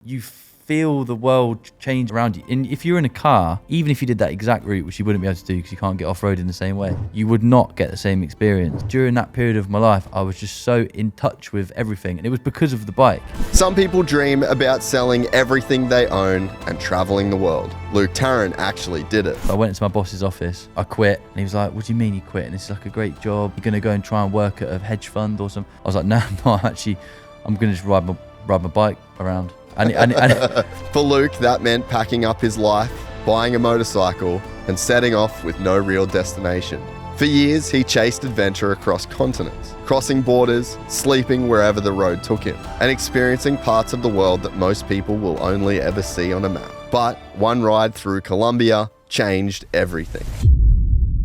You feel the world change around you. And if you're in a car, even if you did that exact route, which you wouldn't be able to do because you can't get off-road in the same way, you would not get the same experience. During that period of my life, I was just so in touch with everything, and it was because of the bike. Some people dream about selling everything they own and traveling the world. Luke Tarrant actually did it. I went into my boss's office, I quit, and he was like, what do you mean you quit? And it's like a great job. You're gonna go and try and work at a hedge fund or something? I was like, no, I'm not actually. I'm gonna just ride my bike around. And For Luke, that meant packing up his life, buying a motorcycle, and setting off with no real destination. For years, he chased adventure across continents, crossing borders, sleeping wherever the road took him, and experiencing parts of the world that most people will only ever see on a map. But one ride through Colombia changed everything.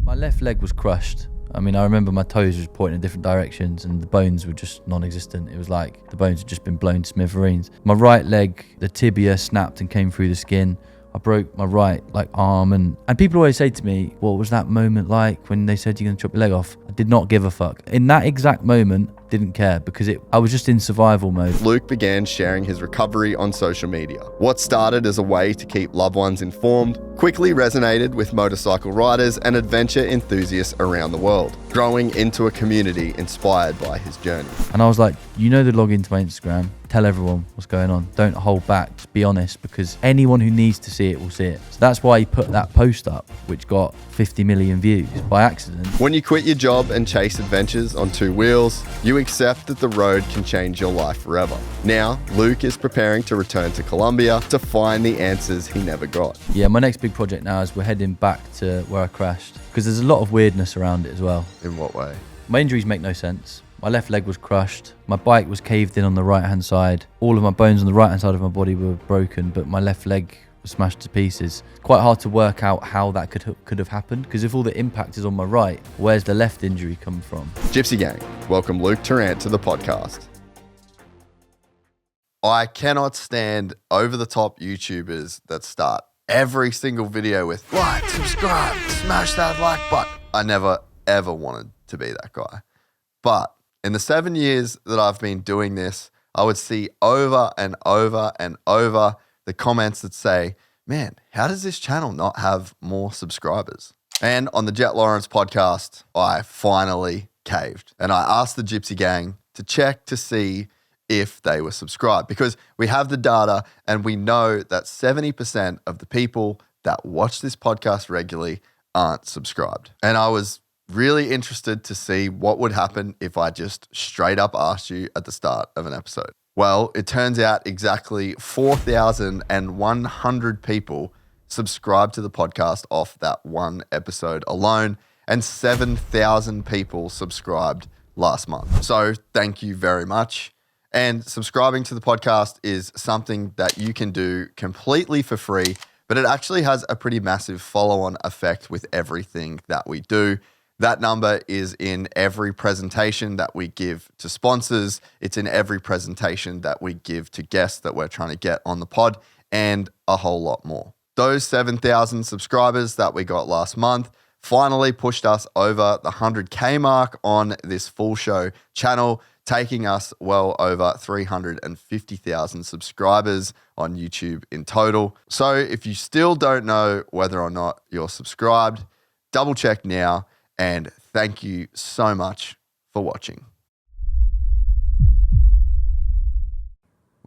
My left leg was crushed. I mean, I remember my toes was pointing in different directions and the bones were just non-existent. It was like the bones had just been blown to smithereens. My right leg, the tibia snapped and came through the skin. I broke my right arm, and people always say to me, what was that moment like when they said you're gonna chop your leg off? I did not give a fuck. In that exact moment, didn't care because I was just in survival mode. Luke began sharing his recovery on social media. What started as a way to keep loved ones informed quickly resonated with motorcycle riders and adventure enthusiasts around the world, growing into a community inspired by his journey. And I was like, you know the login to my Instagram, tell everyone what's going on. Don't hold back, just be honest, because anyone who needs to see it will see it. So that's why he put that post up, which got 50 million views by accident. When you quit your job and chase adventures on two wheels, you accept that the road can change your life forever. Now, Luke is preparing to return to Colombia to find the answers he never got. Yeah, my next big project now is we're heading back to where I crashed, because there's a lot of weirdness around it as well. In what way? My injuries make no sense. My left leg was crushed. My bike was caved in on the right-hand side. All of my bones on the right-hand side of my body were broken, but my left leg was smashed to pieces. Quite hard to work out how that could have happened, because if all the impact is on my right, where's the left injury come from? Gypsy Gang, welcome Luke Tarrant to the podcast. I cannot stand over-the-top YouTubers that start every single video with like, subscribe, smash that like button. I never, ever wanted to be that guy. But in the 7 years that I've been doing this, I would see over and over and over the comments that say, man, how does this channel not have more subscribers? And on the Jet Lawrence podcast, I finally caved. And I asked the Gypsy Gang to check to see if they were subscribed, because we have the data and we know that 70% of the people that watch this podcast regularly aren't subscribed. And I was really interested to see what would happen if I just straight up asked you at the start of an episode. Well, it turns out exactly 4,100 people subscribed to the podcast off that one episode alone, and 7,000 people subscribed last month. So thank you very much. And subscribing to the podcast is something that you can do completely for free, but it actually has a pretty massive follow-on effect with everything that we do. That number is in every presentation that we give to sponsors. It's in every presentation that we give to guests that we're trying to get on the pod, and a whole lot more. Those 7,000 subscribers that we got last month finally pushed us over the 100K mark on this full show channel, taking us well over 350,000 subscribers on YouTube in total. So if you still don't know whether or not you're subscribed, double check now. And thank you so much for watching.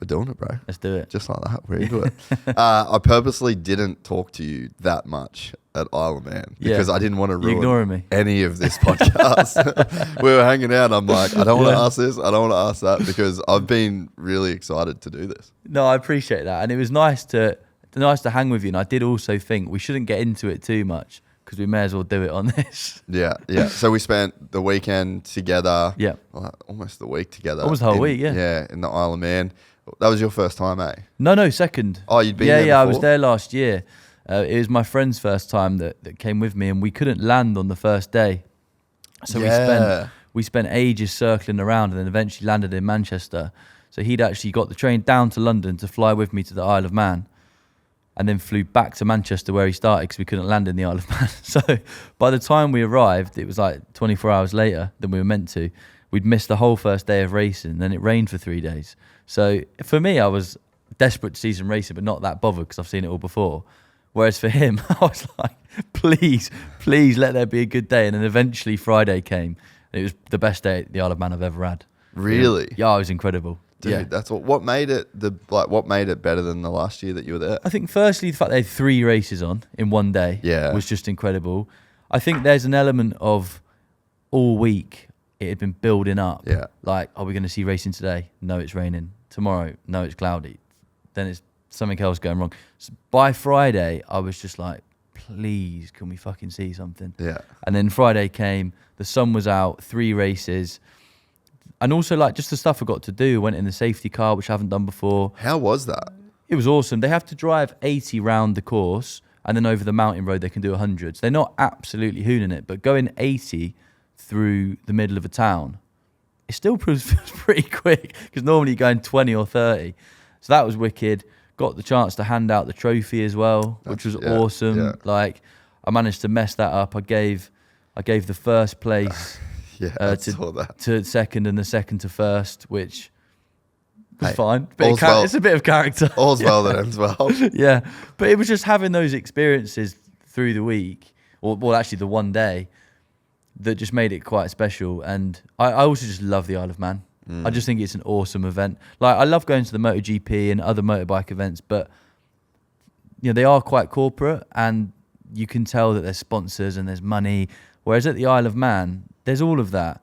We're doing it, bro. Let's do it. Just like that. We're into it. I purposely didn't talk to you that much at Isle of Man because I didn't want to ruin any of this podcast. We were hanging out. I'm like, I don't want to ask this. I don't want to ask that, because I've been really excited to do this. No, I appreciate that. And it was nice to hang with you. And I did also think we shouldn't get into it too much, because we may as well do it on this. Yeah. So we spent the weekend together. Yeah. Well, almost the week together. Almost the whole week, yeah. Yeah, in the Isle of Man. That was your first time, eh? No, second. Oh, you'd been there before? Yeah, I was there last year. It was my friend's first time that came with me, and we couldn't land on the first day. So we spent ages circling around, and then eventually landed in Manchester. So he'd actually got the train down to London to fly with me to the Isle of Man, and then flew back to Manchester where he started, because we couldn't land in the Isle of Man. So by the time we arrived, it was like 24 hours later than we were meant to. We'd missed the whole first day of racing, then it rained for 3 days. So for me, I was desperate to see some racing, but not that bothered because I've seen it all before. Whereas for him, I was like, please let there be a good day. And then eventually Friday came. It was the best day at the Isle of Man I've ever had. Really? Yeah, it was incredible. Dude, yeah. That's what made it what made it better than the last year that you were there? I think firstly, the fact they had 3 races on in one day was just incredible. I think there's an element of all week it had been building up. Yeah. Like, are we going to see racing today? No, it's raining. Tomorrow, no, it's cloudy. Then it's something else going wrong. So by Friday, I was just like, please, can we fucking see something? Yeah. And then Friday came, the sun was out, 3 races. And also, like, just the stuff I got to do. Went in the safety car, which I haven't done before. How was that? It was awesome. They have to drive 80 round the course, and then over the mountain road, they can do 100. So they're not absolutely hooning it, but going 80 through the middle of a town, it still feels pretty quick, because normally you're going 20 or 30. So that was wicked. Got the chance to hand out the trophy as well, which was awesome. Yeah. Like, I managed to mess that up. I gave the first place to second and the second to first, which was fine. It's a bit of character. All's well that ends well. Yeah. But it was just having those experiences through the week, or well, actually the one day, that just made it quite special. And I also just love the Isle of Man. I just think it's an awesome event. Like, I love going to the MotoGP and other motorbike events, but you know, they are quite corporate, and you can tell that there's sponsors and there's money. Whereas at the Isle of Man, there's all of that.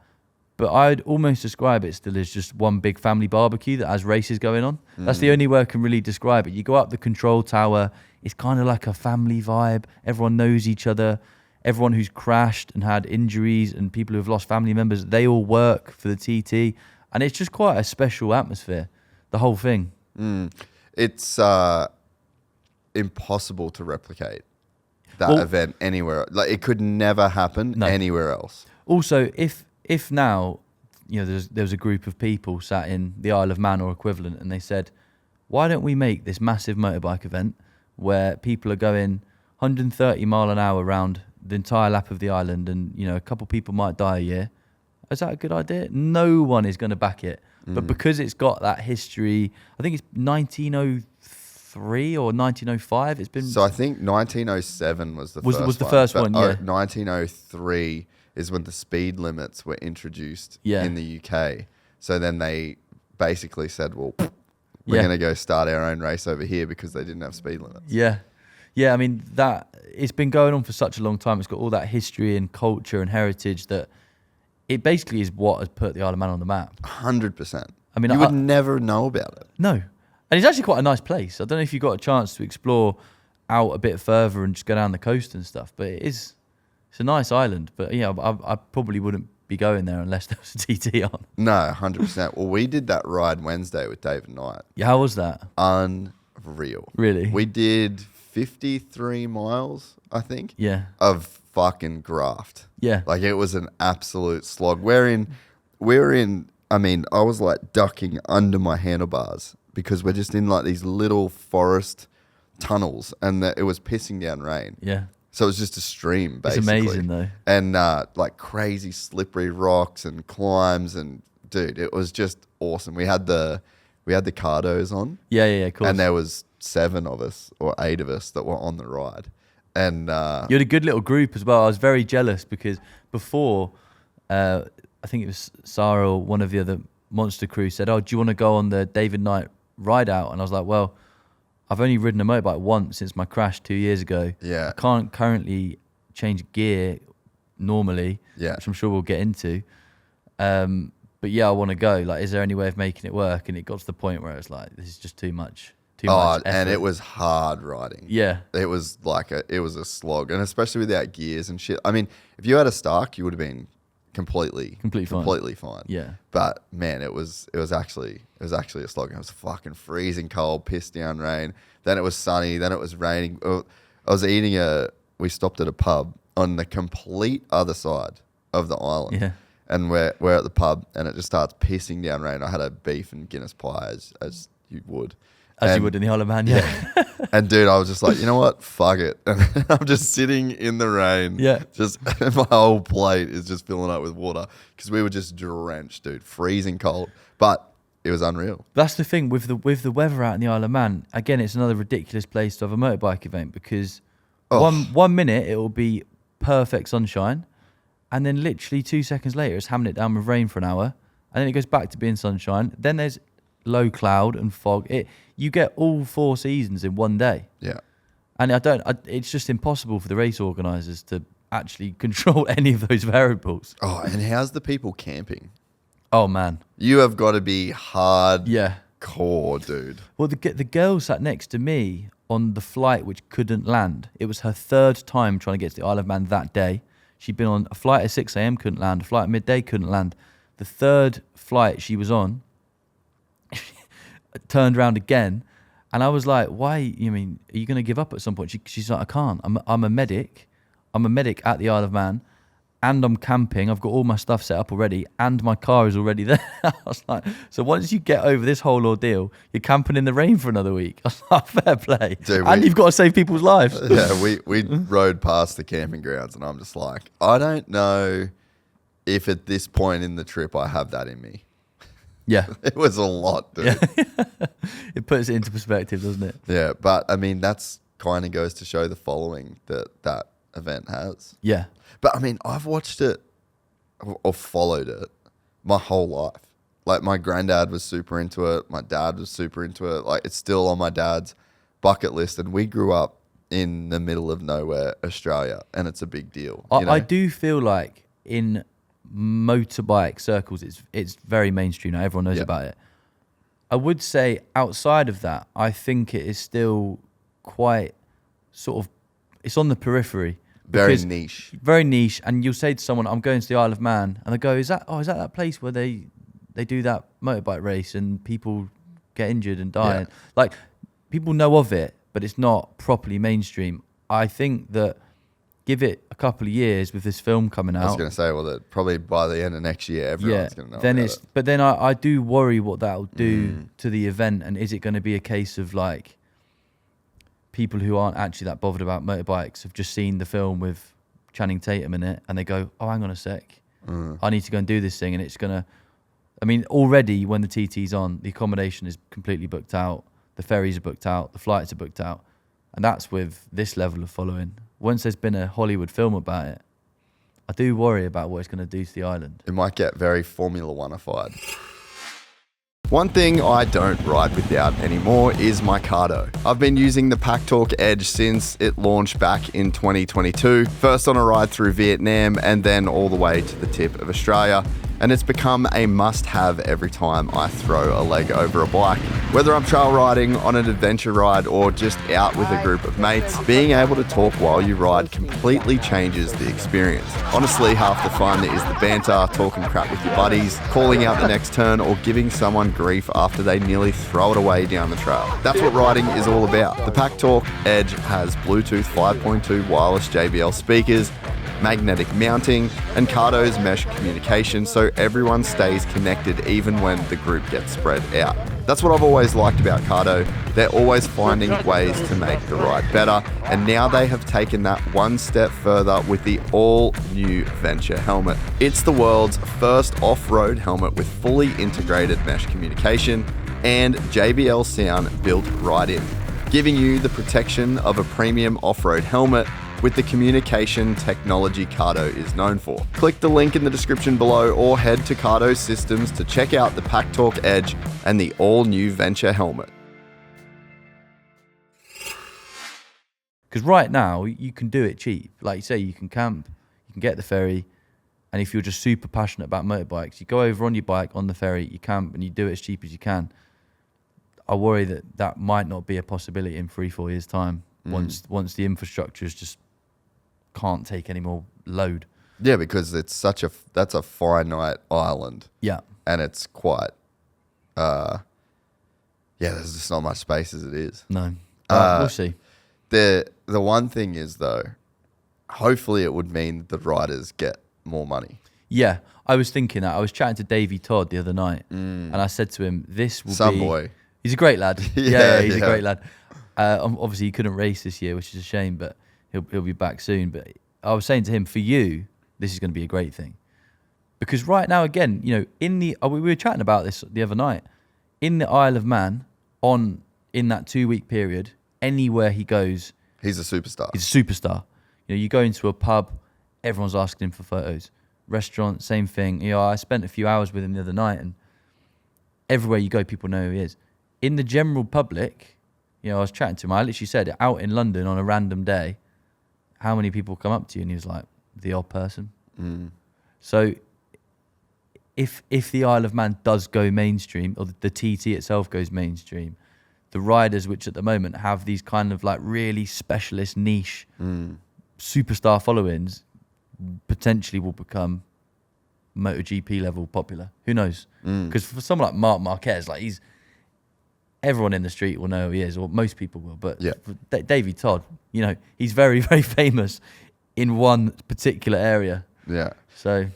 But I'd almost describe it still as just one big family barbecue that has races going on. That's the only way I can really describe it. You go up the control tower, it's kind of like a family vibe. Everyone knows each other. Everyone who's crashed and had injuries and people who have lost family members, they all work for the TT. And it's just quite a special atmosphere, the whole thing. It's impossible to replicate that event anywhere. Like, it could never happen anywhere else. Also, if now, you know, there was a group of people sat in the Isle of Man or equivalent, and they said, why don't we make this massive motorbike event where people are going 130 mile an hour around the entire lap of the island, and, you know, a couple people might die a year. Is that a good idea? No one is going to back it. But because it's got that history, I think it's 1903 or 1905. It's been. So I think 1907 was the first one. Was the first one, yeah. 1903 is when the speed limits were introduced in the UK. So then they basically said, well, we're going to go start our own race over here because they didn't have speed limits. Yeah. Yeah, I mean, that it's been going on for such a long time. It's got all that history and culture and heritage that it basically is what has put the Isle of Man on the map. 100%. I mean, you would never know about it. No. And it's actually quite a nice place. I don't know if you got a chance to explore out a bit further and just go down the coast and stuff, but it's a nice island. But yeah, I probably wouldn't be going there unless there was a TT on. No, 100%. Well, we did that ride Wednesday with David Knight. Yeah, how was that? Unreal. Really? We did 53 miles, I think. Yeah. Of fucking graft. Yeah. Like, it was an absolute slog. We're in, I mean, I was like ducking under my handlebars because we're just in like these little forest tunnels, and it was pissing down rain. Yeah. So it was just a stream, basically. It's amazing, though. And like crazy slippery rocks and climbs, and dude, it was just awesome. We had the Cardos on. Yeah, of course. And there was 7 of us or 8 of us that were on the ride. And you had a good little group as well. I was very jealous because before, I think it was Sarah or one of the other Monster crew said, oh, do you want to go on the David Knight ride out? And I was like, well, I've only ridden a motorbike once since my crash 2 years ago. Yeah. I can't currently change gear normally, which I'm sure we'll get into. But yeah, I want to go. Like, is there any way of making it work? And it got to the point where it's like, this is just too much. Much effort. And it was hard riding. Yeah. It was like it was a slog, and especially without gears and shit. I mean, if you had a Stark, you would have been completely fine. Yeah. But man, it was actually a slog. It was fucking freezing cold, piss down rain. Then it was sunny. Then it was raining. We stopped at a pub on the complete other side of the island. Yeah. And we're at the pub, and it just starts pissing down rain. I had a beef and Guinness pie as you would. You would in the Isle of Man, yeah. And dude, I was just like, you know what? Fuck it. And I'm just sitting in the rain. Yeah. Just my whole plate is just filling up with water because we were just drenched, dude, freezing cold. But it was unreal. That's the thing with the weather out in the Isle of Man. Again, it's another ridiculous place to have a motorbike event because one minute it will be perfect sunshine, and then literally 2 seconds later it's hammering it down with rain for an hour, and then it goes back to being sunshine. Then there's low cloud and fog. You get all 4 seasons in one day. Yeah. And it's just impossible for the race organisers to actually control any of those variables. Oh, and how's the people camping? Oh man, You have got to be hard yeah. core, dude. Well, the girl sat next to me on the flight which couldn't land. It was her 3rd time trying to get to the Isle of Man that day. She'd been on a flight at 6 a.m, couldn't land. A flight at midday, couldn't land. The 3rd flight she was on, turned around again, and I was like, "Why? You mean, are you going to give up at some point?" She's like, "I can't. I'm a medic. I'm a medic at the Isle of Man, and I'm camping. I've got all my stuff set up already, and my car is already there." I was like, "So once you get over this whole ordeal, you're camping in the rain for another week." I was like, "Fair play." Dude, and you've got to save people's lives. Yeah, we rode past the camping grounds, and I'm just like, I don't know if at this point in the trip I have that in me. Yeah. It was a lot, dude. Yeah. It puts it into perspective, doesn't it? Yeah, but I mean, that's kind of goes to show the following that event has. Yeah. But I mean, I've watched it or followed it my whole life. Like my granddad was super into it. My dad was super into it. Like it's still on my dad's bucket list. And we grew up in the middle of nowhere, Australia, and it's a big deal. I do feel like in motorbike circles, it's very mainstream now. Everyone knows about it. I would say outside of that, I think it is still quite sort of, it's on the periphery. Very niche. Very niche. And you'll say to someone, "I'm going to the Isle of Man," and they go, is that place where they do that motorbike race and people get injured and die? Yeah. Like, people know of it, but it's not properly mainstream. I think that give it a couple of years with this film coming out. I was going to say, well, that probably by the end of next year, everyone's going to know then about it. But then I do worry what that'll do to the event, and is it going to be a case of like people who aren't actually that bothered about motorbikes have just seen the film with Channing Tatum in it, and they go, "Oh, hang on a sec, I need to go and do this thing," and it's gonna. I mean, already when the TT's on, the accommodation is completely booked out, the ferries are booked out, the flights are booked out, and that's with this level of following. Once there's been a Hollywood film about it, I do worry about what it's going to do to the island. It might get very Formula One-ified. One thing I don't ride without anymore is my Cardo. I've been using the PackTalk Edge since it launched back in 2022, first on a ride through Vietnam and then all the way to the tip of Australia. And it's become a must-have every time I throw a leg over a bike. Whether I'm trail riding, on an adventure ride, or just out with a group of mates, being able to talk while you ride completely changes the experience. Honestly, half the fun is the banter, talking crap with your buddies, calling out the next turn, or giving someone grief after they nearly throw it away down the trail. That's what riding is all about. The PackTalk Edge has Bluetooth 5.2 wireless JBL speakers, magnetic mounting, and Cardo's mesh communication, so everyone stays connected even when the group gets spread out. That's what I've always liked about Cardo. They're always finding ways to make the ride better, and now they have taken that one step further with the all-new Venture helmet. It's the world's first off-road helmet with fully integrated mesh communication and JBL sound built right in, giving you the protection of a premium off-road helmet with the communication technology Cardo is known for. Click the link in the description below or head to Cardo Systems to check out the PackTalk Edge and the all-new Venture helmet. Because right now, you can do it cheap. Like you say, you can camp, you can get the ferry, and if you're just super passionate about motorbikes, you go over on your bike, on the ferry, you camp, and you do it as cheap as you can. I worry that might not be a possibility in 3-4 years' time once the infrastructure is just can't take any more load. Yeah, because it's that's a finite island. Yeah. And it's quite, there's just not much space as it is. No. We'll see. The one thing is though, hopefully it would mean that the riders get more money. Yeah, I was thinking that. I was chatting to Davey Todd the other night, and I said to him, "This will Some be." boy. He's a great lad. Yeah, he's a great lad. Obviously, he couldn't race this year, which is a shame, but he'll be back soon. But I was saying to him, for you, this is going to be a great thing, because right now, again, we were chatting about this the other night. in the Isle of Man, in that 2-week period, anywhere he goes, he's a superstar. he's a superstar. You know, you go into a pub, everyone's asking him for photos. Restaurant, same thing. You know, I spent a few hours with him the other night, and everywhere you go, people know who he is. In the general public, you know, I was chatting to him. I literally said, out in London on a random day, how many people come up to you? And he was like, the odd person. So if the Isle of Man does go mainstream, or the TT itself goes mainstream, the riders, which at the moment have these kind of like really specialist niche superstar followings, potentially will become MotoGP level popular. Who knows? Because for someone like Marc Marquez, like everyone in the street will know who he is, or most people will. But for Davey Todd, you know, he's very, very famous in one particular area. Yeah. So.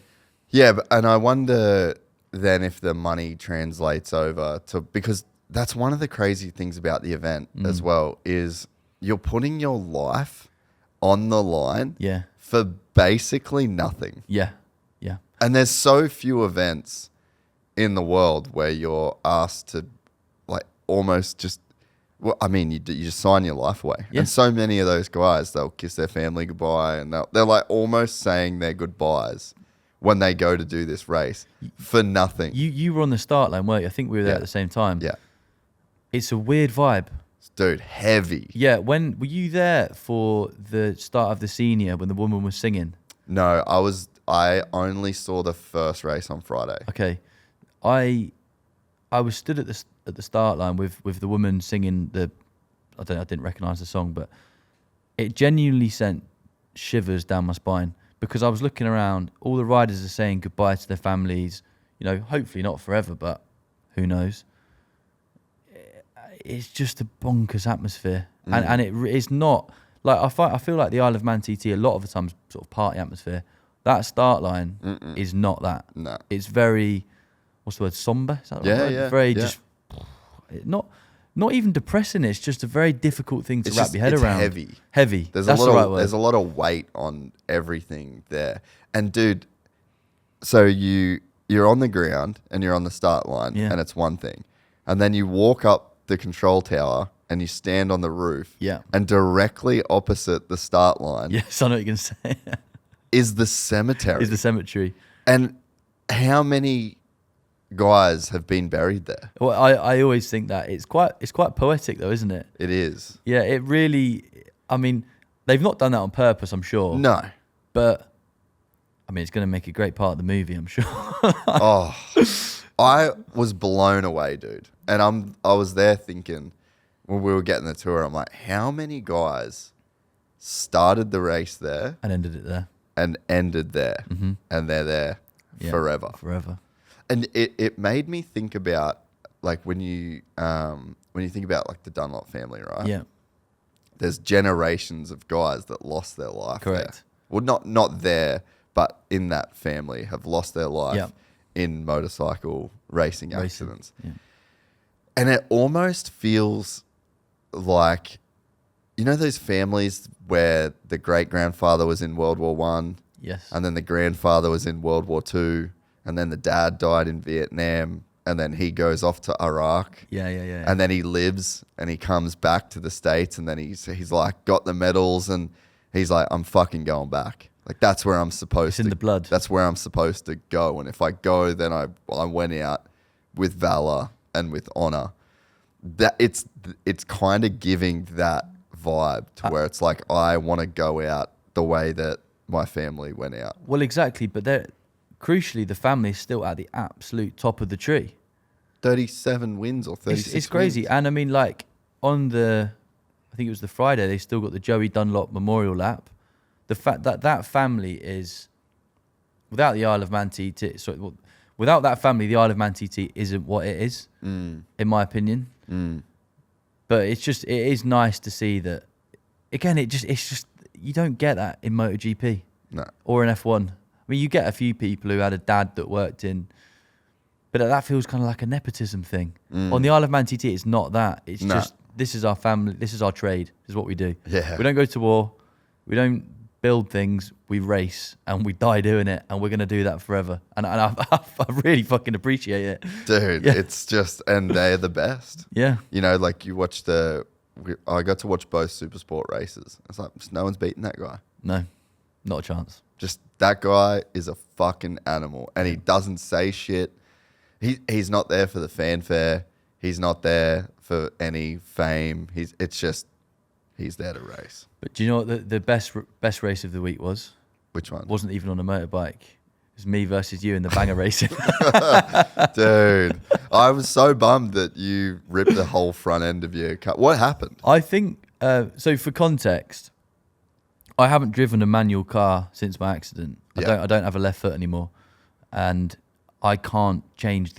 Yeah, and I wonder then if the money translates over to, because that's one of the crazy things about the event as well, is you're putting your life on the line for basically nothing. Yeah. And there's so few events in the world where you're asked to like almost just, well, I mean, you just sign your life away. Yeah. And so many of those guys, they'll kiss their family goodbye, and they're like almost saying their goodbyes when they go to do this race for nothing. You were on the start line, weren't you? I think we were there at the same time. Yeah. It's a weird vibe. Dude, heavy. Yeah, were you there for the start of the senior when the woman was singing? No, I only saw the first race on Friday. Okay. I was stood at the start line with the woman singing I didn't recognise the song, but it genuinely sent shivers down my spine, because I was looking around, all the riders are saying goodbye to their families, you know, hopefully not forever, but who knows. It's just a bonkers atmosphere. And it's not, like, I feel like the Isle of Man TT, a lot of the times, sort of party atmosphere. That start line is not that. No. It's very, what's the word, somber? Is that the word? Yeah. Very just, not even depressing. It's just a very difficult thing to wrap your head around. Heavy. Heavy. That's the right word. There's a lot of weight on everything there. And dude, so you're on the ground and you're on the start line, and it's one thing. And then you walk up the control tower and you stand on the roof. Yeah. And directly opposite the start line. Yes, I know what you're going to say. is the cemetery. Is the cemetery. And how many guys have been buried there? Well, I always think that it's quite poetic though, isn't it? It is. Yeah, it really, I mean, they've not done that on purpose, I'm sure. No. But I mean, it's going to make a great part of the movie, I'm sure. Oh, I was blown away, dude. And I was there thinking, when we were getting the tour, I'm like, how many guys started the race there And ended it there. and ended there, and they're there forever? Forever. And it made me think about, like, when you think about like the Dunlop family, right? Yeah. There's generations of guys that lost their life. Correct. There. Well, not there, but in that family have lost their life in motorcycle racing accidents. Yeah. And it almost feels like, you know, those families where the great grandfather was in World War I, Yes. and then the grandfather was in World War II, and then the dad died in Vietnam, and then he goes off to Iraq. Yeah. And then he lives and he comes back to the States, and then he's like got the medals, and he's like, I'm fucking going back. Like, that's where I'm supposed to. It's in the blood. That's where I'm supposed to go. And if I go, then I went out with valor and with honor. That it's kind of giving that vibe to where it's like, I want to go out the way that my family went out. Well, exactly. But crucially, the family is still at the absolute top of the tree. 37 wins or 36 It's crazy. wins. And I mean, like, I think it was the Friday, they still got the Joey Dunlop Memorial Lap. The fact that family is, without the Isle of Man TT, without that family, the Isle of Man TT isn't what it is, in my opinion. But it is nice to see that. Again, it's just you don't get that in MotoGP, or in F1. I mean, you get a few people who had a dad that worked in, but that feels kind of like a nepotism thing. On the Isle of Man TT, it's not that. It's just, this is our family, this is our trade, this is what we do. Yeah. We don't go to war, we don't build things, we race, and we die doing it, and we're going to do that forever. And I really fucking appreciate it. Dude, it's just, and they're the best. Yeah. You know, like you watch I got to watch both Supersport races. It's like, no one's beating that guy. No, not a chance. Just that guy is a fucking animal, and he doesn't say shit. He's not there for the fanfare. He's not there for any fame. He's there to race. But do you know what the best race of the week was? Which one? It wasn't even on a motorbike. It was me versus you in the banger racing. Dude, I was so bummed that you ripped the whole front end of your car. What happened? I think, so for context, I haven't driven a manual car since my accident. I don't have a left foot anymore. And I can't change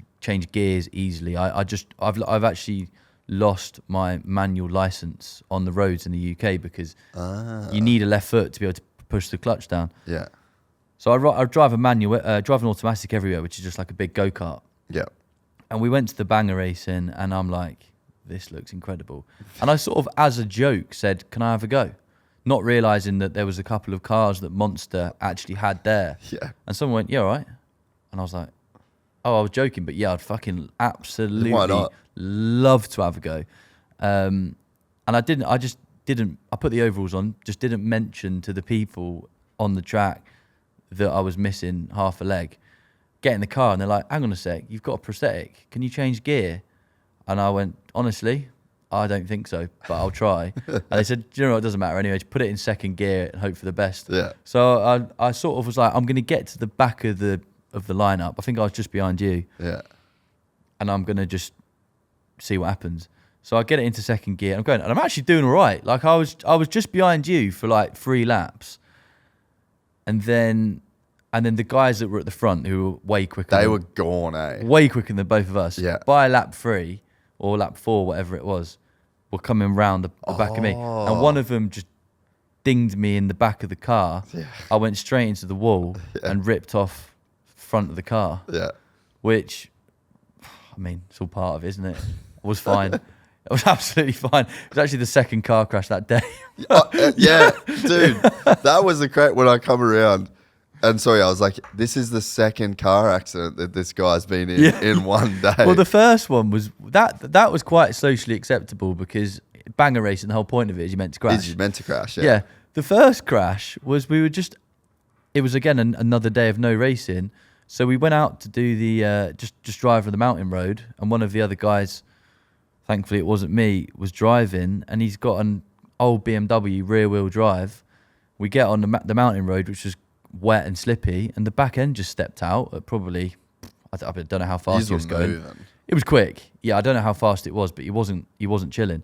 gears easily. I've actually lost my manual license on the roads in the UK because you need a left foot to be able to push the clutch down. Yeah. So I drive a manual, drive an automatic everywhere, which is just like a big go-kart. Yeah. And we went to the banger racing, and I'm like, this looks incredible. And I sort of, as a joke, said, can I have a go? Not realising that there was a couple of cars that Monster actually had there. Yeah. And someone went, yeah, all right. And I was like, oh, I was joking, but yeah, I'd fucking absolutely love to have a go. And I put the overalls on, just didn't mention to the people on the track that I was missing half a leg. Get in the car and they're like, hang on a sec, you've got a prosthetic. Can you change gear? And I went, honestly, I don't think so, but I'll try. And they said, do you know what, it doesn't matter anyway, just put it in second gear and hope for the best. Yeah. So I sort of was like, I'm going to get to the back of the lineup. I think I was just behind you. Yeah. And I'm going to just see what happens. So I get it into second gear. I'm going, and I'm actually doing all right. Like I was just behind you for like 3 laps. And then the guys that were at the front who were way quicker. They were gone, eh? Way quicker than both of us. Yeah. By lap 3 or lap 4, whatever it was, were coming round the back of me. And one of them just dinged me in the back of the car. Yeah. I went straight into the wall and ripped off front of the car. Yeah. Which, I mean, it's all part of it, isn't it? It was fine. It was absolutely fine. It was actually the second car crash that day. Yeah, dude. That was the crack when I come around. And sorry, I was like, this is the second car accident that this guy's been in one day. Well, the first one was, that was quite socially acceptable because banger racing, the whole point of it is you're meant to crash. You're meant to crash, yeah. Yeah. The first crash was it was again another day of no racing. So we went out to do the, just drive on the mountain road. And one of the other guys, thankfully it wasn't me, was driving. And he's got an old BMW rear wheel drive. We get on the mountain road, which was wet and slippy, and the back end just stepped out at probably, I don't know how fast he was going. Moving. It was quick. Yeah, I don't know how fast it was, but he wasn't chilling.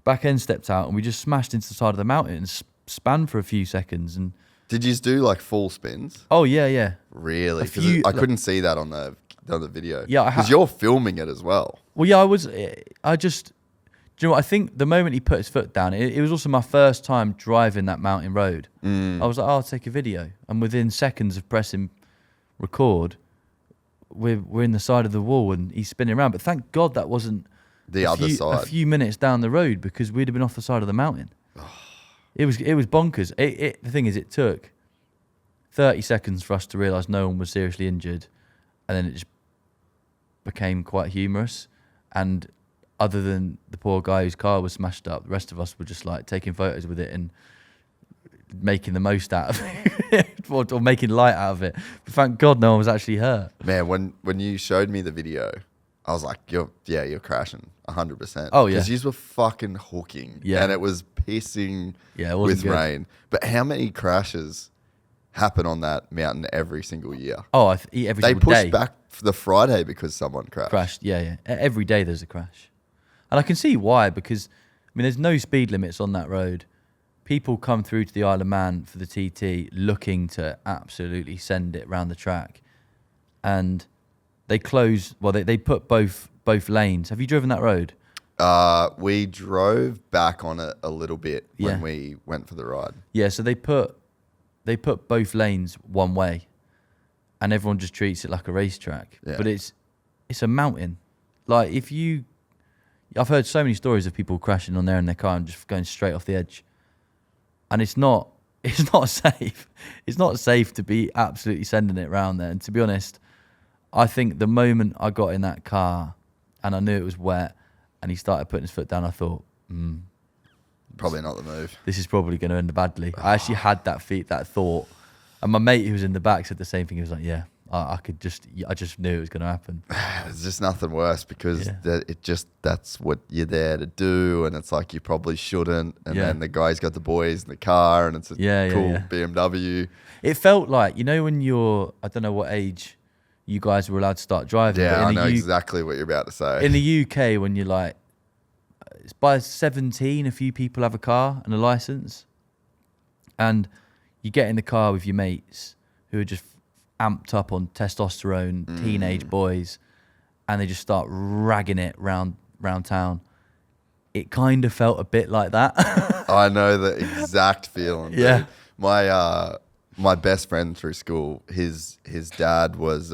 Back end stepped out and we just smashed into the side of the mountain and span for a few seconds. And did you do like full spins? oh yeah. Really? Because I couldn't see that on the video. Yeah, because you're filming it as well. Well, yeah, do you know what? I think the moment he put his foot down, it was also my first time driving that mountain road. I was like, oh, I'll take a video. And within seconds of pressing record, we're in the side of the wall and he's spinning around. But thank God that wasn't the other side. A few minutes down the road because we'd have been off the side of the mountain. It was bonkers. The thing is, it took 30 seconds for us to realise no one was seriously injured. And then it just became quite humorous. And other than the poor guy whose car was smashed up, the rest of us were just like taking photos with it and making the most out of it or making light out of it. But thank God no one was actually hurt. Man, when you showed me the video, I was like, you're crashing 100%. Oh, yeah. Because you were fucking hooking. Yeah. And it was pissing it wasn't with good. rain. But how many crashes happen on that mountain every single year? Oh, every single day. They pushed back for the Friday because someone crashed. Yeah. Every day there's a crash. And I can see why, because, I mean, there's no speed limits on that road. People come through to the Isle of Man for the TT looking to absolutely send it round the track. And they close, well, they put both lanes. Have you driven that road? We drove back on it a little bit when we went for the ride. Yeah, so they put both lanes one way. And everyone just treats it like a racetrack. Yeah. But it's a mountain. Like, I've heard so many stories of people crashing on there in their car and just going straight off the edge. And it's not it's not safe. It's not safe to be absolutely sending it around there. And to be honest, I think the moment I got in that car and I knew it was wet and he started putting his foot down, I thought, Probably not the move. this is probably going to end badly. I actually had that thought. And my mate who was in the back said the same thing. He was like, yeah, I just knew it was going to happen. There's just nothing worse because Yeah. that's what you're there to do, and it's like you probably shouldn't. And Yeah. then the guy's got the boys in the car, and it's a cool Yeah. BMW. It felt like, when you're, I don't know what age you guys were allowed to start driving. Yeah, but I know exactly what you're about to say. In the UK, when you're like, it's by 17, a few people have a car and a license. And you get in the car with your mates who are just amped up on testosterone, teenage boys, and they just start ragging it round dude. It kind of felt a bit like that. I know the exact feeling. Yeah. Dude. My best friend through school, his dad was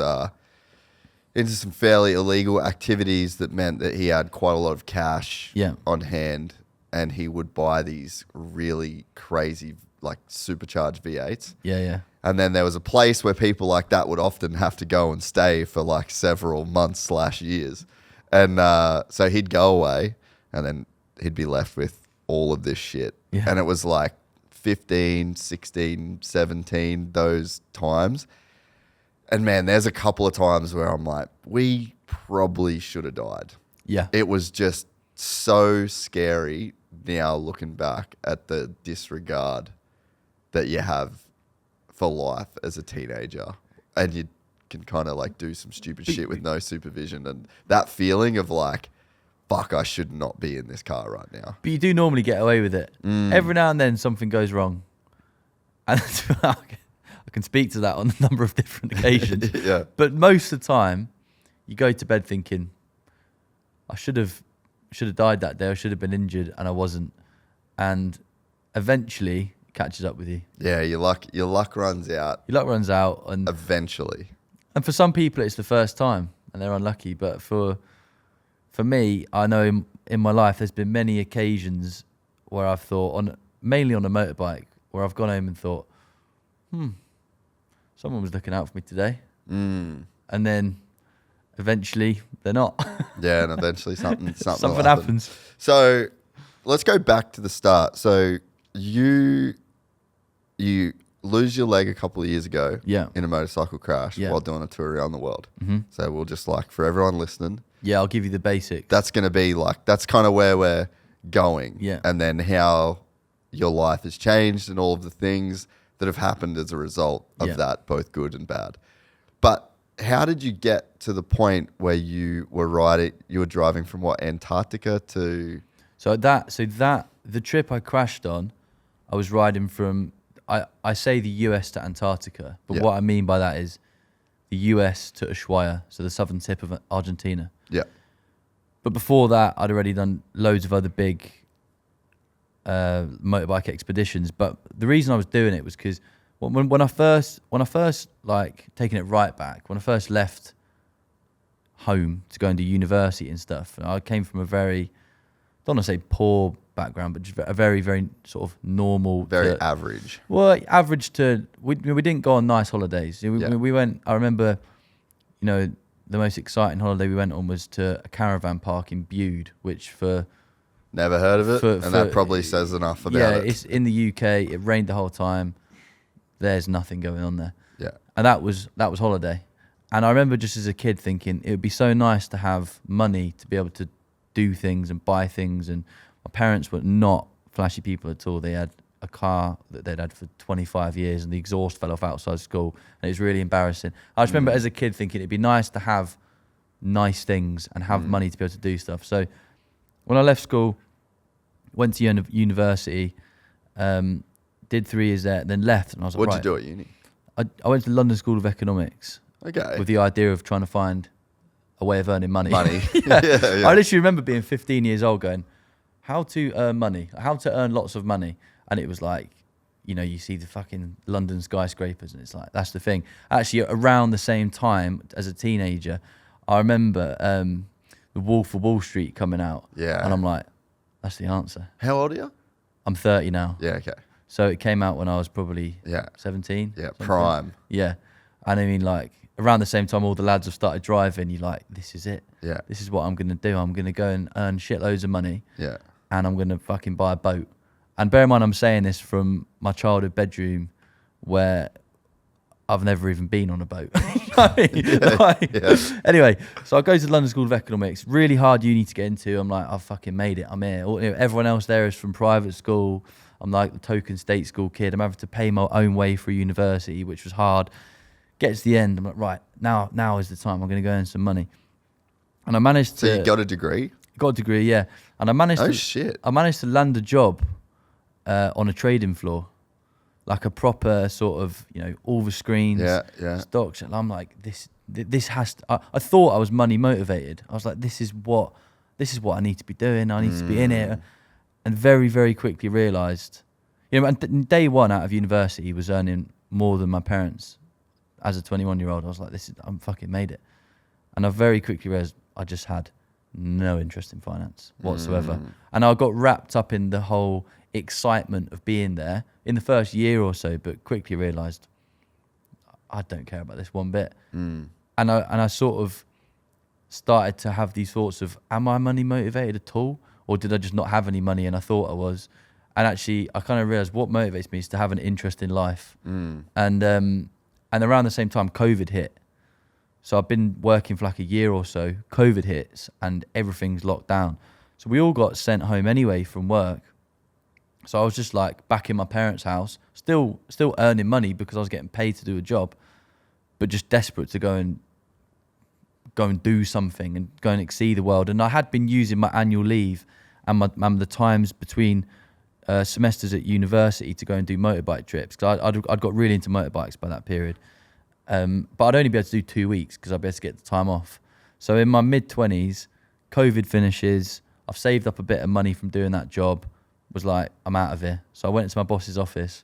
into some fairly illegal activities that meant that he had quite a lot of cash on hand, and he would buy these really crazy, like supercharged V8s. Yeah. And then there was a place where people like that would often have to go and stay for like several months / years. And so he'd go away and then he'd be left with all of this shit. Yeah. And it was like 15, 16, 17, those times. And man, there's a couple of times where I'm like, we probably should have died. Yeah. It was just so scary now looking back at the disregard that you have for life as a teenager, and you can kind of like do some stupid shit with no supervision, and that feeling of like, fuck, I should not be in this car right now. But you do normally get away with it. Every now and then something goes wrong. And I can speak to that on a number of different occasions. Yeah. But most of the time, you go to bed thinking, I should have died that day. I should have been injured, and I wasn't. And eventually, it catches up with you. Yeah, your luck runs out. Your luck runs out, and Eventually. for some people, it's the first time, and they're unlucky. But for me, I know in my life, there's been many occasions where I've thought, mainly on a motorbike, where I've gone home and thought, someone was looking out for me today. And then eventually they're not. Yeah, and eventually something Something will happen. happens. So let's go back to the start. So you lose your leg a couple of years ago in a motorcycle crash while doing a tour around the world. So we'll just like, for everyone listening, Yeah, I'll give you the basics. that's going to be like, that's kind of where we're going. Yeah. And then how your life has changed and all of the things that have happened as a result of that, both good and bad. But how did you get to the point where you were driving from what, Antarctica to... So the trip I crashed on, I was riding from, I say the US to Antarctica, but what I mean by that is the US to Ushuaia, so the southern tip of Argentina. Yeah. But before that, I'd already done loads of other big motorbike expeditions. But the reason I was doing it was because when I first like taking it right back, when I first left home to go into university and stuff, I came from a very, I don't want to say poor background, but just a very, very sort of normal, Very average. Well, average to we didn't go on nice holidays. We went. I remember, the most exciting holiday we went on was to a caravan park in Bude, which for Never heard of it, and that probably says enough about it. Yeah, it's in the UK. It rained the whole time. There's nothing going on there. Yeah, and that was holiday. And I remember just as a kid thinking it would be so nice to have money to be able to do things and buy things. And my parents were not flashy people at all. They had a car that they'd had for 25 years and the exhaust fell off outside school, and it was really embarrassing. I just remember as a kid thinking it'd be nice to have nice things and have money to be able to do stuff. So when I left school, went to university, did 3 years there, then left, and I was like, what'd you do at uni? I went to London School of Economics. Okay. With the idea of trying to find a way of earning money. Yeah. I literally remember being 15 years old going, how to earn money, how to earn lots of money. And it was like, you see the fucking London skyscrapers, and it's like, that's the thing. Actually, around the same time as a teenager, I remember The Wolf of Wall Street coming out. Yeah. And I'm like, that's the answer. How old are you? I'm 30 now. Yeah, okay. So it came out when I was probably 17. Yeah, something. prime. Yeah. And I mean, like, around the same time all the lads have started driving, you're like, this is it. Yeah. This is what I'm going to do. I'm going to go and earn shitloads of money. Yeah. And I'm going to fucking buy a boat. And bear in mind, I'm saying this from my childhood bedroom where I've never even been on a boat. Anyway, so I go to the London School of Economics, really hard uni to get into. I'm like, I've fucking made it. I'm here. Everyone else there is from private school. I'm like the token state school kid. I'm having to pay my own way for university, which was hard. Get to the end. I'm like, right, now is the time. I'm going to go earn some money. And I managed to... So you got a degree? Got a degree, yeah. And I managed I managed to land a job on a trading floor. Like a proper sort of, all the screens, stocks. And I'm like, this has to... I thought I was money motivated. I was like, this is what I need to be doing. I need to be in it. And very, very quickly realised, day one out of university was earning more than my parents as a 21-year-old. I was like, I'm fucking made it. And I very quickly realised I just had no interest in finance whatsoever. And I got wrapped up in the whole excitement of being there in the first year or so, but quickly realised I don't care about this one bit. And I sort of started to have these thoughts of, am I money motivated at all? Or did I just not have any money and I thought I was? And actually, I kind of realised what motivates me is to have an interest in life. And around the same time, COVID hit. So I've been working for like a year or so. COVID hits and everything's locked down. So we all got sent home anyway from work. So I was just like back in my parents' house, still earning money because I was getting paid to do a job, but just desperate to go and do something and go and see the world. And I had been using my annual leave and the times between semesters at university to go and do motorbike trips, because I'd got really into motorbikes by that period. But I'd only be able to do 2 weeks because I'd be able to get the time off. So in my mid-20s, COVID finishes, I've saved up a bit of money from doing that job, was like, I'm out of here. So I went into my boss's office.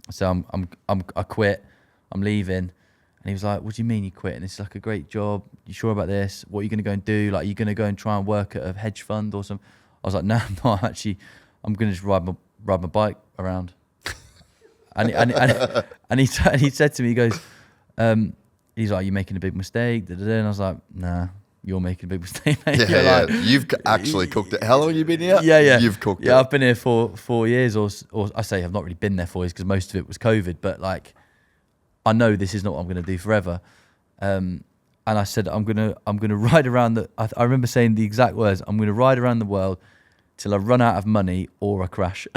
I said, I quit, I'm leaving. And he was like, what do you mean you quit? And it's like a great job. You sure about this? What are you going to go and do? Like, are you going to go and try and work at a hedge fund or something? I was like, no, I'm not actually. I'm going to just ride my bike around. and he said to me, he goes, he's like, you're making a big mistake. And I was like, nah, you're making a big mistake, mate. Like, you've actually cooked it. How long have you been here? Yeah. You've cooked it. Yeah, I've been here for 4 years, or I say I've not really been there 4 years because most of it was COVID, but like, I know this is not what I'm going to do forever. And I said, I'm gonna ride around I remember saying the exact words, I'm going to ride around the world till I run out of money or I crash.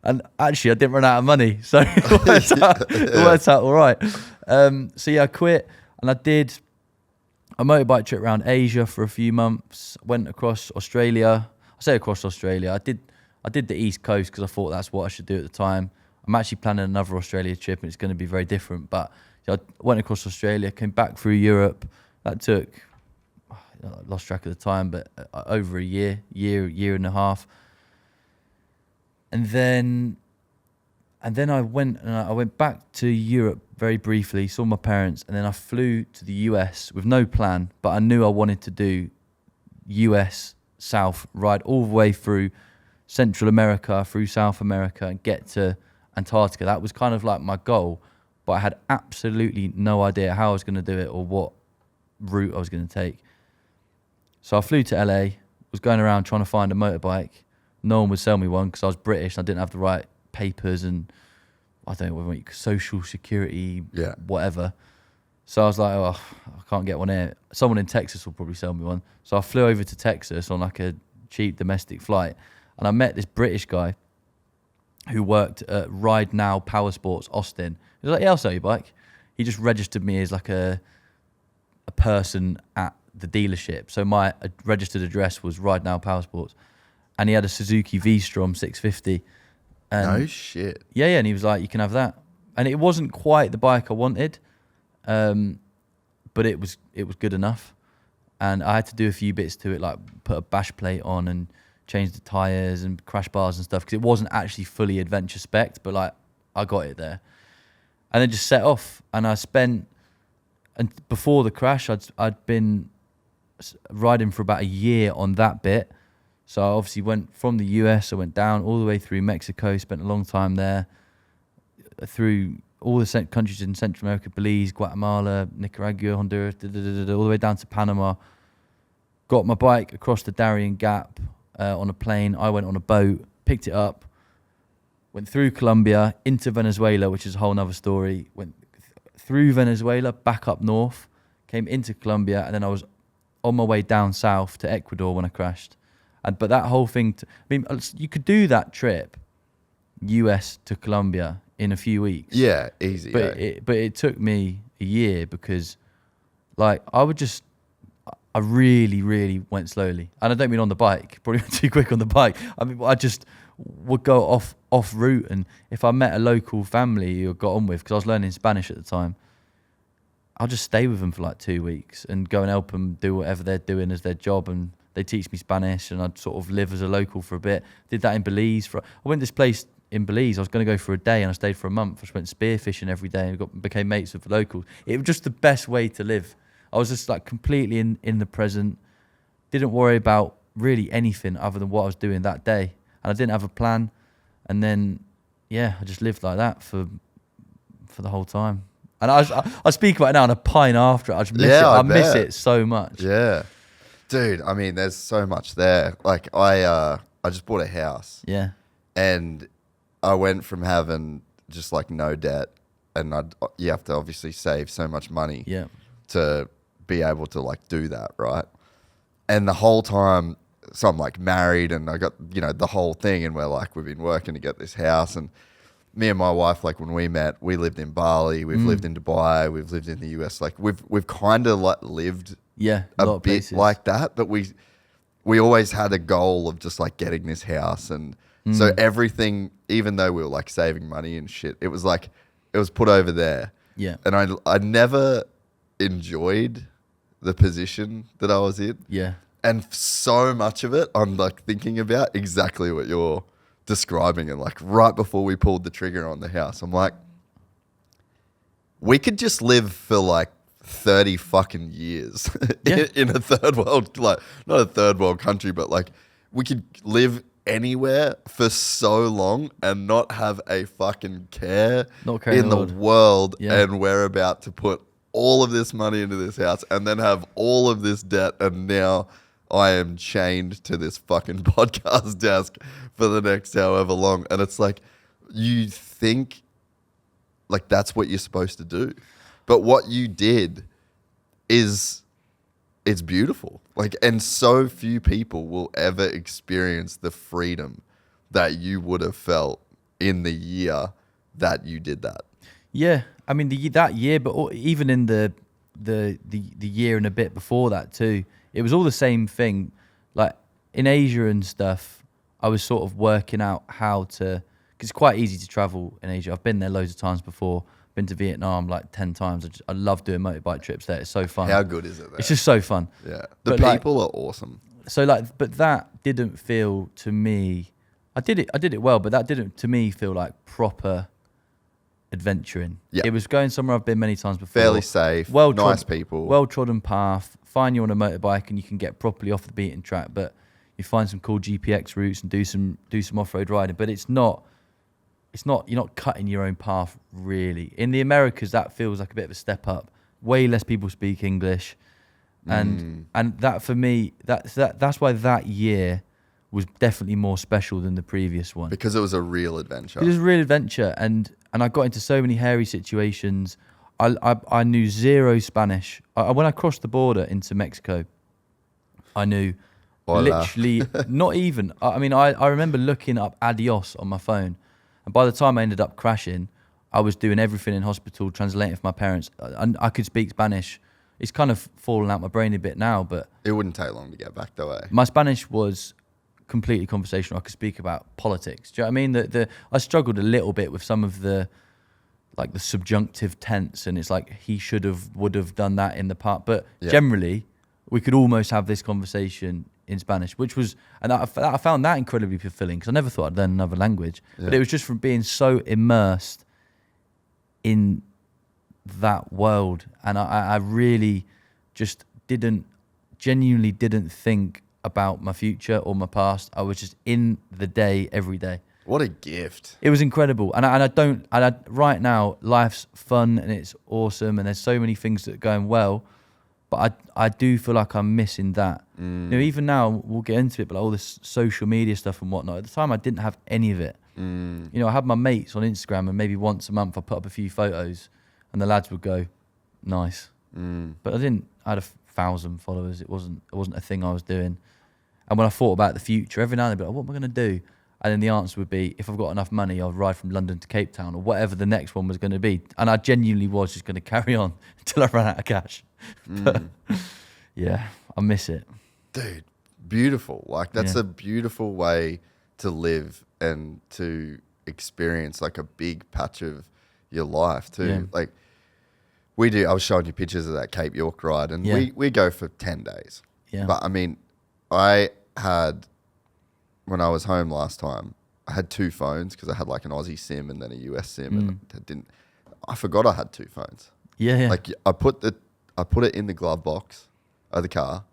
And actually, I didn't run out of money, so it worked out all right. So yeah, I quit, and I did a motorbike trip around Asia for a few months. Went across Australia. I say across Australia. I did the East Coast because I thought that's what I should do at the time. I'm actually planning another Australia trip, and it's going to be very different. But I went across Australia, came back through Europe. That took, I lost track of the time, but over a year and a half. And then I went back to Europe very briefly, saw my parents, and then I flew to the US with no plan, but I knew I wanted to do US South, ride all the way through Central America, through South America, and get to Antarctica. That was kind of like my goal, but I had absolutely no idea how I was going to do it or what route I was going to take. So I flew to LA, was going around trying to find a motorbike. No one would sell me one because I was British and I didn't have the right papers and I don't know, social security, whatever. So I was like, oh, I can't get one here. Someone in Texas will probably sell me one. So I flew over to Texas on like a cheap domestic flight, and I met this British guy who worked at Ride Now Power Sports Austin. He was like, yeah, I'll sell you a bike. He just registered me as like a person at the dealership. So my registered address was Ride Now Power Sports. And he had a Suzuki V-Strom 650. No shit. Yeah, and he was like, you can have that. And it wasn't quite the bike I wanted, but it was good enough. And I had to do a few bits to it, like put a bash plate on and change the tyres and crash bars and stuff, because it wasn't actually fully adventure spec'd, but like I got it there. And then just set off. And I spent, and before the crash, I'd been riding for about a year on that bit. So I obviously went from the US, I went down all the way through Mexico, spent a long time there, through all the countries in Central America, Belize, Guatemala, Nicaragua, Honduras, all the way down to Panama. Got my bike across the Darien Gap on a plane. I went on a boat, picked it up, went through Colombia, into Venezuela, which is a whole nother story. Went through Venezuela, back up north, came into Colombia, and then I was on my way down south to Ecuador when I crashed. But that whole thing, you could do that trip, US to Colombia, in a few weeks. Yeah, easy. But it took me a year because, like, I really, really went slowly. And I don't mean on the bike, probably too quick on the bike. I mean, I just would go off route. And if I met a local family who I got on with, because I was learning Spanish at the time, I'll just stay with them for like 2 weeks and go and help them do whatever they're doing as their job. And they teach me Spanish, and I'd sort of live as a local for a bit. Did that in Belize. I went to this place in Belize. I was going to go for a day, and I stayed for a month. I just went spearfishing every day and became mates with the locals. It was just the best way to live. I was just like completely in the present. Didn't worry about really anything other than what I was doing that day. And I didn't have a plan. And then, yeah, I just lived like that for the whole time. And I speak about it now and I pine after it. I just miss it. I miss it so much. Yeah. Dude, I mean, there's so much there. Like, I just bought a house. Yeah. And I went from having just like no debt, and you have to obviously save so much money to be able to like do that, right? And the whole time, so I'm like married, and I got, the whole thing, and we've been working to get this house. And me and my wife, like when we met, we lived in Bali, we've lived in Dubai, we've lived in the US. Like we've kind of like lived a bit places like that, but we always had a goal of just like getting this house. And so everything, even though we were like saving money and shit, it was like, it was put over there. Yeah. And I never enjoyed the position that I was in. Yeah. And so much of it, I'm like thinking about exactly what you're describing. And like right before we pulled the trigger on the house, I'm like, we could just live for like 30 fucking years in a third world, like not a third world country, but like we could live anywhere for so long and not have a fucking care in the world. And we're about to put all of this money into this house and then have all of this debt, and now I am chained to this fucking podcast desk for the next however long. And it's like, you think like that's what you're supposed to do, but what you did is, it's beautiful. Like, and so few people will ever experience the freedom that you would have felt in the year that you did that. Yeah, I mean that year, but even in the year and a bit before that too, it was all the same thing. Like in Asia and stuff, I was sort of working out how to, because it's quite easy to travel in Asia. I've been there loads of times before. Been to Vietnam like 10 times. I love doing motorbike trips there. It's so fun. How good is it there? It's just so fun. Yeah. The people are awesome. So like, but that didn't feel to me, I did it well, but that didn't to me feel like proper adventuring. Yeah. It was going somewhere I've been many times before. Fairly safe, nice people. Well-trodden path. Fine, you're on a motorbike and you can get properly off the beaten track, but you find some cool GPX routes and do some off-road riding. But it's not, you're not cutting your own path really. In the Americas, that feels like a bit of a step up. Way less people speak English. And that for me, that's why that year was definitely more special than the previous one. Because it was a real adventure. It was a real adventure, and I got into so many hairy situations. I knew zero Spanish. When I crossed the border into Mexico, I knew literally not even. I mean, I remember looking up adios on my phone, and by the time I ended up crashing, I was doing everything in hospital, translating for my parents. I could speak Spanish. It's kind of fallen out my brain a bit now, but it wouldn't take long to get back that way. My Spanish was completely conversational. I could speak about politics. Do you know what I mean? I struggled a little bit with some of the like the subjunctive tense, and it's like he would have done that in the part. But generally, we could almost have this conversation in Spanish, which was, and I found that incredibly fulfilling because I never thought I'd learn another language. Yeah. But it was just from being so immersed in that world, and I really just genuinely didn't think about my future or my past. I was just in the day every day. What a gift. It was incredible. Right now, life's fun and it's awesome and there's so many things that are going well, but I do feel like I'm missing that. You know, even now, we'll get into it, but like all this social media stuff and whatnot, at the time I didn't have any of it. You know, I had my mates on Instagram and maybe once a month I put up a few photos and the lads would go, nice. But I had 1,000 followers. It wasn't a thing I was doing. And when I thought about the future, every now and then I'd be like, what am I going to do? And then the answer would be, if I've got enough money, I'll ride from London to Cape Town or whatever the next one was going to be. And I genuinely was just going to carry on until I ran out of cash. But yeah, I miss it. Dude, beautiful. Like that's a beautiful way to live and to experience like a big patch of your life too. Yeah. Like I was showing you pictures of that Cape York ride and we go for 10 days. Yeah. But I mean, when I was home last time, I had 2 phones because I had like an Aussie SIM and then a US SIM and I forgot I had 2 phones. Yeah. Like I put it in the glove box of the car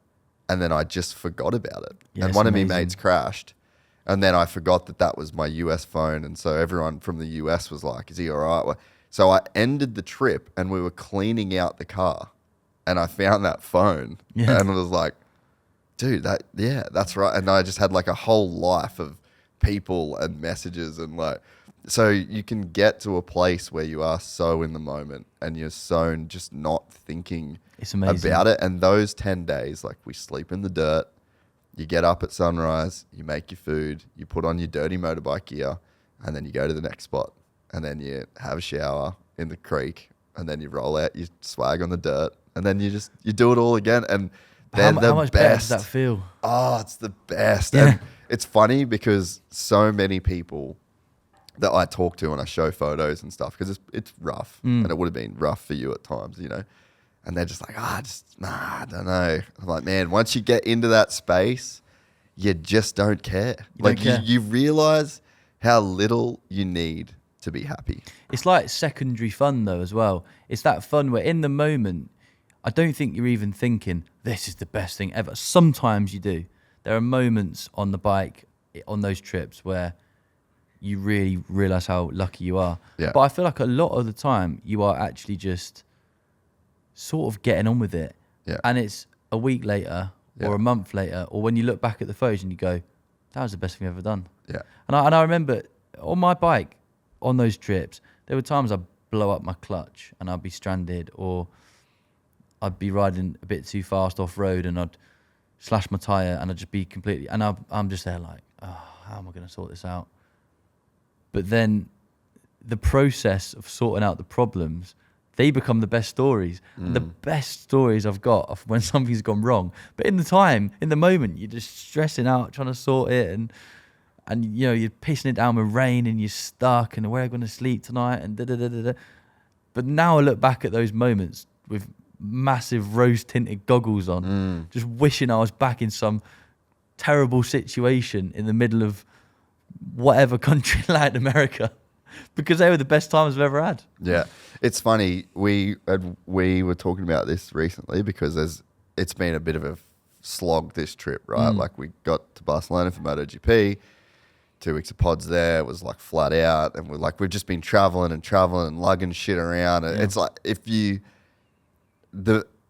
and then I just forgot about it. Yeah, and one of my amazing. mates crashed and then I forgot that was my US phone. And so everyone from the US was like, is he all right? So I ended the trip and we were cleaning out the car and I found that phone and I was like, dude, that's right. And I just had like a whole life of people and messages and like, so you can get to a place where you are so in the moment and you're so just not thinking about it. And those 10 days, like we sleep in the dirt, you get up at sunrise, you make your food, you put on your dirty motorbike gear and then you go to the next spot and then you have a shower in the creek and then you roll out your swag on the dirt and then you do it all again. And they're how much better does that feel? Oh, it's the best. Yeah. And it's funny because so many people that I talk to and I show photos and stuff, because it's rough and it would have been rough for you at times, you know, and they're just like, I don't know. I'm like, man, once you get into that space, you just don't care. You realize how little you need to be happy. It's like secondary fun though as well. It's that fun where in the moment, I don't think you're even thinking, this is the best thing ever. Sometimes you do. There are moments on the bike, on those trips, where you really realise how lucky you are. Yeah. But I feel like a lot of the time, you are actually just sort of getting on with it. Yeah. And it's a week later or a month later, or when you look back at the photos and you go, that was the best thing I've ever done. Yeah. And I remember on my bike, on those trips, there were times I'd blow up my clutch and I'd be stranded, or I'd be riding a bit too fast off road and I'd slash my tyre and I'd just be completely, and I'm just there like, oh, how am I going to sort this out? But then the process of sorting out the problems, they become the best stories. And the best stories I've got are when something's gone wrong. But in the moment, you're just stressing out, trying to sort it, and you know, you're pissing it down with rain and you're stuck and where are you going to sleep tonight and da-da-da-da-da. But now I look back at those moments with massive rose-tinted goggles on, just wishing I was back in some terrible situation in the middle of whatever country in Latin America, because they were the best times I've ever had. Yeah. It's funny. We were talking about this recently because it's been a bit of a slog this trip, right? Like we got to Barcelona for MotoGP, 2 weeks of pods there. It was like flat out. And we've just been traveling and lugging shit around. And it's like,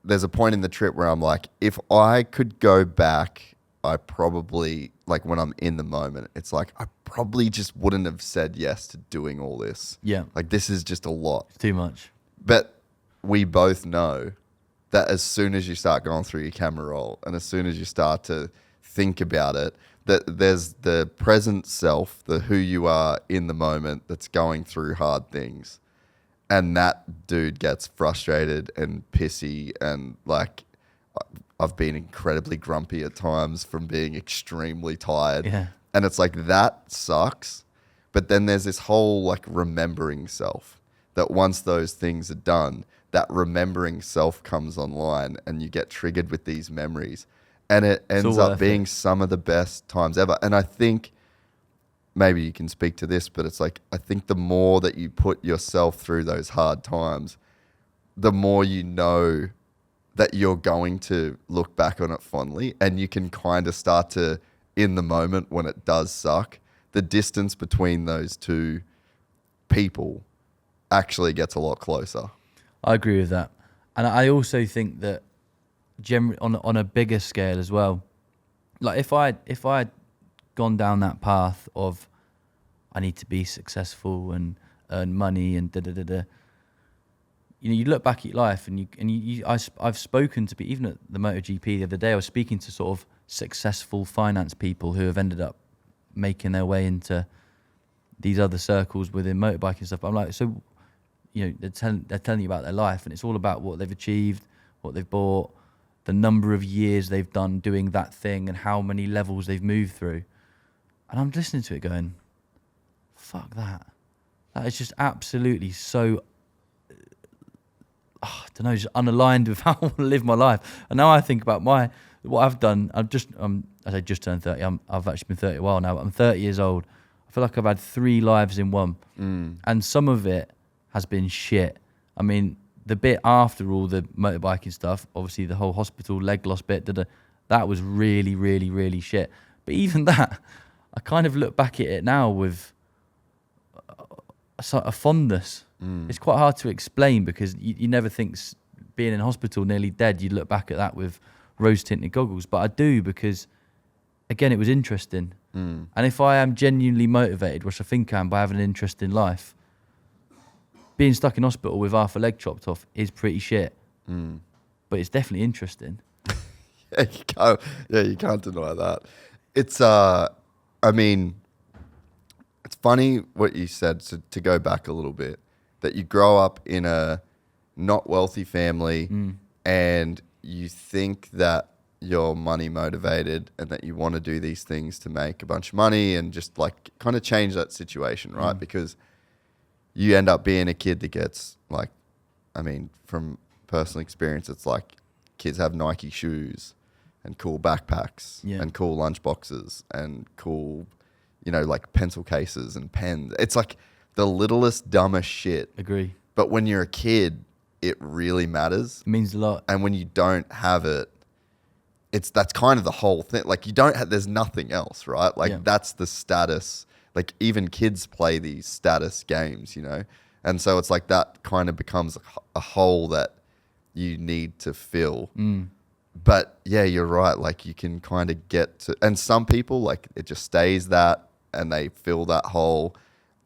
there's a point in the trip where I'm like, if I could go back, I probably, like when I'm in the moment, it's like, I probably just wouldn't have said yes to doing all this. Yeah. Like this is just a lot. It's too much. But we both know that as soon as you start going through your camera roll and as soon as you start to think about it, that there's the present self, the who you are in the moment that's going through hard things. And that dude gets frustrated and pissy and like I've been incredibly grumpy at times from being extremely tired. Yeah. And it's like that sucks. But then there's this whole like remembering self that once those things are done, that remembering self comes online and you get triggered with these memories. And it ends up being some of the best times ever. And I think maybe you can speak to this, but it's like, I think the more that you put yourself through those hard times, the more you know that you're going to look back on it fondly, and you can kind of start to, in the moment when it does suck, the distance between those two people actually gets a lot closer. I agree with that. And I also think that generally on a bigger scale as well, like if I'd gone down that path of I need to be successful and earn money and you look back at your life and I've spoken to even at the MotoGP the other day, I was speaking to sort of successful finance people who have ended up making their way into these other circles within motorbiking stuff. But I'm like, so, they're telling you about their life, and it's all about what they've achieved, what they've bought, the number of years they've done doing that thing, and how many levels they've moved through. And I'm listening to it going, fuck that. That is just absolutely so, I don't know, just unaligned with how I want to live my life. And now I think about what I've done. I just turned 30. I've actually been 30 a while now, but I'm 30 years old. I feel like I've had 3 lives in one. And some of it has been shit. I mean, the bit after all the motorbiking stuff, obviously the whole hospital leg loss bit, that was really, really, really shit. But even that, I kind of look back at it now with a fondness. It's quite hard to explain because you never think being in hospital nearly dead, you'd look back at that with rose-tinted goggles. But I do because, again, it was interesting. And if I am genuinely motivated, which I think I am by having an interesting life, being stuck in hospital with half a leg chopped off is pretty shit. But it's definitely interesting. You can't deny that. It's, it's funny what you said, to go back a little bit, that you grow up in a not wealthy family and you think that you're money motivated and that you want to do these things to make a bunch of money and just like kind of change that situation, right? Because you end up being a kid that gets like, from personal experience, it's like kids have Nike shoes and cool backpacks and cool lunch boxes and cool, like pencil cases and pens. It's like the littlest, dumbest shit. Agree. But when you're a kid, it really matters. It means a lot. And when you don't have it, that's kind of the whole thing. Like there's nothing else, right? Like that's the status. Like even kids play these status games, And so it's like that kind of becomes a hole that you need to fill. But yeah, you're right. Like you can kind of get to, and some people like it just stays that and they fill that hole.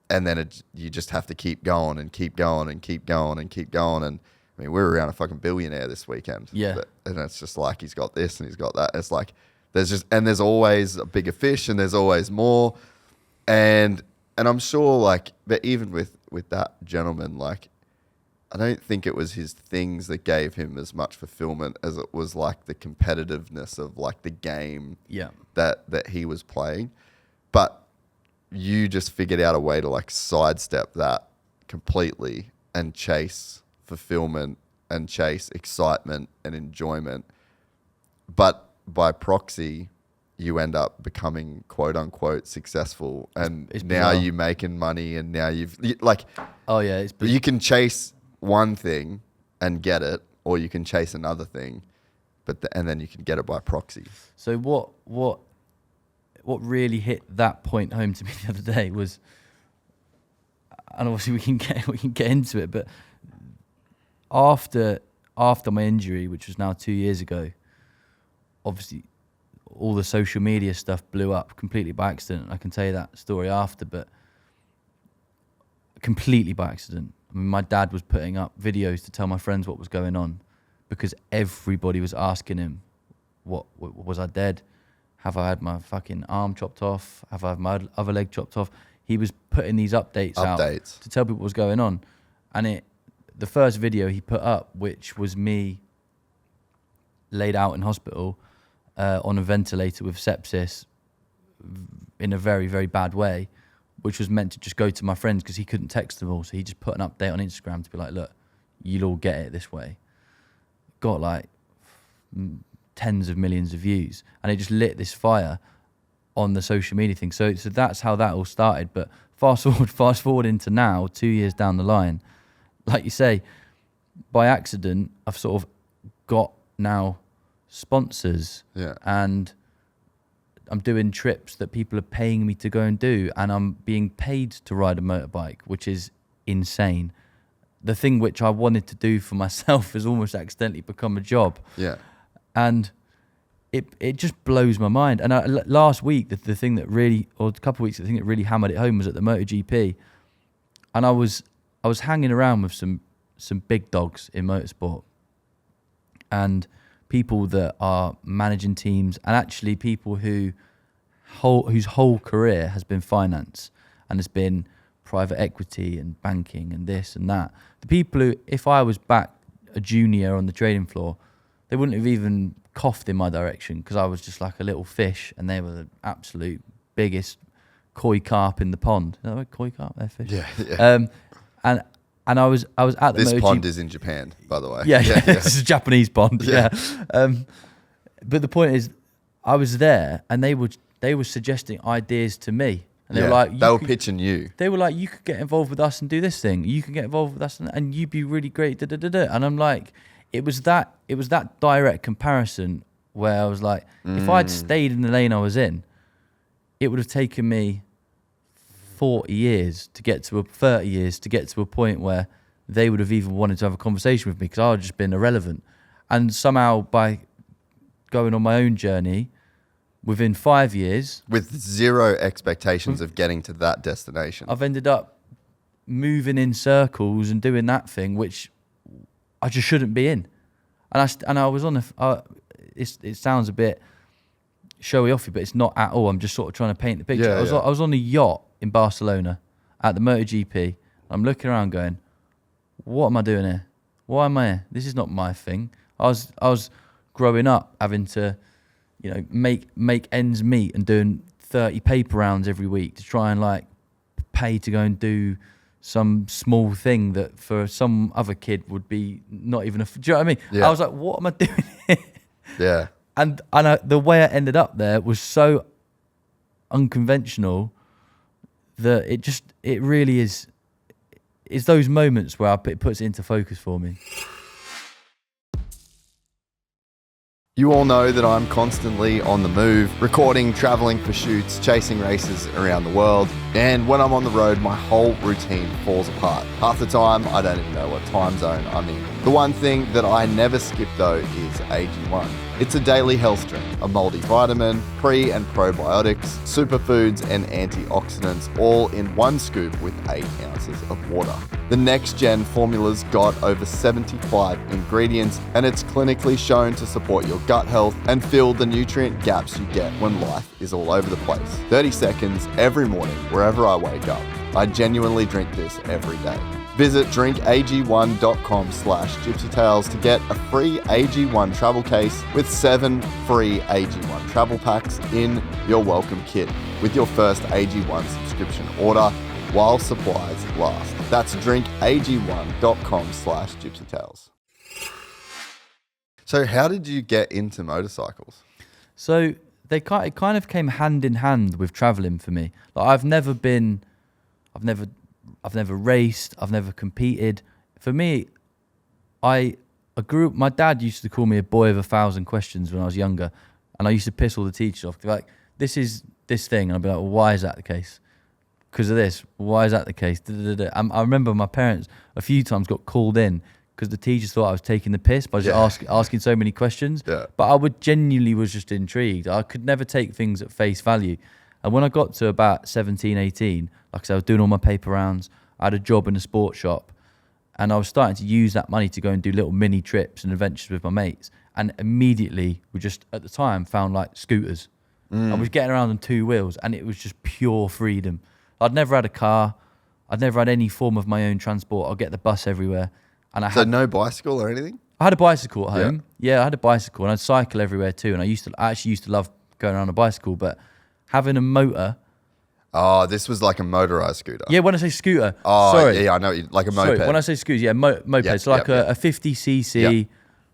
And then you just have to keep going and keep going and keep going and keep going. And we were around a fucking billionaire this weekend. Yeah. And it's just like, he's got this and he's got that. It's like, there's always a bigger fish and there's always more. And I'm sure like, but even with that gentleman, like, I don't think it was his things that gave him as much fulfillment as it was like the competitiveness of like the game that he was playing. But you just figured out a way to like sidestep that completely and chase fulfillment and chase excitement and enjoyment. But by proxy, you end up becoming quote unquote successful. And it's now bizarre. you're making money and now you've like, oh yeah, you can chase one thing and get it, or you can chase another thing, and then you can get it by proxy. So what really hit that point home to me the other day was, and obviously we can get into it, but after my injury, which was now 2 years ago, obviously all the social media stuff blew up completely by accident. I can tell you that story after, but completely by accident. I mean, my dad was putting up videos to tell my friends what was going on because everybody was asking him, what was I dead? Have I had my fucking arm chopped off? Have I had my other leg chopped off? He was putting these updates out to tell people what was going on. And the first video he put up, which was me laid out in hospital on a ventilator with sepsis in a very, very bad way, which was meant to just go to my friends because he couldn't text them all. So he just put an update on Instagram to be like, look, you'll all get it this way. Got like tens of millions of views. And it just lit this fire on the social media thing. So that's how that all started. But fast forward into now, 2 years down the line, like you say, by accident, I've sort of got now sponsors, and I'm doing trips that people are paying me to go and do, and I'm being paid to ride a motorbike, which is insane. The thing which I wanted to do for myself has almost accidentally become a job. Yeah. And it just blows my mind. And last week, the thing that really, or a couple of weeks, the thing that really hammered it home was at the MotoGP. And I was hanging around with some big dogs in motorsport, and people that are managing teams, and actually people whose whole career has been finance and has been private equity and banking and this and that. The people who, if I was back a junior on the trading floor, they wouldn't have even coughed in my direction, because I was just like a little fish, and they were the absolute biggest koi carp in the pond. Is that right? Koi carp, they're fish. Yeah. And I was at the This MotoGP. pond is in Japan, by the way. Yeah. This is a Japanese pond. Yeah. But the point is, I was there, and they were suggesting ideas to me, and they were like, they were pitching you. They were like, you could get involved with us and do this thing. You could get involved with us, and you'd be really great. Da, da, da, da. And I'm like, it was that direct comparison where I was like, if I'd stayed in the lane I was in, it would have taken me 40 years to get to 30 years to get to a point where they would have even wanted to have a conversation with me, because I would have just been irrelevant. And somehow, by going on my own journey, within 5 years, with zero expectations of getting to that destination, I've ended up moving in circles and doing that thing which I just shouldn't be in. And I was on it sounds a bit showy offy, but it's not at all. I'm just sort of trying to paint the picture. I was on a yacht in Barcelona at the MotoGP. I'm looking around going, what am I doing here? Why am I here? This is not my thing. I was growing up having to, make ends meet and doing 30 paper rounds every week to try and like pay to go and do some small thing that for some other kid would be not even do you know what I mean? Yeah. I was like, what am I doing here? Yeah. And the way I ended up there was so unconventional that it really is those moments where it puts it into focus for me. You all know that I'm constantly on the move, recording, traveling for shoots, chasing races around the world. And when I'm on the road, my whole routine falls apart. Half the time, I don't even know what time zone I'm in. The one thing that I never skip though is AG1. It's a daily health drink, a multivitamin, pre and probiotics, superfoods and antioxidants, all in one scoop with 8 ounces of water. The next gen formula's got over 75 ingredients, and it's clinically shown to support your gut health and fill the nutrient gaps you get when life is all over the place. 30 seconds every morning, wherever I wake up. I genuinely drink this every day. Visit drinkag1.com/gypsytales to get a free AG1 travel case with 7 free AG1 travel packs in your welcome kit with your first AG1 subscription order while supplies last. That's drinkag1.com/gypsytales. So how did you get into motorcycles? So it kind of came hand in hand with traveling for me. Like I've never raced, I've never competed. For me, I grew up, my dad used to call me a boy of 1,000 questions when I was younger, and I used to piss all the teachers off. They'd be like, this is this thing, and I'd be like, well, why is that the case? Because of this. Why is that the case? I remember my parents a few times got called in because the teachers thought I was taking the piss by just asking so many questions. Yeah. But I genuinely was just intrigued. I could never take things at face value. And when I got to about 17, 18, like I said, I was doing all my paper rounds. I had a job in a sports shop, and I was starting to use that money to go and do little mini trips and adventures with my mates. And immediately, we just, at the time, found like scooters. I was getting around on 2 wheels, and it was just pure freedom. I'd never had a car. I'd never had any form of my own transport. I'd get the bus everywhere. And So no bicycle or anything? I had a bicycle at home. Yeah, I had a bicycle, and I'd cycle everywhere too. And I actually used to love going around a bicycle, but having a motor. Oh, this was like a motorized scooter. Yeah, when I say scooter. Oh, sorry. Yeah, I know. Like a moped. Sorry, when I say scooter, yeah, moped. Yeah, so like a 50cc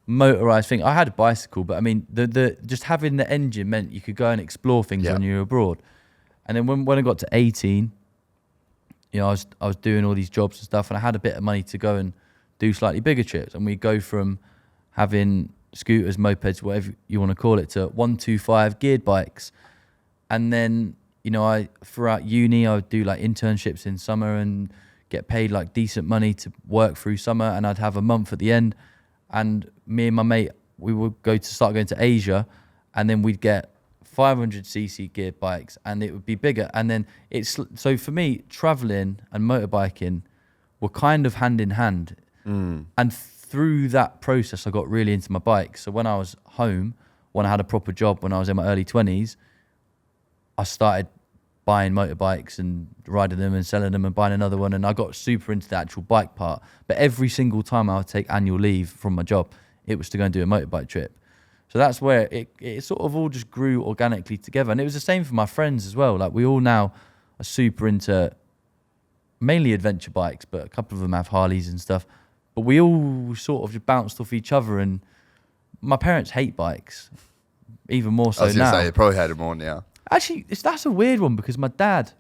motorized thing. I had a bicycle, but I mean, the just having the engine meant you could go and explore things when you were abroad. And then when I got to 18, I was doing all these jobs and stuff, and I had a bit of money to go and do slightly bigger trips. And we go from having scooters, mopeds, whatever you want to call it, to 125 geared bikes. And then, you know, throughout uni, I would do like internships in summer and get paid like decent money to work through summer, and I'd have a month at the end. And me and my mate, we would start going to Asia, and then we'd get 500cc geared bikes, and it would be bigger. And then so for me, traveling and motorbiking were kind of hand in hand. And through that process, I got really into my bike. So when I was home, when I had a proper job, when I was in my early 20s, I started buying motorbikes and riding them and selling them and buying another one. And I got super into the actual bike part. But every single time I would take annual leave from my job, it was to go and do a motorbike trip. So that's where it sort of all just grew organically together. And it was the same for my friends as well. Like, we all now are super into mainly adventure bikes, but a couple of them have Harleys and stuff. But we all sort of just bounced off each other. And my parents hate bikes, even more so now. I was going to say, they probably hate it more now. Actually, that's a weird one, because my dad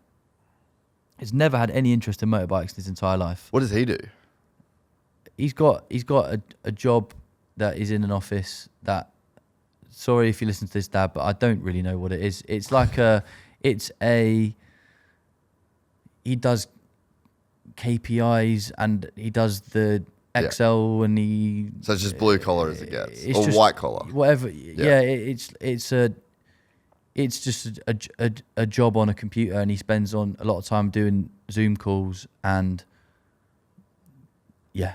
has never had any interest in motorbikes his entire life. What does he do? He's got a job that is in an office that, sorry if you listen to this, Dad, but I don't really know what it is. It's like he does KPIs and he does the Excel, and so it's just blue collar as it gets, or just white collar, whatever. Yeah, it's just a job on a computer, and he spends on a lot of time doing Zoom calls, and that's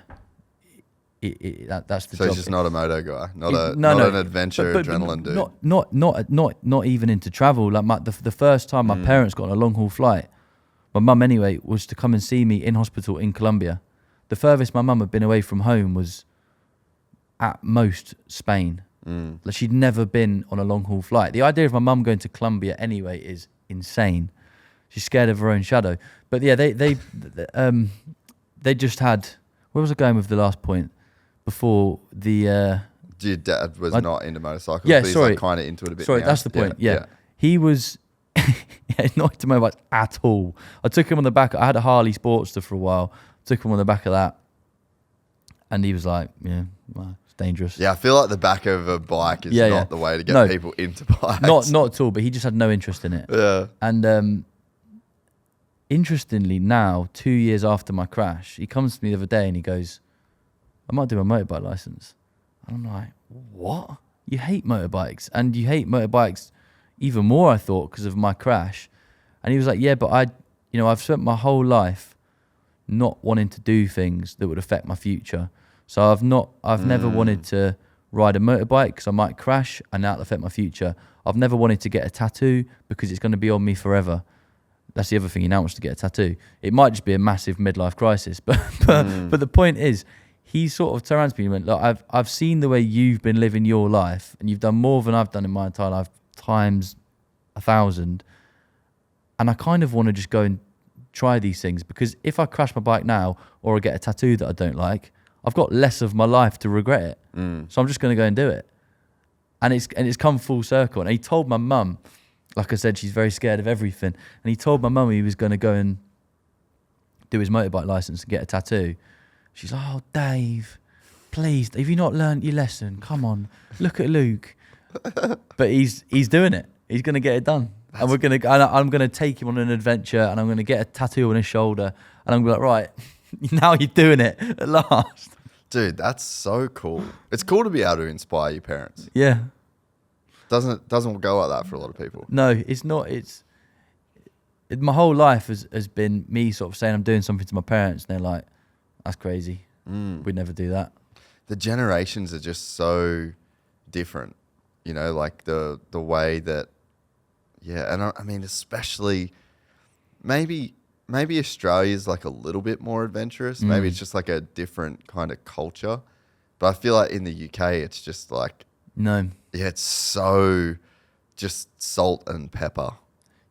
the job. So he's just not a moto guy, not an adventure adrenaline dude. Not even into travel. Like the first time my parents got on a long haul flight, my mum anyway, was to come and see me in hospital in Colombia. The furthest my mum had been away from home was at most Spain. Like, she'd never been on a long haul flight. The idea of my mum going to Colombia anyway is insane. She's scared of her own shadow. But yeah, they just had. Where was I going with the last point? Before the. Your dad was not into motorcycles. Yeah, but he's sorry, like kind of into it a bit. Sorry, now. that's the point. Yeah. He was. Not into motorbikes at all. I took him on the back. I had a Harley Sportster for a while. Took him on the back of that, and he was like, "Yeah, well, it's dangerous." Yeah, I feel like the back of a bike is not the way to get people into bikes. Not at all. But he just had no interest in it. Yeah. And interestingly, now 2 years after my crash, he comes to me the other day and he goes, "I might do a motorbike license." And I'm like, "What? You hate motorbikes, and you hate motorbikes even more, I thought, because of my crash." And he was like, "Yeah, but I've spent my whole life not wanting to do things that would affect my future. So I've never wanted to ride a motorbike because I might crash and that'll affect my future. I've never wanted to get a tattoo because it's going to be on me forever." That's the other thing. He now wants to get a tattoo. It might just be a massive midlife crisis, but the point is, he sort of turned to me and went, "Look, I've seen the way you've been living your life, and you've done more than I've done in my entire life times 1,000. And I kind of want to just go and try these things, because if I crash my bike now or I get a tattoo that I don't like, I've got less of my life to regret it. So I'm just going to go and do it." And it's come full circle. And he told my mum, like I said, she's very scared of everything. And he told my mum he was going to go and do his motorbike license and get a tattoo. She's like, "Oh, Dave, please, have you not learned your lesson? Come on, look at Luke." But he's doing it. He's going to get it done. And I'm gonna take him on an adventure, and I'm gonna get a tattoo on his shoulder, and I'm gonna be like, "Right, now you're doing it at last." Dude, that's so cool. It's cool to be able to inspire your parents. Yeah. Doesn't go like that for a lot of people. No, it's not. My whole life has been me sort of saying I'm doing something to my parents, and they're like, "That's crazy. We'd never do that." The generations are just so different, like the way that. Yeah, and I mean, especially maybe Australia's like a little bit more adventurous. Maybe it's just like a different kind of culture. But I feel like in the UK, it's just like... No. Yeah, it's so just salt and pepper.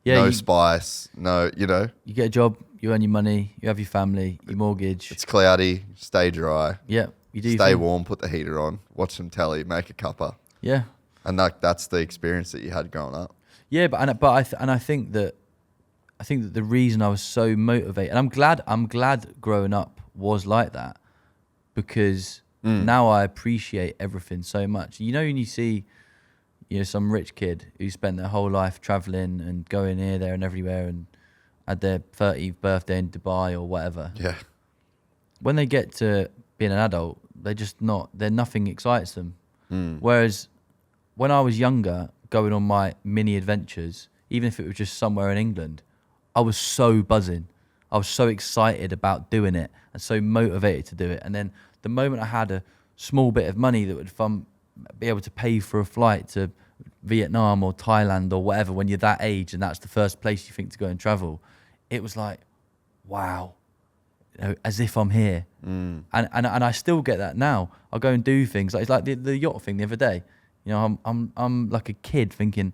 Yeah, no spice, no, You get a job, you earn your money, you have your family, your mortgage. It's cloudy, stay dry. Yeah, you do. Stay warm, put the heater on, watch some telly, make a cuppa. Yeah. And that's the experience that you had growing up. Yeah, I think that the reason I was so motivated, and I'm glad growing up was like that, because Now I appreciate everything so much. You know, when you see, some rich kid who spent their whole life traveling and going here, there, and everywhere, and had their 30th birthday in Dubai or whatever. Yeah. When they get to being an adult, nothing excites them. Whereas when I was younger, going on my mini adventures, even if it was just somewhere in England, I was so buzzing. I was so excited about doing it and so motivated to do it. And then the moment I had a small bit of money that would be able to pay for a flight to Vietnam or Thailand or whatever, when you're that age and that's the first place you think to go and travel, it was like, wow, as if I'm here. And I still get that now. I'll go and do things. It's like the yacht thing the other day. I'm like a kid thinking,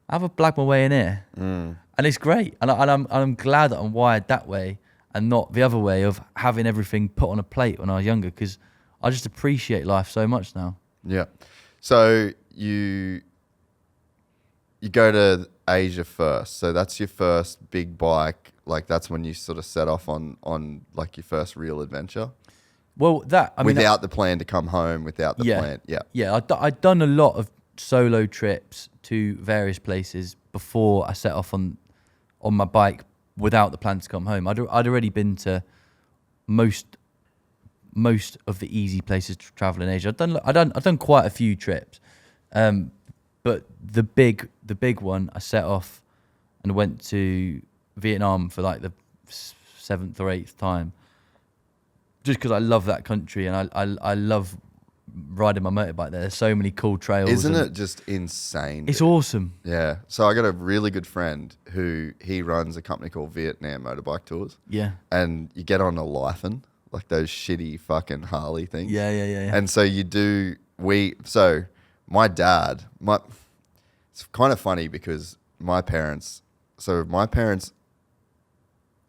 I have a blag my way in here. And it's great. And I'm glad that I'm wired that way and not the other way of having everything put on a plate when I was younger, because I just appreciate life so much now. Yeah. So you go to Asia first. So that's your first big bike. Like that's when you sort of set off on like your first real adventure. Well, without the plan to come home, without the plan. Yeah. Yeah. I'd done a lot of solo trips to various places before I set off on my bike without the plan to come home. I'd already been to most of the easy places to travel in Asia. I've done quite a few trips, but the big one, I set off and went to Vietnam for like the 7th or 8th time, just because I love that country and I love riding my motorbike there. There's so many cool trails. Isn't it just insane? It's awesome. Yeah. So I got a really good friend who he runs a company called Vietnam Motorbike Tours. Yeah. And you get on a Lyfan, like those shitty fucking Harley things. Yeah. And so my dad, it's kind of funny because my parents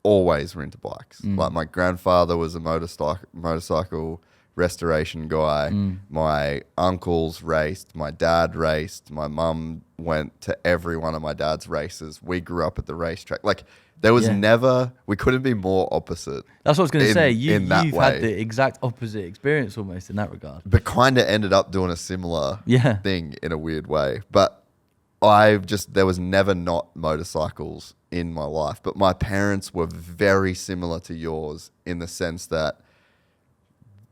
always were into bikes. Like my grandfather was a motorcycle restoration guy. My uncles raced. My dad raced. My mum went to every one of my dad's races. We grew up at the racetrack. Like there was never, we couldn't be more opposite. That's what I was going to say. You've had the exact opposite experience almost in that regard. But kind of ended up doing a similar thing in a weird way. But there was never not motorcycles in my life. But my parents were very similar to yours in the sense that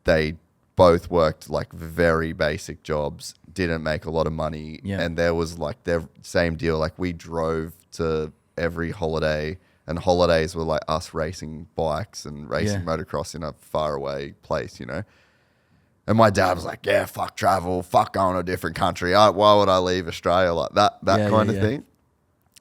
they both worked like very basic jobs, didn't make a lot of money. Yeah. And there was like their same deal. Like we drove to every holiday, and holidays were like us racing bikes and racing motocross in a faraway place, And my dad was like, yeah, fuck travel, fuck going to a different country. Why would I leave Australia? Like that kind of thing.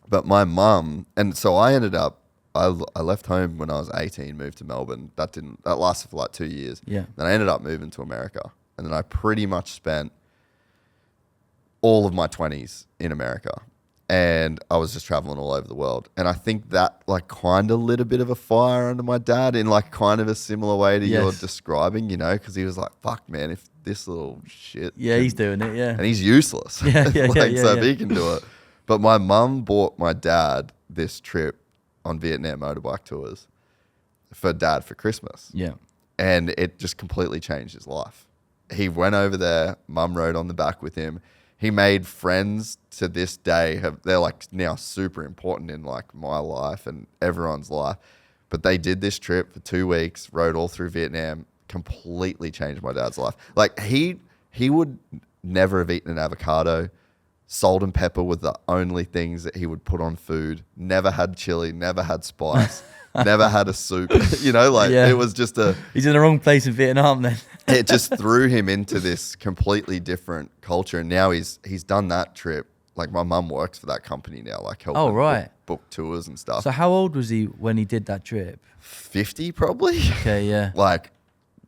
But my mum, and so I ended up, I left home when I was 18, moved to Melbourne. That lasted for like 2 years. Yeah. Then I ended up moving to America. And then I pretty much spent all of my 20s in America. And I was just traveling all over the world. And I think that like kind of lit a bit of a fire under my dad in like kind of a similar way to you're describing, because he was like, fuck man, if this little shit. Yeah, he's doing it, yeah. And he's useless. So if he can do it. But my mum bought my dad this trip on Vietnam motorbike tours for dad for Christmas. Yeah. And it just completely changed his life. He went over there, mum rode on the back with him. He made friends to this day. They're like now super important in like my life and everyone's life. But they did this trip for 2 weeks, rode all through Vietnam, completely changed my dad's life. Like he would never have eaten an avocado. Salt and pepper were the only things that he would put on food. Never had chili, never had spice, never had a soup. It was just He's in the wrong place in Vietnam then. It just threw him into this completely different culture. And now he's done that trip. Like my mum works for that company now, like helping book tours and stuff. So how old was he when he did that trip? 50 probably. Okay, yeah.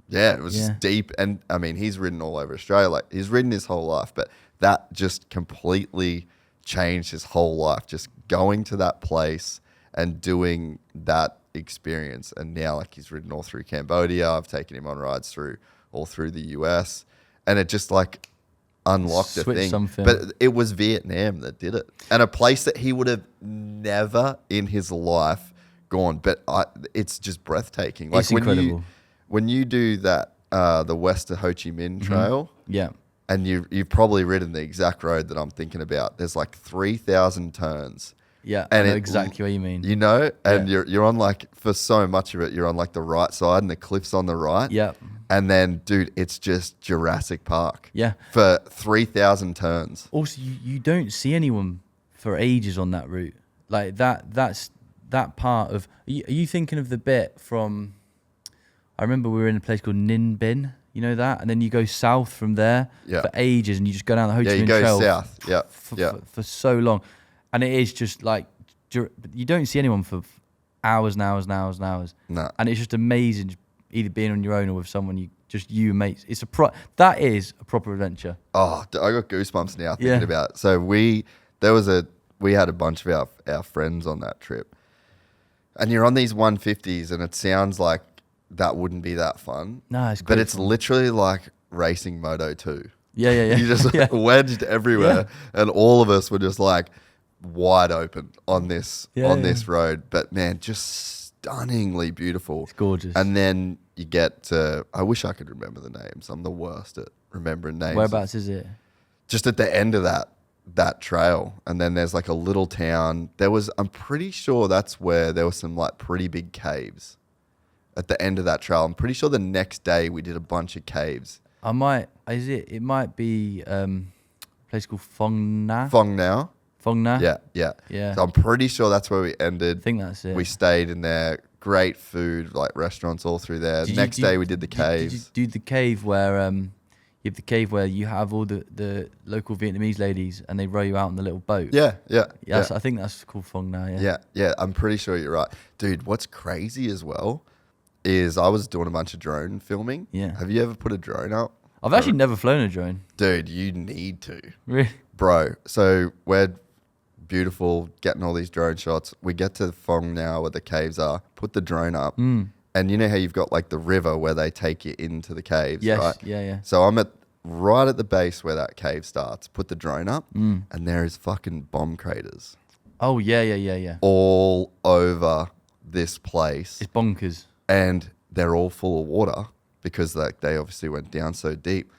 It was just deep. And I mean, he's ridden all over Australia. Like he's ridden his whole life, but that just completely changed his whole life. Just going to that place and doing that experience. And now like he's ridden all through Cambodia. I've taken him on rides all through the US, and it just like unlocked a thing. Something. But it was Vietnam that did it, and a place that he would have never in his life gone. But it's just breathtaking. It's incredible. When you do that the west of Ho Chi Minh Trail. Yeah. And you've probably ridden the exact road that I'm thinking about. There's like 3,000 turns. Yeah, and I know exactly what you mean. You know, and you're on like, for so much of it, you're on like the right side and the cliff's on the right. Yeah. And then, dude, it's just Jurassic Park. Yeah. For 3,000 turns. Also, you don't see anyone for ages on that route. Like that's that part of. Are you thinking of the bit from? I remember we were in a place called Ninh Binh. You know that, and then you go south from there for ages, and you just go down the Ho Chi Minh Trail. Yeah, you go south. For so long, and it is just like you don't see anyone for hours and hours and hours and hours. No. And it's just amazing, either being on your own or with someone you and mates. It's that is a proper adventure. Oh, I got goosebumps now thinking about it. So we had a bunch of our friends on that trip, and you're on these 150s, and it sounds like that wouldn't be that fun. No, it's but it's literally like racing Moto 2. Yeah. You just wedged everywhere, and all of us were just like wide open on this road. But man, just stunningly beautiful. It's gorgeous. And then you get to, I wish I could remember the names. I'm the worst at remembering names. Whereabouts is it? Just at the end of that trail, and then there's like a little town. I'm pretty sure that's where there were some like pretty big caves at the end of that trail. I'm pretty sure the next day we did a bunch of caves. It might be a place called Phong Na. Phong Na? Yeah. So I'm pretty sure that's where we ended. I think that's it. We stayed in there. Great food, like restaurants all through there. Next day we did the caves. Did you do the cave where you have the cave where you have all the local Vietnamese ladies and they row you out on the little boat? Yeah. I think that's called Phong Na. Yeah. I'm pretty sure you're right, dude. What's crazy as well is I was doing a bunch of drone filming. Yeah. Have you ever put a drone up? I've actually never flown a drone. Dude, you need to. Really? Bro, so we're beautiful, getting all these drone shots. We get to Phong now where the caves are, put the drone up. And you know how you've got like the river where they take you into the caves, yes, right? Yeah. So I'm right at the base where that cave starts, put the drone up, and there is fucking bomb craters. Oh, yeah. All over this place. It's bonkers. And they're all full of water because they obviously went down so deep.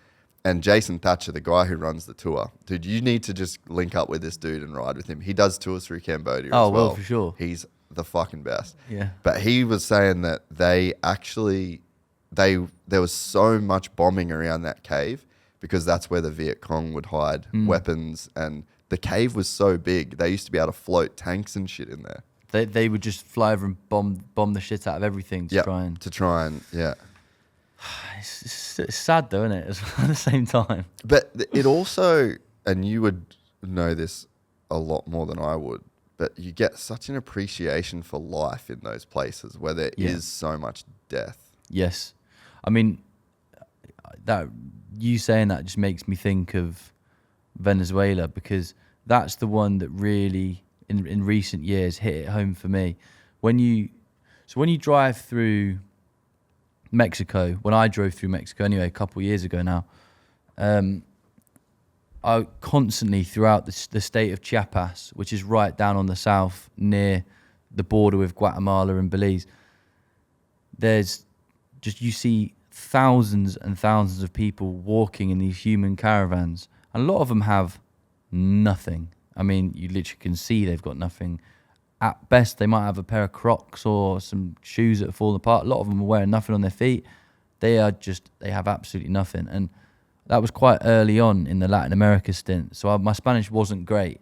And Jason Thatcher, the guy who runs the tour, dude, you need to just link up with this dude and ride with him. He does tours through Cambodia as well. Oh, well, for sure. He's the fucking best. Yeah. But he was saying that there was so much bombing around that cave because that's where the Viet Cong would hide weapons. And the cave was so big, they used to be able to float tanks and shit in there. They would just fly over and bomb the shit out of everything to try and. It's sad though, isn't it? At the same time. But it also, and you would know this a lot more than I would, but you get such an appreciation for life in those places where there is so much death. Yes. I mean, that you saying that just makes me think of Venezuela, because that's the one that really in recent years hit it home for me. When you drive through Mexico, when I drove through Mexico anyway, a couple of years ago now, I constantly throughout the state of Chiapas, which is right down on the south near the border with Guatemala and Belize, you see thousands and thousands of people walking in these human caravans, and a lot of them have nothing. I mean, you literally can see they've got nothing. At best, they might have a pair of Crocs or some shoes that have fallen apart. A lot of them are wearing nothing on their feet. They have absolutely nothing. And that was quite early on in the Latin America stint. So my Spanish wasn't great,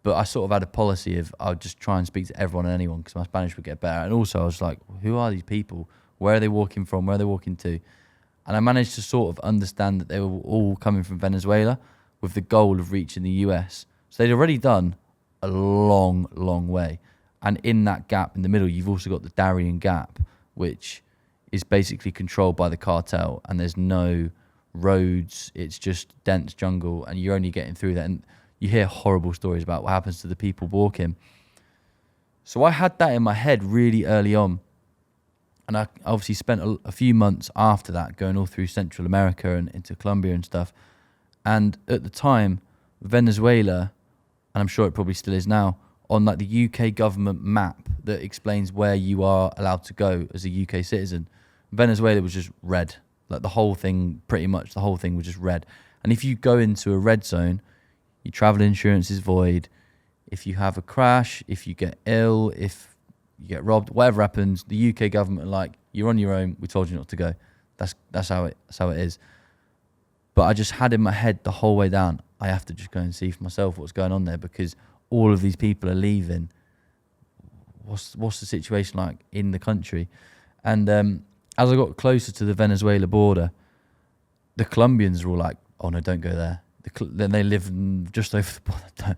but I sort of had a policy of I would just try and speak to everyone and anyone because my Spanish would get better. And also I was like, who are these people? Where are they walking from? Where are they walking to? And I managed to sort of understand that they were all coming from Venezuela with the goal of reaching the US. So they'd already done a long, long way. And in that gap in the middle, you've also got the Darien Gap, which is basically controlled by the cartel, and there's no roads. It's just dense jungle, and you're only getting through that. And you hear horrible stories about what happens to the people walking. So I had that in my head really early on. And I obviously spent a few months after that going all through Central America and into Colombia and stuff. And at the time, Venezuela, and I'm sure it probably still is now, on like the UK government map that explains where you are allowed to go as a UK citizen, Venezuela was just red. Like the whole thing, pretty much the whole thing was just red. And if you go into a red zone, your travel insurance is void. If you have a crash, if you get ill, if you get robbed, whatever happens, the UK government are like, you're on your own. We told you not to go. That's how it is. But I just had in my head the whole way down, I have to just go and see for myself what's going on there, because all of these people are leaving. What's the situation like in the country? And as I got closer to the Venezuela border, the Colombians were all like, oh no, don't go there. Then they live just over the border.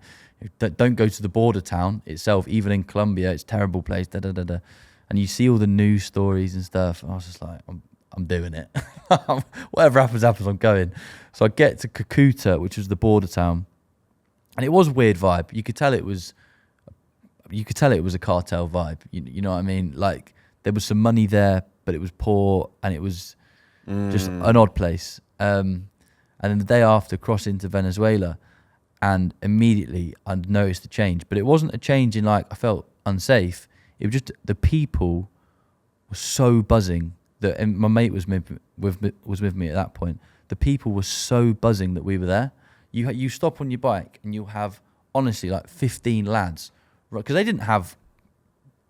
Don't go to the border town itself. Even in Colombia, it's a terrible place. And you see all the news stories and stuff. And I was just like, I'm doing it. Whatever happens, I'm going. So I get to Cucuta, which was the border town. And it was a weird vibe. You could tell it was a cartel vibe. You know what I mean? Like there was some money there, but it was poor, and it was just an odd place. And then the day after, cross into Venezuela, and immediately I noticed the change. But it wasn't a change in like I felt unsafe. It was just the people were so buzzing that, and my mate was with me at that point. The people were so buzzing that we were there. You stop on your bike and you'll have honestly like 15 lads, right? Because they didn't have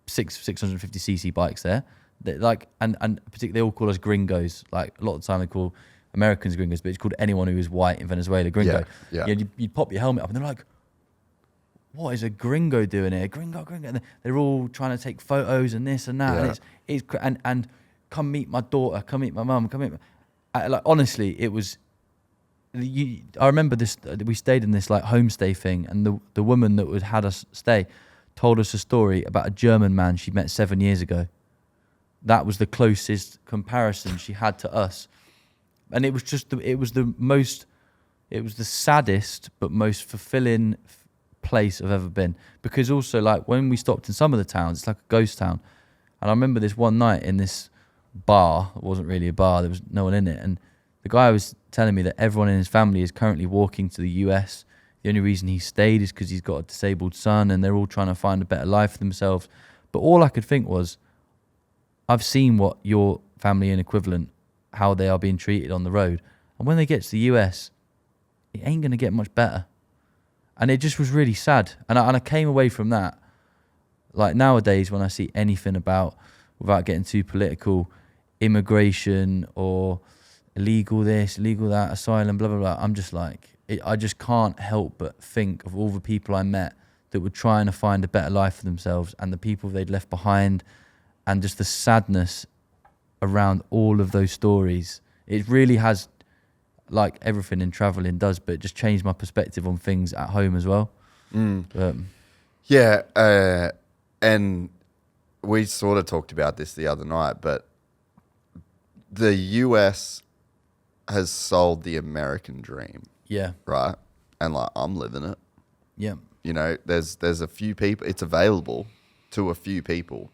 650cc bikes there. They, like and particularly they all call us gringos. Like a lot of the time they call Americans gringos, but it's called anyone who is white in Venezuela gringo. Yeah. You'd pop your helmet up and they're like, what is a gringo doing here? Gringo. And they're all trying to take photos and this and that. Yeah. And come meet my daughter, come meet my mum, like honestly, it was. I remember this. We stayed in this like homestay thing, and the woman that had us stay told us a story about a German man she met 7 years ago. That was the closest comparison she had to us, and it was just it was the saddest but most fulfilling place I've ever been. Because also like when we stopped in some of the towns, it's like a ghost town, and I remember this one night in this bar. It wasn't really a bar. There was no one in it, and the guy was telling me that everyone in his family is currently walking to the US. The only reason he stayed is because he's got a disabled son, and they're all trying to find a better life for themselves. But all I could think was, I've seen what your family and equivalent, how they are being treated on the road. And when they get to the US, it ain't going to get much better. And it just was really sad. And I came away from that. Like nowadays, when I see anything about, without getting too political, immigration or illegal this, illegal that, asylum, blah, blah, blah, I'm just like, I just can't help but think of all the people I met that were trying to find a better life for themselves, and the people they'd left behind, and just the sadness around all of those stories. It really has, like everything in traveling does, but it just changed my perspective on things at home as well. Yeah, and we sort of talked about this the other night, but the US has sold the American dream. Yeah. Right? And like, I'm living it. Yeah. You know, there's a few people, it's available to a few people.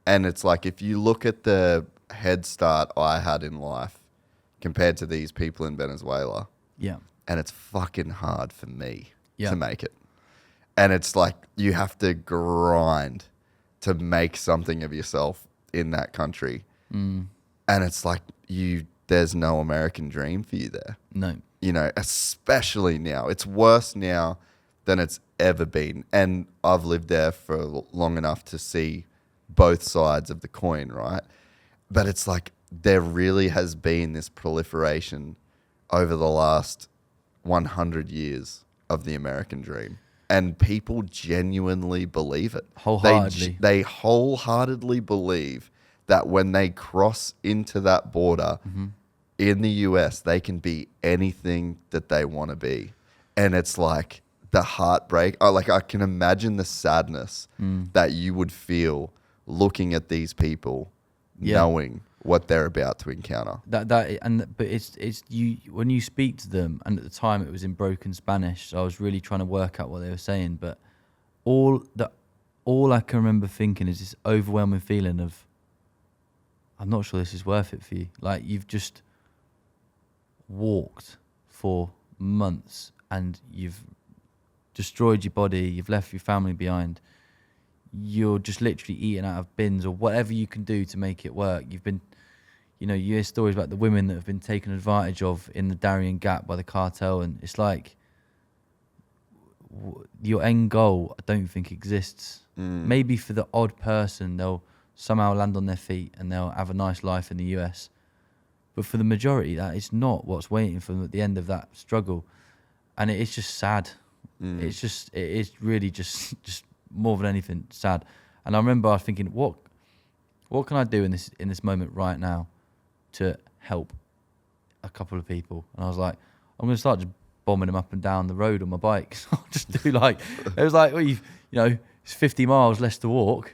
And it's like, if you look at the head start I had in life compared to these people in Venezuela. Yeah. And it's fucking hard for me to make it. And it's like, you have to grind to make something of yourself in that country. And it's like, there's no American dream for you there. No. You know, especially now. It's worse now than it's ever been. And I've lived there for long enough to see both sides of the coin, right? But it's like there really has been this proliferation over the last 100 years of the American dream. And people genuinely believe it. Wholeheartedly. They wholeheartedly believe that when they cross into that border in the US, they can be anything that they want to be. And it's like the heartbreak. I can imagine the sadness that you would feel looking at these people, knowing what they're about to encounter. But it's you when you speak to them, and at the time it was in broken Spanish, so I was really trying to work out what they were saying. But all I can remember thinking is this overwhelming feeling of, I'm not sure this is worth it for you. Like, you've just walked for months and you've destroyed your body, you've left your family behind, you're just literally eating out of bins or whatever you can do to make it work. you know, you hear stories about the women that have been taken advantage of in the Darien Gap by the cartel, and it's like your end goal, I don't think exists. Maybe for the odd person, they'll somehow land on their feet and they'll have a nice life in the US. But for the majority, that is not what's waiting for them at the end of that struggle. And it is just sad. It is really just more than anything sad. And I remember I was thinking, what can I do in this moment right now to help a couple of people? And I was like, I'm going to start just bombing them up and down the road on my bike. So I'll just do like, it was like, well, you know, it's 50 miles less to walk.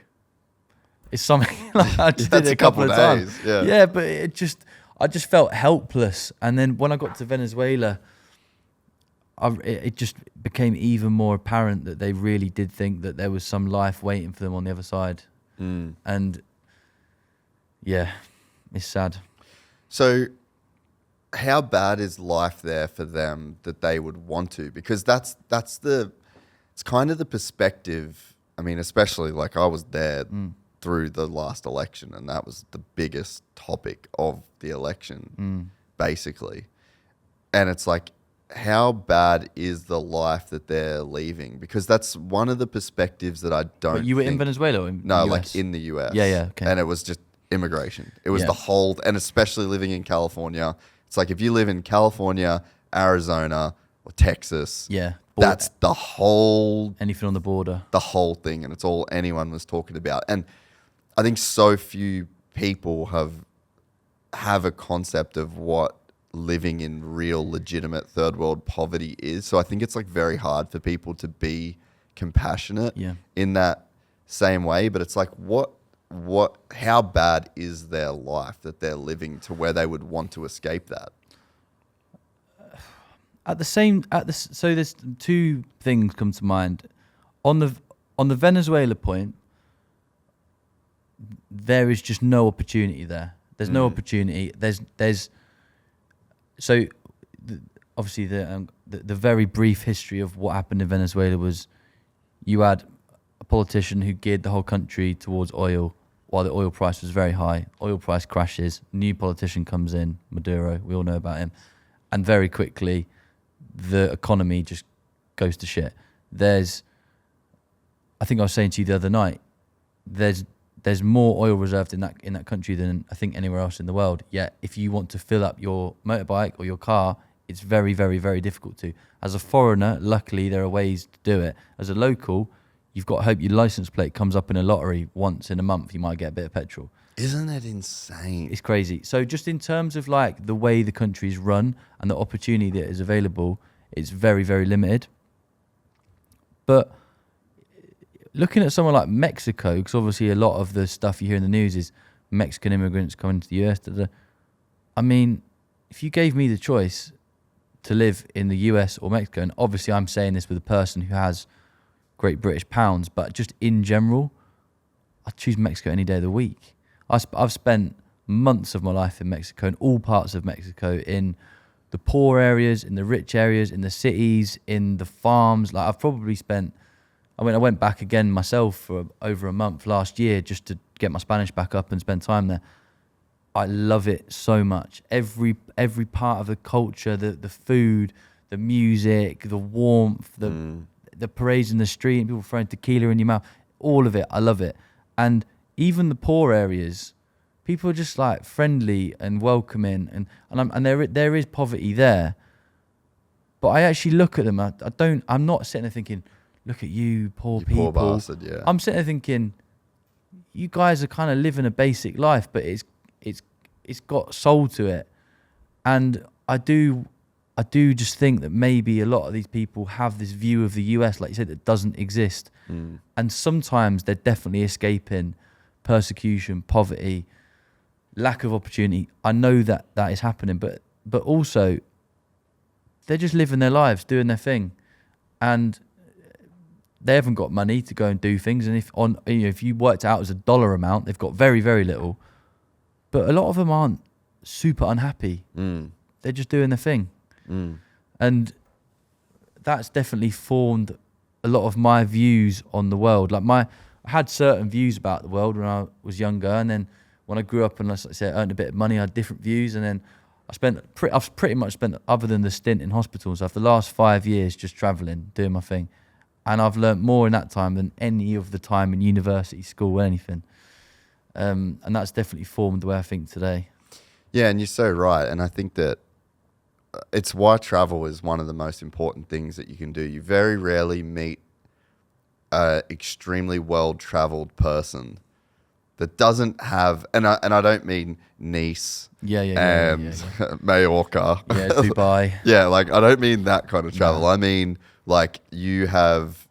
It's something like I just did it a couple of times. Yeah, but I just felt helpless. And then when I got to Venezuela, it just became even more apparent that they really did think that there was some life waiting for them on the other side. And yeah, it's sad. So how bad is life there for them that they would want to? Because it's kind of the perspective. I mean, especially like I was there through the last election, and that was the biggest topic of the election, basically. And it's like, how bad is the life that they're leaving? Because that's one of the perspectives that I don't. But you were in Venezuela or in no, the US? like in the US. Yeah, okay. And it was just immigration. It was the whole, and especially living in California. It's like if you live in California, Arizona, or Texas, that's the whole... Anything on the border. The whole thing, and it's all anyone was talking about. And I think so few people have a concept of what living in real, legitimate third world poverty is. So I think it's like very hard for people to be compassionate in that same way. But it's like, how bad is their life that they're living to where they would want to escape that? So there's two things come to mind. On the Venezuela point, there is just no opportunity there. There's no opportunity. Obviously the very brief history of what happened in Venezuela was you had a politician who geared the whole country towards oil while the oil price was very high. Oil price crashes, new politician comes in, Maduro, we all know about him, and very quickly the economy just goes to shit. I think I was saying to you the other night, there's more oil reserved in that country than I think anywhere else in the world. Yet if you want to fill up your motorbike or your car, it's very, very, very difficult to. As a foreigner, luckily there are ways to do it. As a local, you've got to hope your license plate comes up in a lottery once in a month. You might get a bit of petrol. Isn't that insane? It's crazy. So just in terms of like the way the country is run and the opportunity that is available, it's very, very limited. But looking at someone like Mexico, because obviously a lot of the stuff you hear in the news is Mexican immigrants coming to the US. I mean, if you gave me the choice to live in the US or Mexico, and obviously I'm saying this with a person who has Great British pounds, but just in general, I'd choose Mexico any day of the week. I've spent months of my life in Mexico, in all parts of Mexico, in the poor areas, in the rich areas, in the cities, in the farms. Like I've probably spent, I went back again myself for over a month last year just to get my Spanish back up and spend time there. I love it so much. Every part of the culture, the food, the music, the warmth, the parades in the street, people throwing tequila in your mouth, all of it. I love it. And even the poor areas, people are just like friendly and welcoming, and there is poverty there. But I actually look at them. I'm not sitting there thinking, look at you, poor people. Poor bastard, yeah. I'm sitting there thinking, you guys are kind of living a basic life, but it's got soul to it. And I do just think that maybe a lot of these people have this view of the US, like you said, that doesn't exist. And sometimes they're definitely escaping persecution, poverty, lack of opportunity. I know that is happening, but also they're just living their lives, doing their thing, and they haven't got money to go and do things. And if you worked out as a dollar amount, they've got very, very little. But a lot of them aren't super unhappy. They're just doing their thing. And that's definitely formed a lot of my views on the world. Like I had certain views about the world when I was younger, and then when I grew up and, let's say, I earned a bit of money, I had different views. And then I've pretty much spent, other than the stint in hospitals, I've the last 5 years just traveling, doing my thing. And I've learnt more in that time than any of the time in university, school, anything. And that's definitely formed the way I think today. Yeah, and you're so right. And I think that it's why travel is one of the most important things that you can do. You very rarely meet an extremely well-traveled person that doesn't have, and I don't mean Nice and Mallorca. Yeah, Dubai. Yeah, like I don't mean that kind of travel. No. I mean like you have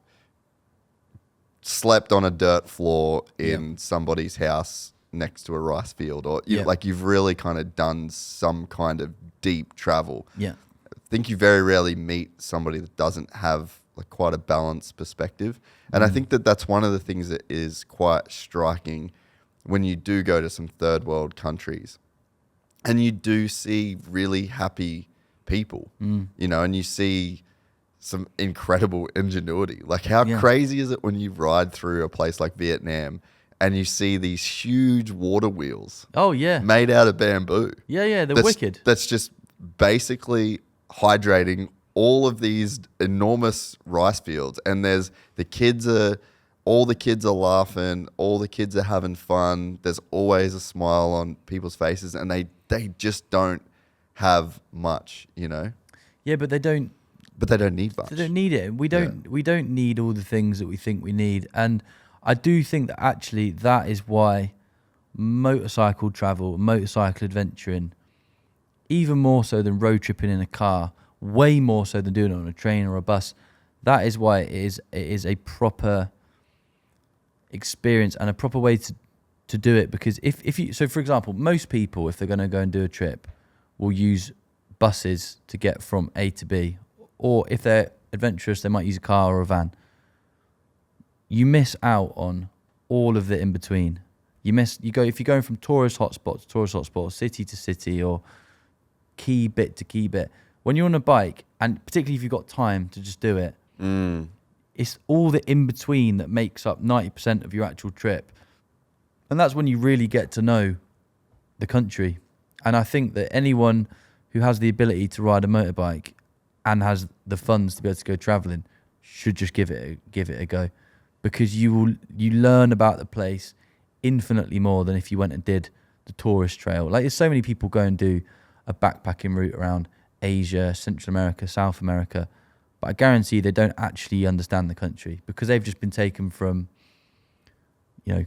slept on a dirt floor in somebody's house next to a rice field, or like you've really kind of done some kind of deep travel. Yeah. I think you very rarely meet somebody that doesn't have like quite a balanced perspective. And I think that that's one of the things that is quite striking when you do go to some third world countries and you do see really happy people, you know, and you see some incredible ingenuity. Like how crazy is it when you ride through a place like Vietnam and you see these huge water wheels? Oh, yeah. Made out of bamboo. Yeah, they're wicked. That's just basically hydrating all of these enormous rice fields. And all the kids are laughing, all the kids are having fun. There's always a smile on people's faces, and they just don't have much, you know? Yeah, but they don't. But they don't need much. They don't need it. We don't need all the things that we think we need. And I do think that actually that is why motorcycle travel, motorcycle adventuring, even more so than road tripping in a car, way more so than doing it on a train or a bus, that is why it is a proper experience and a proper way to do it. Because if you, so for example, most people, if they're going to go and do a trip, will use buses to get from A to B, or if they're adventurous, they might use a car or a van. You miss out on all of the in between. If you're going from tourist hotspot to tourist hotspot, city to city, or key bit to key bit. When you're on a bike, and particularly if you've got time to just do it, it's all the in between that makes up 90% of your actual trip. And that's when you really get to know the country. And I think that anyone who has the ability to ride a motorbike and has the funds to be able to go traveling should just give it a go, because you learn about the place infinitely more than if you went and did the tourist trail. Like, there's so many people go and do a backpacking route around Asia, Central America, South America, but I guarantee they don't actually understand the country because they've just been taken from, you know,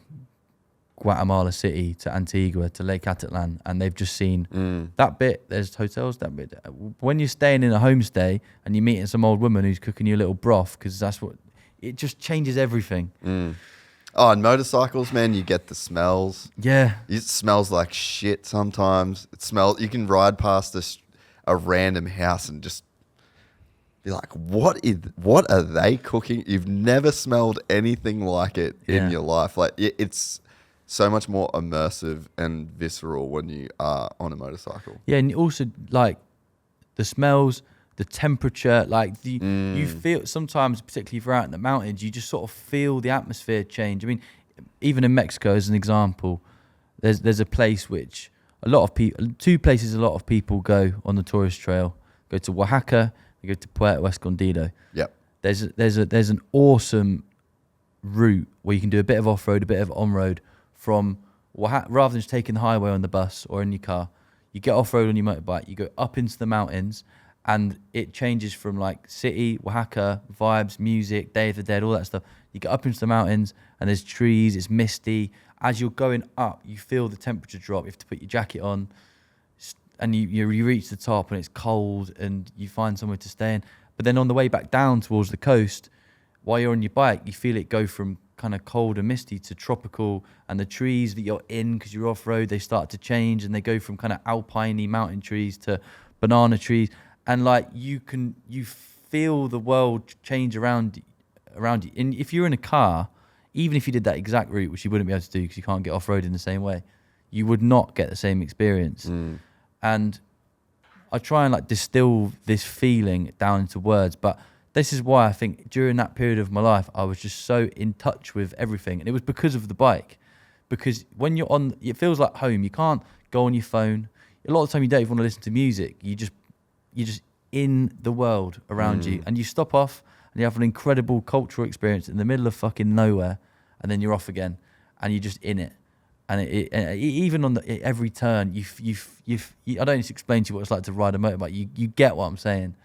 Guatemala City to Antigua to Lake Atitlan, and they've just seen that bit. There's hotels, that bit. When you're staying in a homestay and you're meeting some old woman who's cooking you a little broth, because that's what, it just changes everything. Oh, and motorcycles, man, you get the smells. Yeah. It smells like shit sometimes. You can ride past a random house and just be like, what are they cooking? You've never smelled anything like it in your life. Like, it's so much more immersive and visceral when you are on a motorcycle. Yeah, and also, like, the smells, the temperature, like you feel sometimes, particularly if you're out in the mountains, you just sort of feel the atmosphere change. I mean, even in Mexico, as an example, there's a place which two places a lot of people go on the tourist trail. Go to Oaxaca, they go to Puerto Escondido. Yep. There's an awesome route where you can do a bit of off-road, a bit of on-road from Oaxaca, rather than just taking the highway on the bus or in your car. You get off-road on your motorbike, you go up into the mountains, and it changes from like city, Oaxaca, vibes, music, Day of the Dead, all that stuff. You get up into the mountains and there's trees, it's misty. As you're going up, you feel the temperature drop. You have to put your jacket on, and you reach the top and it's cold, and you find somewhere to stay in. But then on the way back down towards the coast, while you're on your bike, you feel it go from kind of cold and misty to tropical, and the trees that you're in, because you're off-road, they start to change, and they go from kind of alpine-y mountain trees to banana trees. And like you feel the world change around you. And if you're in a car, even if you did that exact route, which you wouldn't be able to do because you can't get off-road in the same way, you would not get the same experience. And I try and like distill this feeling down into words, but this is why I think during that period of my life, I was just so in touch with everything. And it was because of the bike, because when you're on, it feels like home. You can't go on your phone. A lot of the time you don't even want to listen to music. You're just in the world around you, and you stop off and you have an incredible cultural experience in the middle of fucking nowhere, and then you're off again, and you're just in it. And even on every turn, I don't need to explain to you what it's like to ride a motorbike. You get what I'm saying.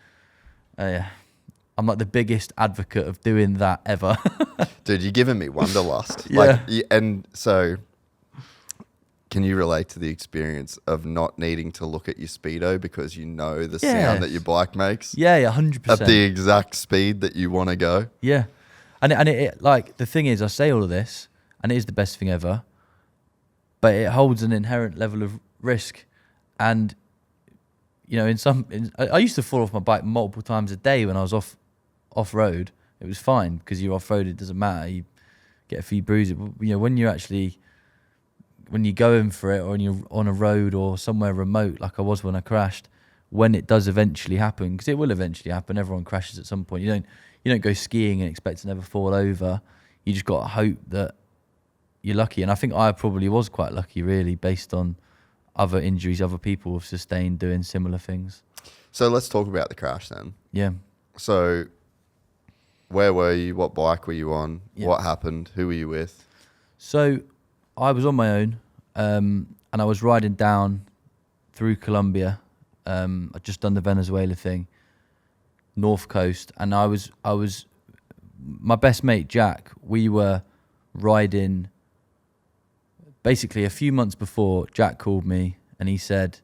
Yeah. I'm like the biggest advocate of doing that ever. Dude, you're giving me wanderlust. Yeah. And so, can you relate to the experience of not needing to look at your speedo because you know the sound that your bike makes? Yeah, 100%. At the exact speed that you want to go? Yeah. And it like, the thing is, I say all of this, and it is the best thing ever, but it holds an inherent level of risk. And, you know, I used to fall off my bike multiple times a day when I was off-road. It was fine because you're off-road, it doesn't matter. You get a few bruises. You know, when you're going for it, or when you're on a road or somewhere remote, like I was when I crashed, when it does eventually happen, because it will eventually happen, everyone crashes at some point. You don't go skiing and expect to never fall over. You just got to hope that you're lucky. And I think I probably was quite lucky, really, based on other injuries other people have sustained doing similar things. So let's talk about the crash then. Yeah. So where were you? What bike were you on? Yeah. What happened? Who were you with? So I was on my own, and I was riding down through Colombia. I'd just done the Venezuela thing, North Coast, and I was my best mate Jack. We were riding. Basically, a few months before, Jack called me and he said,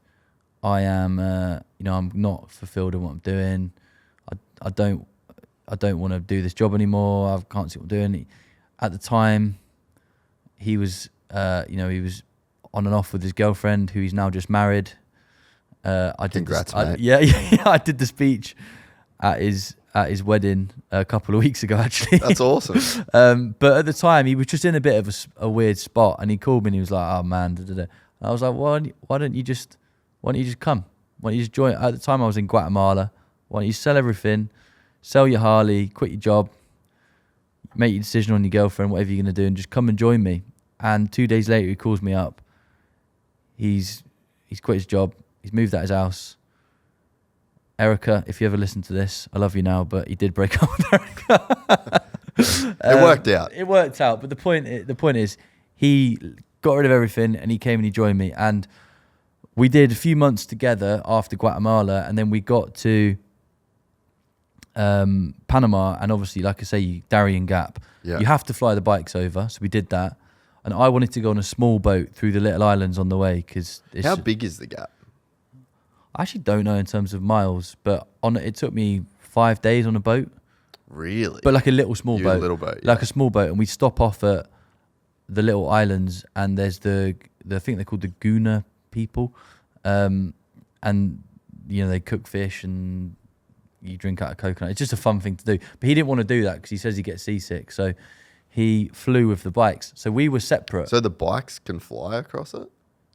I'm not fulfilled in what I'm doing. I don't want to do this job anymore. I can't see what I'm doing. At the time, he was on and off with his girlfriend, who he's now just married. Congrats, mate. Yeah. I did the speech at his wedding a couple of weeks ago, actually. That's awesome. But at the time, he was just in a bit of a weird spot, and he called me and he was like, "Oh man," And I was like, "Why don't you just come? Why don't you just join?" At the time, I was in Guatemala. Why don't you sell everything, sell your Harley, quit your job, make your decision on your girlfriend, whatever you're gonna do, and just come and join me. And 2 days later, he calls me up. He's quit his job. He's moved out his house. Erica, if you ever listen to this, I love you now, but he did break up with Erica. It worked out. It worked out, but the point is, he got rid of everything and he came and he joined me, and we did a few months together after Guatemala, and then we got to Panama, and obviously, like I say, Darien Gap. Yeah. You have to fly the bikes over, so we did that. And I wanted to go on a small boat through the little islands on the way because. How big is the gap? I actually don't know in terms of miles, but it took me 5 days on a boat. Really? But like a little boat. A little boat, Like a small boat. And we stop off at the little islands, and there's I think they're called the Guna people. And, you know, they cook fish and you drink out of coconut. It's just a fun thing to do. But he didn't want to do that because he says he gets seasick. So he flew with the bikes. So we were separate. So the bikes can fly across it?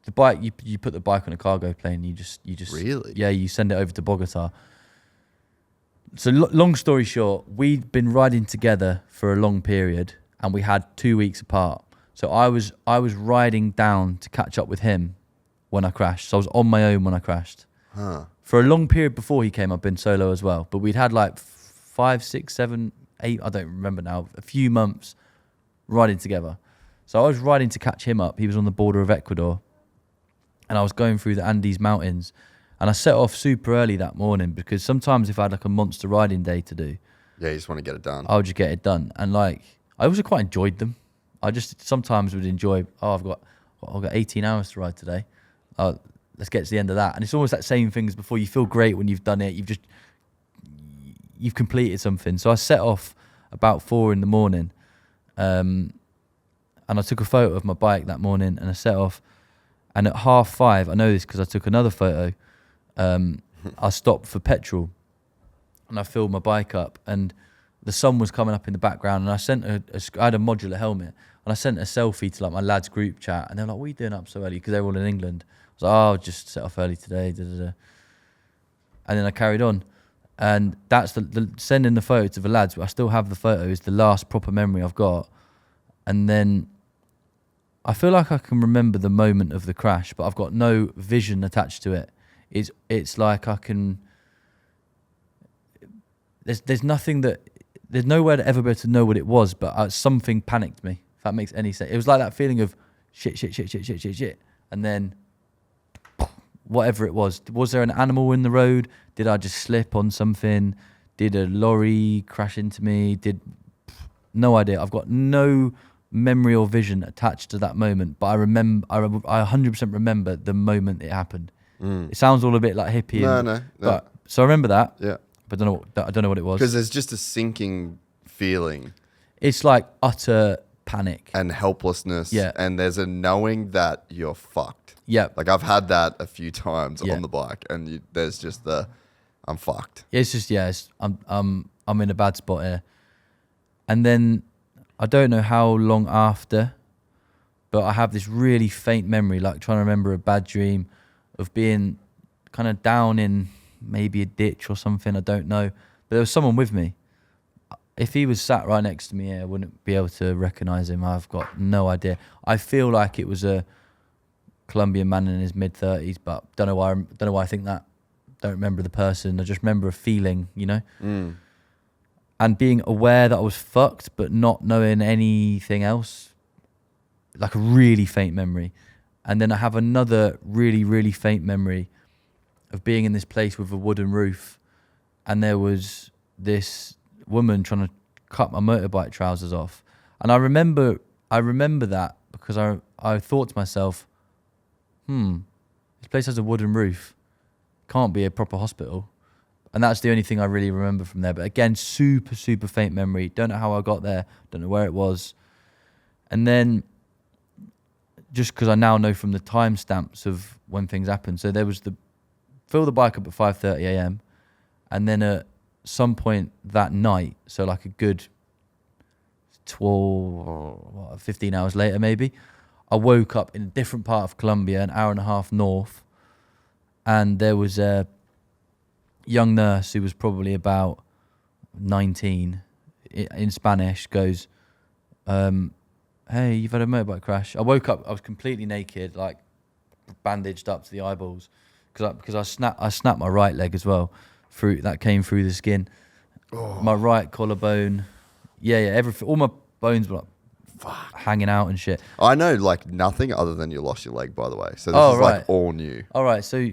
The bike, you put the bike on a cargo plane. You just Really? Yeah, you send it over to Bogota. So long story short, we'd been riding together for a long period, and we had 2 weeks apart. So I was riding down to catch up with him when I crashed. So I was on my own when I crashed. Huh. For a long period before he came, I've been solo as well. But we'd had like 5, 6, 7, 8, I don't remember now, a few months riding together. So I was riding to catch him up. He was on the border of Ecuador. And I was going through the Andes Mountains, and I set off super early that morning because sometimes if I had like a monster riding day to do, Yeah, you just want to get it done. I would just get it done. And like, I also quite enjoyed them. I just sometimes would enjoy, I've got 18 hours to ride today. Let's get to the end of that. And it's almost that same thing as before. You feel great when you've done it. You've completed something. So I set off about 4 a.m. And I took a photo of my bike that morning, and I set off. And at 5:30, I know this because I took another photo, I stopped for petrol, and I filled my bike up, and the sun was coming up in the background, and I sent I had a modular helmet, and I sent a selfie to like my lads group chat, and they're like, "What are you doing up so early?" Because they were all in England. I was like, "Oh, I'll just set off early today." And then I carried on, and that's the sending the photo to the lads. I still have the photo. It's the last proper memory I've got, and then I feel like I can remember the moment of the crash, but I've got no vision attached to it. It's like I can. There's nothing that. There's nowhere to ever be able to know what it was, but something panicked me. If that makes any sense, it was like that feeling of shit, and then whatever it was. Was there an animal in the road? Did I just slip on something? Did a lorry crash into me? No idea. I've got no memory or vision attached to that moment, but I 100% remember the moment it happened. It sounds all a bit like hippie. No. But so I remember that. Yeah. But I don't know what it was. Because there's just a sinking feeling. It's like utter panic. And helplessness. Yeah. And there's a knowing that you're fucked. Yeah. Like I've had that a few times on the bike, and there's just I'm fucked. It's just, I'm in a bad spot here. And then I don't know how long after, but I have this really faint memory, like trying to remember a bad dream of being kind of down in maybe a ditch or something. I don't know. But there was someone with me. If he was sat right next to me here, I wouldn't be able to recognize him. I've got no idea. I feel like it was a Colombian man in his mid-30s, but don't know why I think that. Don't remember the person. I just remember a feeling, you know? And being aware that I was fucked, but not knowing anything else. Like a really faint memory. And then I have another really, really faint memory of being in this place with a wooden roof, and there was this woman trying to cut my motorbike trousers off. And I remember that because I thought to myself, this place has a wooden roof. Can't be a proper hospital. And that's the only thing I really remember from there. But again, super, super faint memory. Don't know how I got there. Don't know where it was. And then, just because I now know from the timestamps of when things happened. So there was fill the bike up at 5:30 a.m. And then at some point that night, so like a good 15 hours later maybe, I woke up in a different part of Colombia, an hour and a half north. And there was a young nurse who was probably about 19 in Spanish goes, hey, you've had a motorbike crash. I woke up, I was completely naked, like bandaged up to the eyeballs because I snapped my right leg as well. That came through the skin. My right collarbone. Everything, all my bones were like hanging out and shit. I know like nothing other than you lost your leg, by the way. So this is like all new. All right. So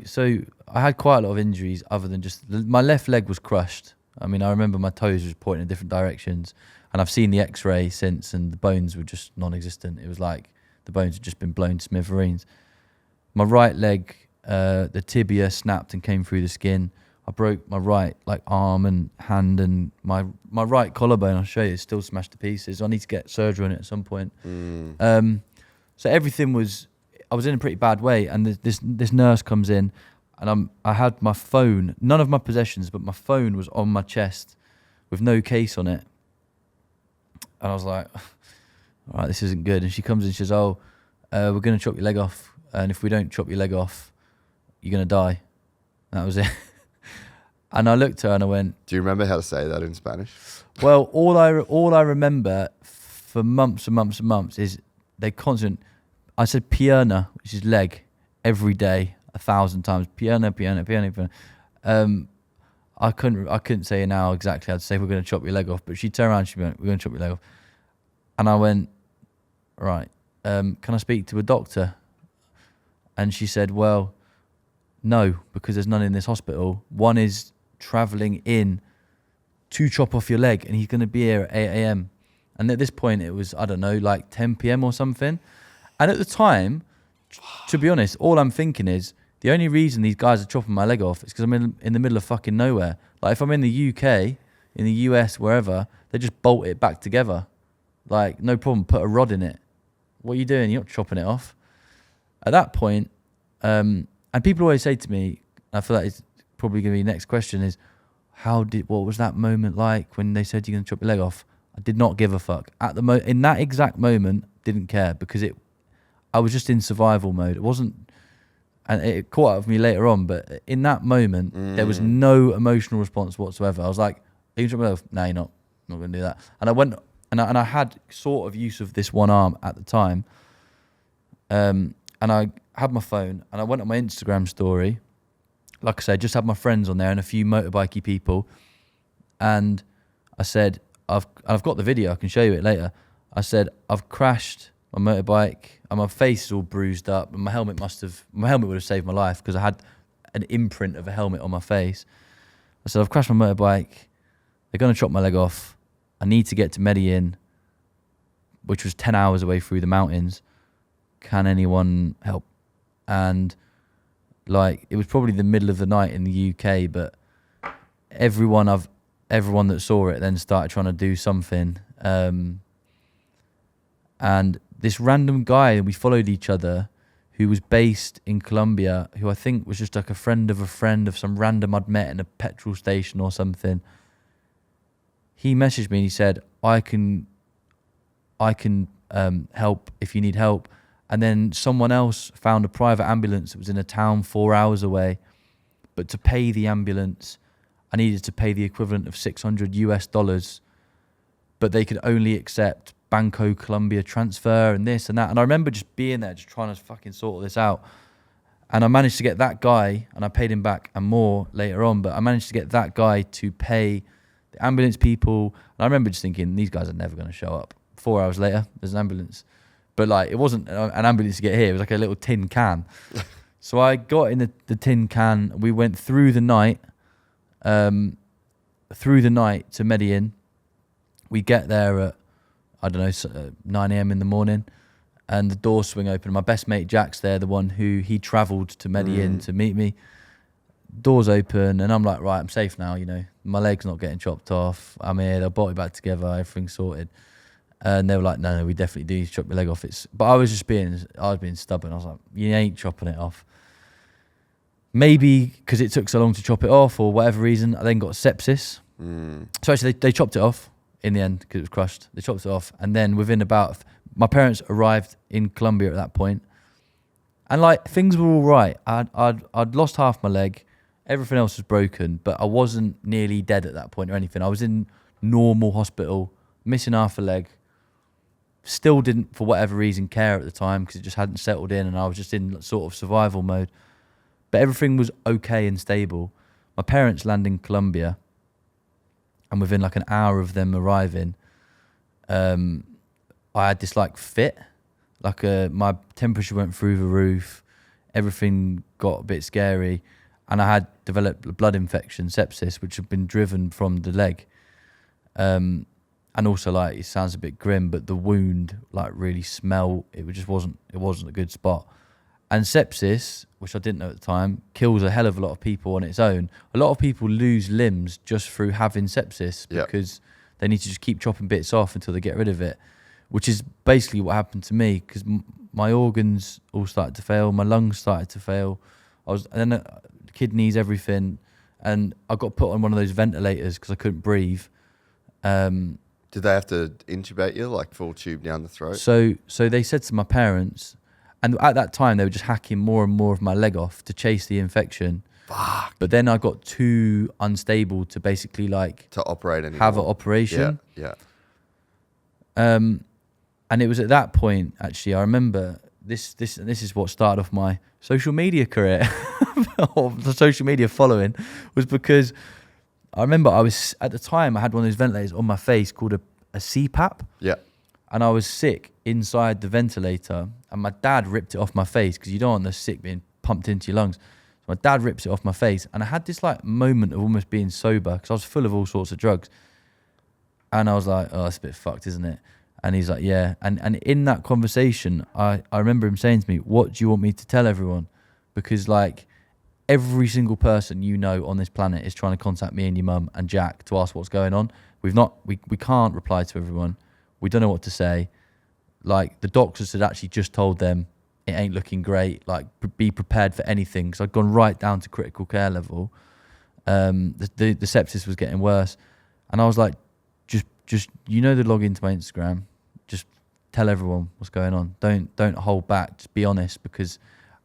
I had quite a lot of injuries other than just my left leg was crushed. I mean, I remember my toes was pointing in different directions, and I've seen the X-ray since, and the bones were just non-existent. It was like the bones had just been blown to smithereens. My right leg, the tibia snapped and came through the skin. I broke my right like arm and hand, and my right collarbone, I'll show you, is still smashed to pieces. I need to get surgery on it at some point. So everything I was in a pretty bad way, and this nurse comes in, and I had my phone, none of my possessions, but my phone was on my chest with no case on it. And I was like, all right, this isn't good. And she comes in, she says, we're going to chop your leg off. And if we don't chop your leg off, you're going to die. And that was it. And I looked at her and I went, do you remember how to say that in Spanish? Well, all I remember for months and months and months is I said pierna, which is leg, every day, 1,000 times. Pierna. I couldn't say now exactly how to say we're going to chop your leg off, but she turned around, she went, we're going to chop your leg off. And I went, right, can I speak to a doctor? And she said, well, no, because there's none in this hospital. One is traveling in to chop off your leg, and he's going to be here at 8 a.m. And at this point, it was, I don't know, like 10 p.m. or something. And at the time, to be honest, all I'm thinking is, the only reason these guys are chopping my leg off is because I'm in the middle of fucking nowhere. Like, if I'm in the UK, in the US, wherever, they just bolt it back together. Like, no problem, put a rod in it. What are you doing? You're not chopping it off. At that point, and people always say to me, I feel like it's probably going to be the next question is, what was that moment like when they said you're going to chop your leg off? I did not give a fuck. In that exact moment, didn't care because I was just in survival mode. It wasn't, and it caught up with me later on, but in that moment, there was no emotional response whatsoever. I was like, are you going to chop my leg off? No, you're not. I'm not going to do that. And I went, and I had sort of use of this one arm at the time. And I had my phone and I went on my Instagram story. Like I said, just had my friends on there and a few motorbikey people. And I said, I've got the video, I can show you it later. I said, I've crashed my motorbike and my face is all bruised up and my helmet would have saved my life because I had an imprint of a helmet on my face. I said, I've crashed my motorbike. They're going to chop my leg off. I need to get to Medellin, which was 10 hours away through the mountains. Can anyone help? And like, it was probably the middle of the night in the UK, but everyone that saw it then started trying to do something. And this random guy, we followed each other, who was based in Colombia, who I think was just like a friend of some random I'd met in a petrol station or something. He messaged me and he said, I can help if you need help. And then someone else found a private ambulance that was in a town 4 hours away. But to pay the ambulance, I needed to pay the equivalent of $600. But they could only accept Banco Colombia transfer and this and that. And I remember just being there, just trying to fucking sort all this out. And I managed to get that guy, and I paid him back and more later on, but I managed to get that guy to pay the ambulance people. And I remember just thinking, these guys are never going to show up. 4 hours later, there's an ambulance. But like, it wasn't an ambulance to get here. It was like a little tin can. So I got in the tin can. We went through the night to Medellin. We get there at, I don't know, 9 a.m. in the morning, and the doors swing open. My best mate Jack's there, the one who he travelled to Medellin to meet me. Doors open, and I'm like, right, I'm safe now. You know, my leg's not getting chopped off. I'm here. They'll bolt it back together. Everything's sorted. And they were like, no, we definitely do need to chop your leg off. But I was being stubborn. I was like, you ain't chopping it off. Maybe because it took so long to chop it off or whatever reason, I then got sepsis. So actually they chopped it off in the end because it was crushed. They chopped it off. And then my parents arrived in Colombia at that point. And like, things were all right. I'd lost half my leg. Everything else was broken, but I wasn't nearly dead at that point or anything. I was in normal hospital, missing half a leg. Still didn't, for whatever reason, care at the time because it just hadn't settled in and I was just in sort of survival mode. But everything was okay and stable. My parents land in Colombia, and within like an hour of them arriving, I had this like fit. Like my temperature went through the roof. Everything got a bit scary. And I had developed a blood infection, sepsis, which had been driven from the leg. And also, like, it sounds a bit grim, but the wound, like, really smelled. It wasn't a good spot. And sepsis, which I didn't know at the time, kills a hell of a lot of people on its own. A lot of people lose limbs just through having sepsis because they need to just keep chopping bits off until they get rid of it, which is basically what happened to me because my organs all started to fail. My lungs started to fail. Kidneys, everything. And I got put on one of those ventilators because I couldn't breathe. Did they have to intubate you, like full tube down the throat? So they said to my parents, and at that time they were just hacking more and more of my leg off to chase the infection. Fuck. But then I got too unstable to basically to operate anymore. Have an operation. Yeah. And it was at that point, actually, I remember this is what started off my social media career, or the social media following, was because I remember at the time I had one of those ventilators on my face called a CPAP. Yeah. And I was sick inside the ventilator, and my dad ripped it off my face because you don't want the sick being pumped into your lungs. So my dad rips it off my face, and I had this like moment of almost being sober because I was full of all sorts of drugs. And I was like, oh, that's a bit fucked, isn't it? And he's like, yeah. And in that conversation, I remember him saying to me, what do you want me to tell everyone? Because like, every single person you know on this planet is trying to contact me and your mum and Jack to ask what's going on. We can't reply to everyone. We don't know what to say. Like, the doctors had actually just told them it ain't looking great. Like, be prepared for anything. Because I'd gone right down to critical care level. The sepsis was getting worse. And I was like, just the log into my Instagram. Just tell everyone what's going on. Don't hold back. Just be honest, because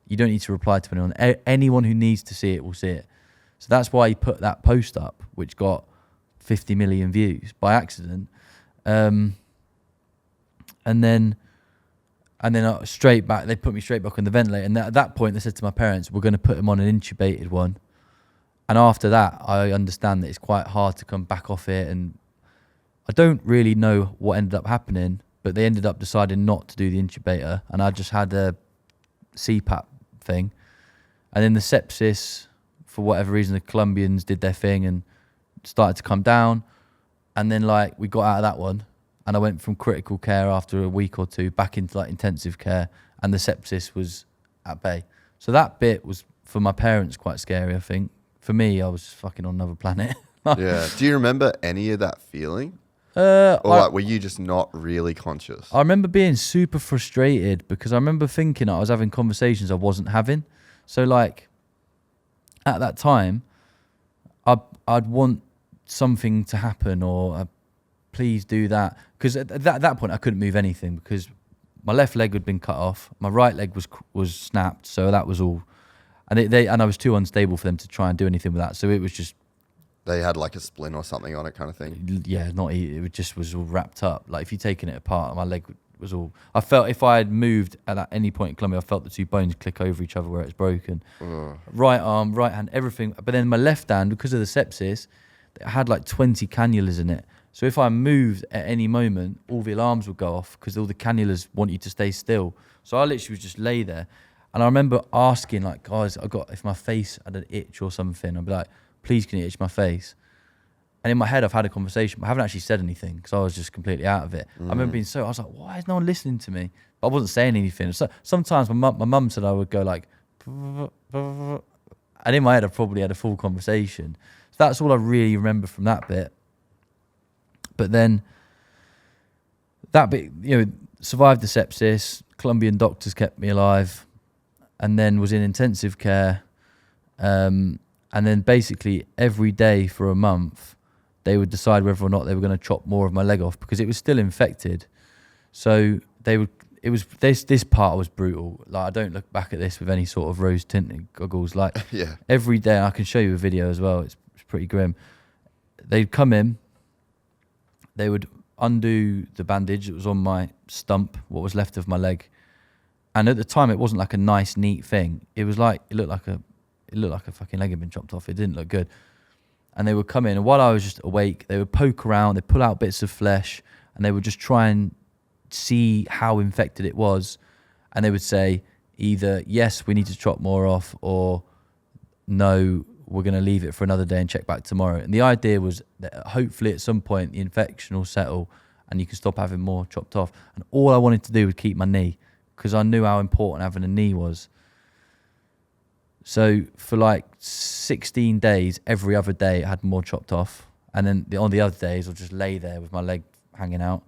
you don't need to reply to anyone. Anyone who needs to see it will see it. So that's why he put that post up, which got 50 million views by accident. And then And then straight back, they put me straight back on the ventilator. And at that point, they said to my parents, we're going to put him on an intubated one. And after that, I understand that it's quite hard to come back off it. And I don't really know what ended up happening, but they ended up deciding not to do the intubator. And I just had a CPAP thing. And then the sepsis, for whatever reason, the Colombians did their thing and started to come down. And then like we got out of that one. And I went from critical care after a week or two back into like intensive care, and the sepsis was at bay. So that bit was, for my parents, quite scary, I think. For me, I was just fucking on another planet. Yeah. Do you remember any of that feeling? Or like, were you just not really conscious? I remember being super frustrated because I remember thinking I was having conversations I wasn't having. So like at that time, I'd want something to happen, or please do that. Because at that point, I couldn't move anything because my left leg had been cut off. My right leg was snapped. So that was all. And and I was too unstable for them to try and do anything with that. So it was just... They had like a splint or something on it kind of thing? Yeah, it just was all wrapped up. Like if you'd taken it apart, my leg was all... I felt if I had moved at any point in Colombia, I felt the two bones click over each other where it's broken. Right arm, right hand, everything. But then my left hand, because of the sepsis, it had like 20 cannulas in it. So if I moved at any moment, all the alarms would go off because all the cannulas want you to stay still. So I literally would just lay there. And I remember asking, like, guys, if my face had an itch or something, I'd be like, please can you itch my face? And in my head, I've had a conversation, but I haven't actually said anything because I was just completely out of it. I remember being I was like, why is no one listening to me? But I wasn't saying anything. So sometimes my mum said I would go like, and in my head, I probably had a full conversation. So that's all I really remember from that bit. But then that bit, survived the sepsis. Colombian doctors kept me alive, and then was in intensive care. And then basically every day for a month, they would decide whether or not they were going to chop more of my leg off because it was still infected. So this part was brutal. Like I don't look back at this with any sort of rose tinted goggles. Like every day, I can show you a video as well. It's pretty grim. They'd come in. They would undo the bandage that was on my stump, what was left of my leg. And at the time, it wasn't like a nice, neat thing. It was like, it looked like a fucking leg had been chopped off. It didn't look good. And they would come in, and while I was just awake, they would poke around, they'd pull out bits of flesh, and they would just try and see how infected it was. And they would say either, yes, we need to chop more off, or no, we're going to leave it for another day and check back tomorrow. And the idea was that hopefully at some point the infection will settle and you can stop having more chopped off. And all I wanted to do was keep my knee because I knew how important having a knee was. So for like 16 days, every other day it had more chopped off. And then on the other days, I'll just lay there with my leg hanging out.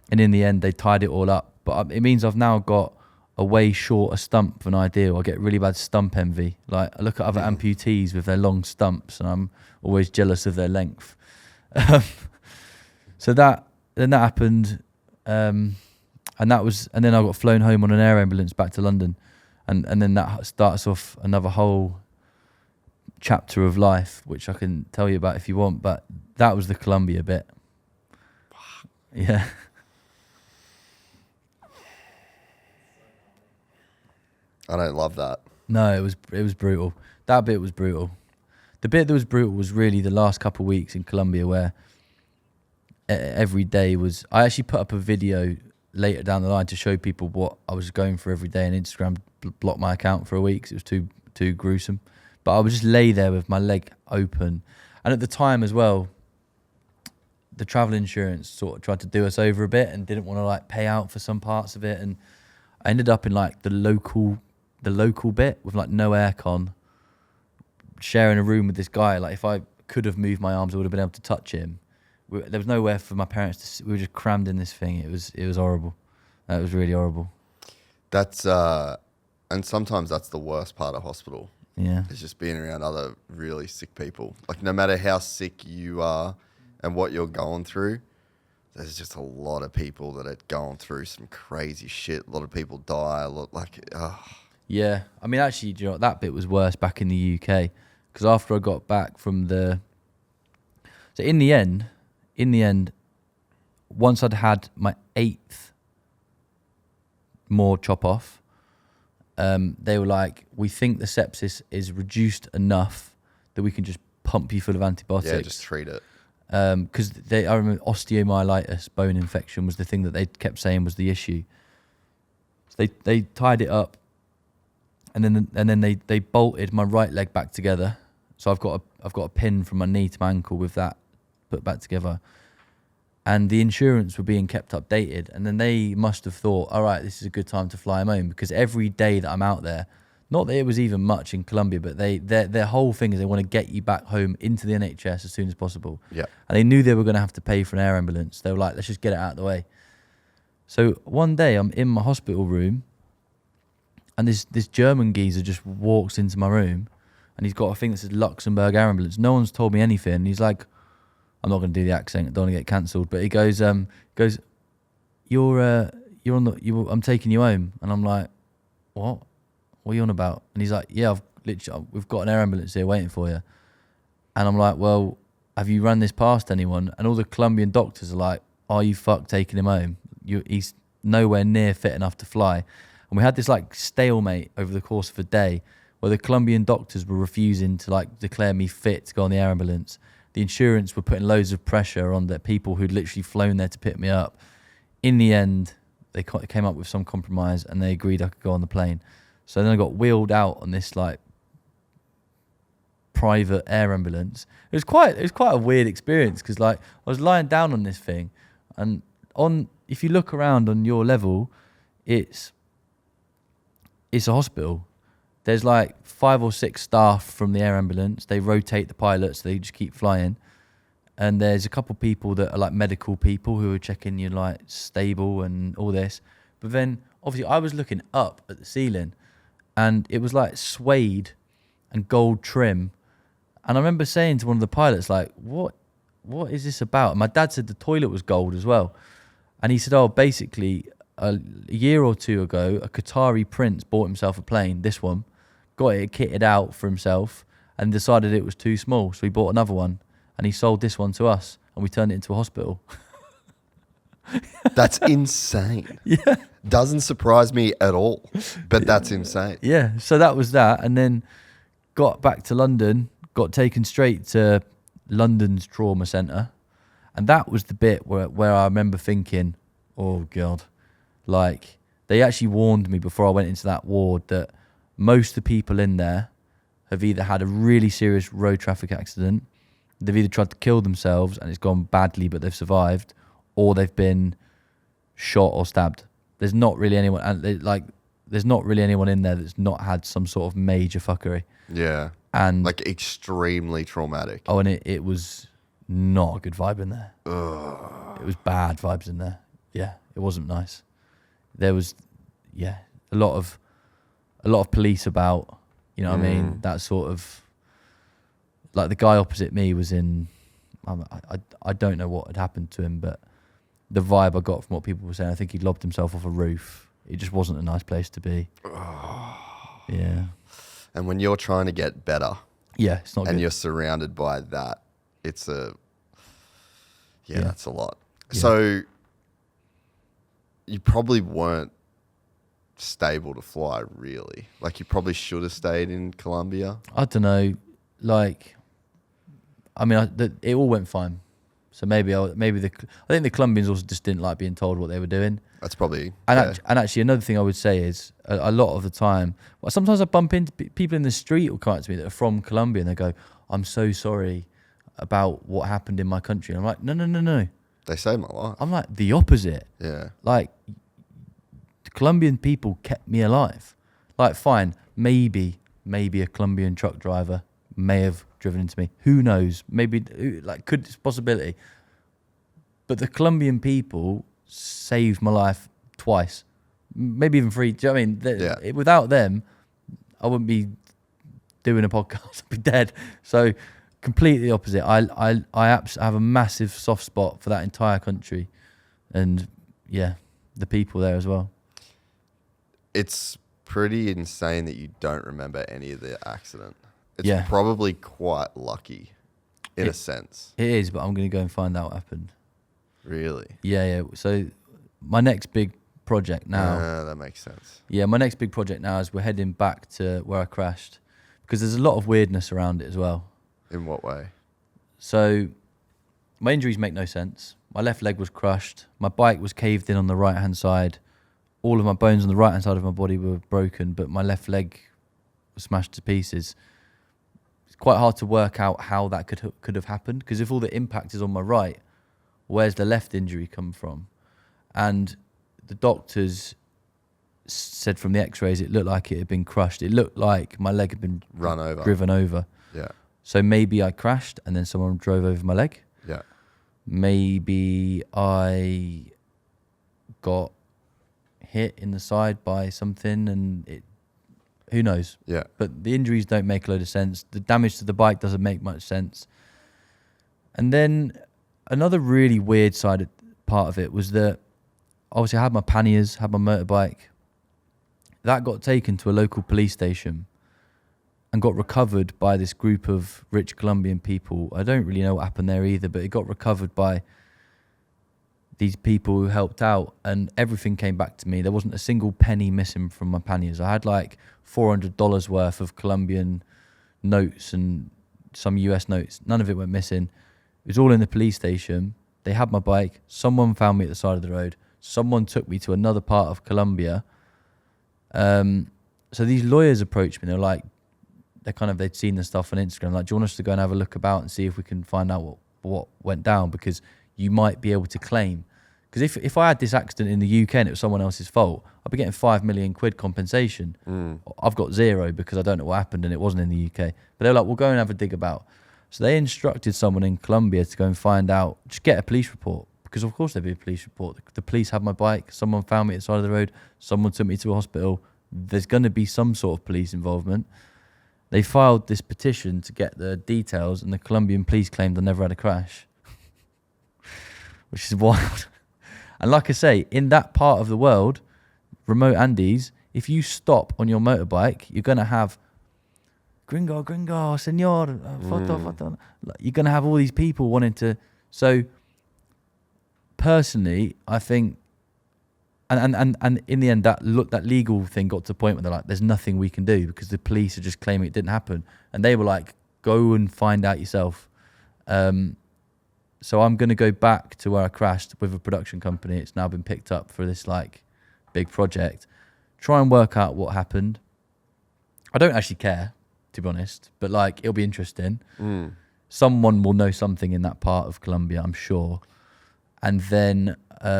And in the end, they tied it all up. But it means I've now got a way shorter stump than ideal. I get really bad stump envy. Like I look at other amputees with their long stumps, and I'm always jealous of their length. So then that happened, and then I got flown home on an air ambulance back to London, and then that starts off another whole chapter of life, which I can tell you about if you want. But that was the Colombia bit. Yeah. I don't love that. No, it was brutal. That bit was brutal. The bit that was brutal was really the last couple of weeks in Colombia, where every day was... I actually put up a video later down the line to show people what I was going through every day, and Instagram blocked my account for a week because it was too gruesome. But I would just lay there with my leg open. And at the time as well, the travel insurance sort of tried to do us over a bit and didn't want to like pay out for some parts of it. And I ended up in like the local bit with like no aircon, sharing a room with this guy. Like if I could have moved my arms, I would have been able to touch him. There was nowhere for my parents to sit. We were just crammed in this thing. It was horrible. It was really horrible. That's and sometimes that's the worst part of hospital. Yeah, it's just being around other really sick people. Like no matter how sick you are and what you're going through, there's just a lot of people that are going through some crazy shit. A lot of people die. Yeah, I mean, actually, do you know what? That bit was worse back in the UK because after I got back from so in the end, once I'd had my 8th more chop off. They were like, we think the sepsis is reduced enough that we can just pump you full of antibiotics. Yeah, just treat it. Because I remember osteomyelitis, bone infection, was the thing that they kept saying was the issue. So they tied it up, and then they bolted my right leg back together. So I've got a pin from my knee to my ankle with that put back together. And the insurance were being kept updated, and then they must have thought, all right, this is a good time to fly him home, because every day that I'm out there, not that it was even much in Colombia, but their whole thing is they want to get you back home into the NHS as soon as possible. Yeah. And they knew they were going to have to pay for an air ambulance. They were like, let's just get it out of the way. So one day I'm in my hospital room, and this German geezer just walks into my room, and he's got a thing that says Luxembourg Air Ambulance. No one's told me anything. And he's like, I'm not going to do the accent, I don't want to get cancelled. But he goes, I'm taking you home. And I'm like, what? What are you on about? And he's like, yeah, we've got an air ambulance here waiting for you. And I'm like, well, have you run this past anyone? And all the Colombian doctors are like, are you taking him home? He's nowhere near fit enough to fly. And we had this like stalemate over the course of a day where the Colombian doctors were refusing to like declare me fit to go on the air ambulance. The insurance were putting loads of pressure on the people who'd literally flown there to pick me up. In the end, they came up with some compromise, and they agreed I could go on the plane. So then I got wheeled out on this like private air ambulance. It was quite a weird experience, because like I was lying down on this thing, and if you look around on your level, it's a hospital. There's like 5 or 6 staff from the air ambulance. They rotate the pilots, so they just keep flying. And there's a couple people that are like medical people who are checking you're like stable and all this. But then obviously I was looking up at the ceiling, and it was like suede and gold trim. And I remember saying to one of the pilots, like, what is this about? And my dad said the toilet was gold as well. And he said, oh, basically a year or two ago, a Qatari prince bought himself a plane, this one, got it kitted out for himself, and decided it was too small. So he bought another one, and he sold this one to us, and we turned it into a hospital. That's insane. Yeah. Doesn't surprise me at all, but that's insane. Yeah, so that was that. And then got back to London, got taken straight to London's trauma centre. And that was the bit where I remember thinking, oh, God. Like, they actually warned me before I went into that ward that most of the people in there have either had a really serious road traffic accident, they've either tried to kill themselves and it's gone badly but they've survived, or they've been shot or stabbed. There's not really anyone, and there's not really anyone in there that's not had some sort of major fuckery. Yeah. And like extremely traumatic. Oh, and it was not a good vibe in there. Ugh. It was bad vibes in there. Yeah, it wasn't nice. There was, yeah, a lot of police about, you know what I mean? That sort of, like the guy opposite me was in, I don't know what had happened to him, but the vibe I got from what people were saying, I think he lobbed himself off a roof. It just wasn't a nice place to be. Yeah. And when you're trying to get better, yeah, it's not and good. you're surrounded by that, it's that's a lot. Yeah. So you probably weren't stable to fly, really. Like, you probably should have stayed in Colombia. I don't know. Like, I mean, it all went fine. So I think the Colombians also just didn't like being told what they were doing. That's probably. And actually, another thing I would say is a lot of the time, well, sometimes I bump into people in the street will come up to me that are from Colombia, and they go, "I'm so sorry about what happened in my country." And I'm like, no. They saved my life. I'm like, the opposite. Yeah. Like, the Colombian people kept me alive. Like, fine, maybe a Colombian truck driver may have driven into me. Who knows? Maybe, it's a possibility. But the Colombian people saved my life twice, maybe even 3. Do you know what I mean? Without them, I wouldn't be doing a podcast. I'd be dead. So, completely opposite. I have a massive soft spot for that entire country, and yeah, the people there as well. It's pretty insane that you don't remember any of the accident. It's probably quite lucky, in a sense. It is, but I'm going to go and find out what happened. Really? Yeah. So my next big project now. Yeah, that makes sense. Yeah, my next big project now is we're heading back to where I crashed because there's a lot of weirdness around it as well. In what way? So my injuries make no sense. My left leg was crushed. My bike was caved in on the right-hand side. All of my bones on the right-hand side of my body were broken, but my left leg was smashed to pieces. It's quite hard to work out how that could have happened, because if all the impact is on my right, where's the left injury come from? And the doctors said from the x-rays it looked like it had been crushed. It looked like my leg had been driven over. Yeah. So maybe I crashed and then someone drove over my leg. Yeah. Maybe I got hit in the side by something and it, who knows? Yeah. But the injuries don't make a load of sense. The damage to the bike doesn't make much sense. And then another really weird part of it was that obviously I had my panniers, had my motorbike. That got taken to a local police station and got recovered by this group of rich Colombian people. I don't really know what happened there either, but it got recovered by these people who helped out, and everything came back to me. There wasn't a single penny missing from my panniers. I had like $400 worth of Colombian notes and some US notes. None of it went missing. It was all in the police station. They had my bike. Someone found me at the side of the road. Someone took me to another part of Colombia. So these lawyers approached me. They're like, they'd seen the stuff on Instagram. Like, do you want us to go and have a look about and see if we can find out what went down? Because you might be able to claim. Because if I had this accident in the UK and it was someone else's fault, I'd be getting 5 million quid compensation. I've got 0 because I don't know what happened and it wasn't in the UK. But they were like, we'll go and have a dig about. So they instructed someone in Colombia to go and find out, just get a police report. Because of course there'd be a police report. The police had my bike. Someone found me at the side of the road. Someone took me to a hospital. There's going to be some sort of police involvement. They filed this petition to get the details, and the Colombian police claimed I never had a crash, which is wild. And like I say, in that part of the world, remote Andes, if you stop on your motorbike, you're going to have gringo, senor, foto. You're going to have all these people wanting to. So personally, I think, and in the end, that legal thing got to a point where they're like, there's nothing we can do because the police are just claiming it didn't happen. And they were like, go and find out yourself. So I'm going to go back to where I crashed with a production company. It's now been picked up for this like big project. Try and work out what happened. I don't actually care, to be honest, but like, it'll be interesting. Someone will know something in that part of Colombia, I'm sure. And then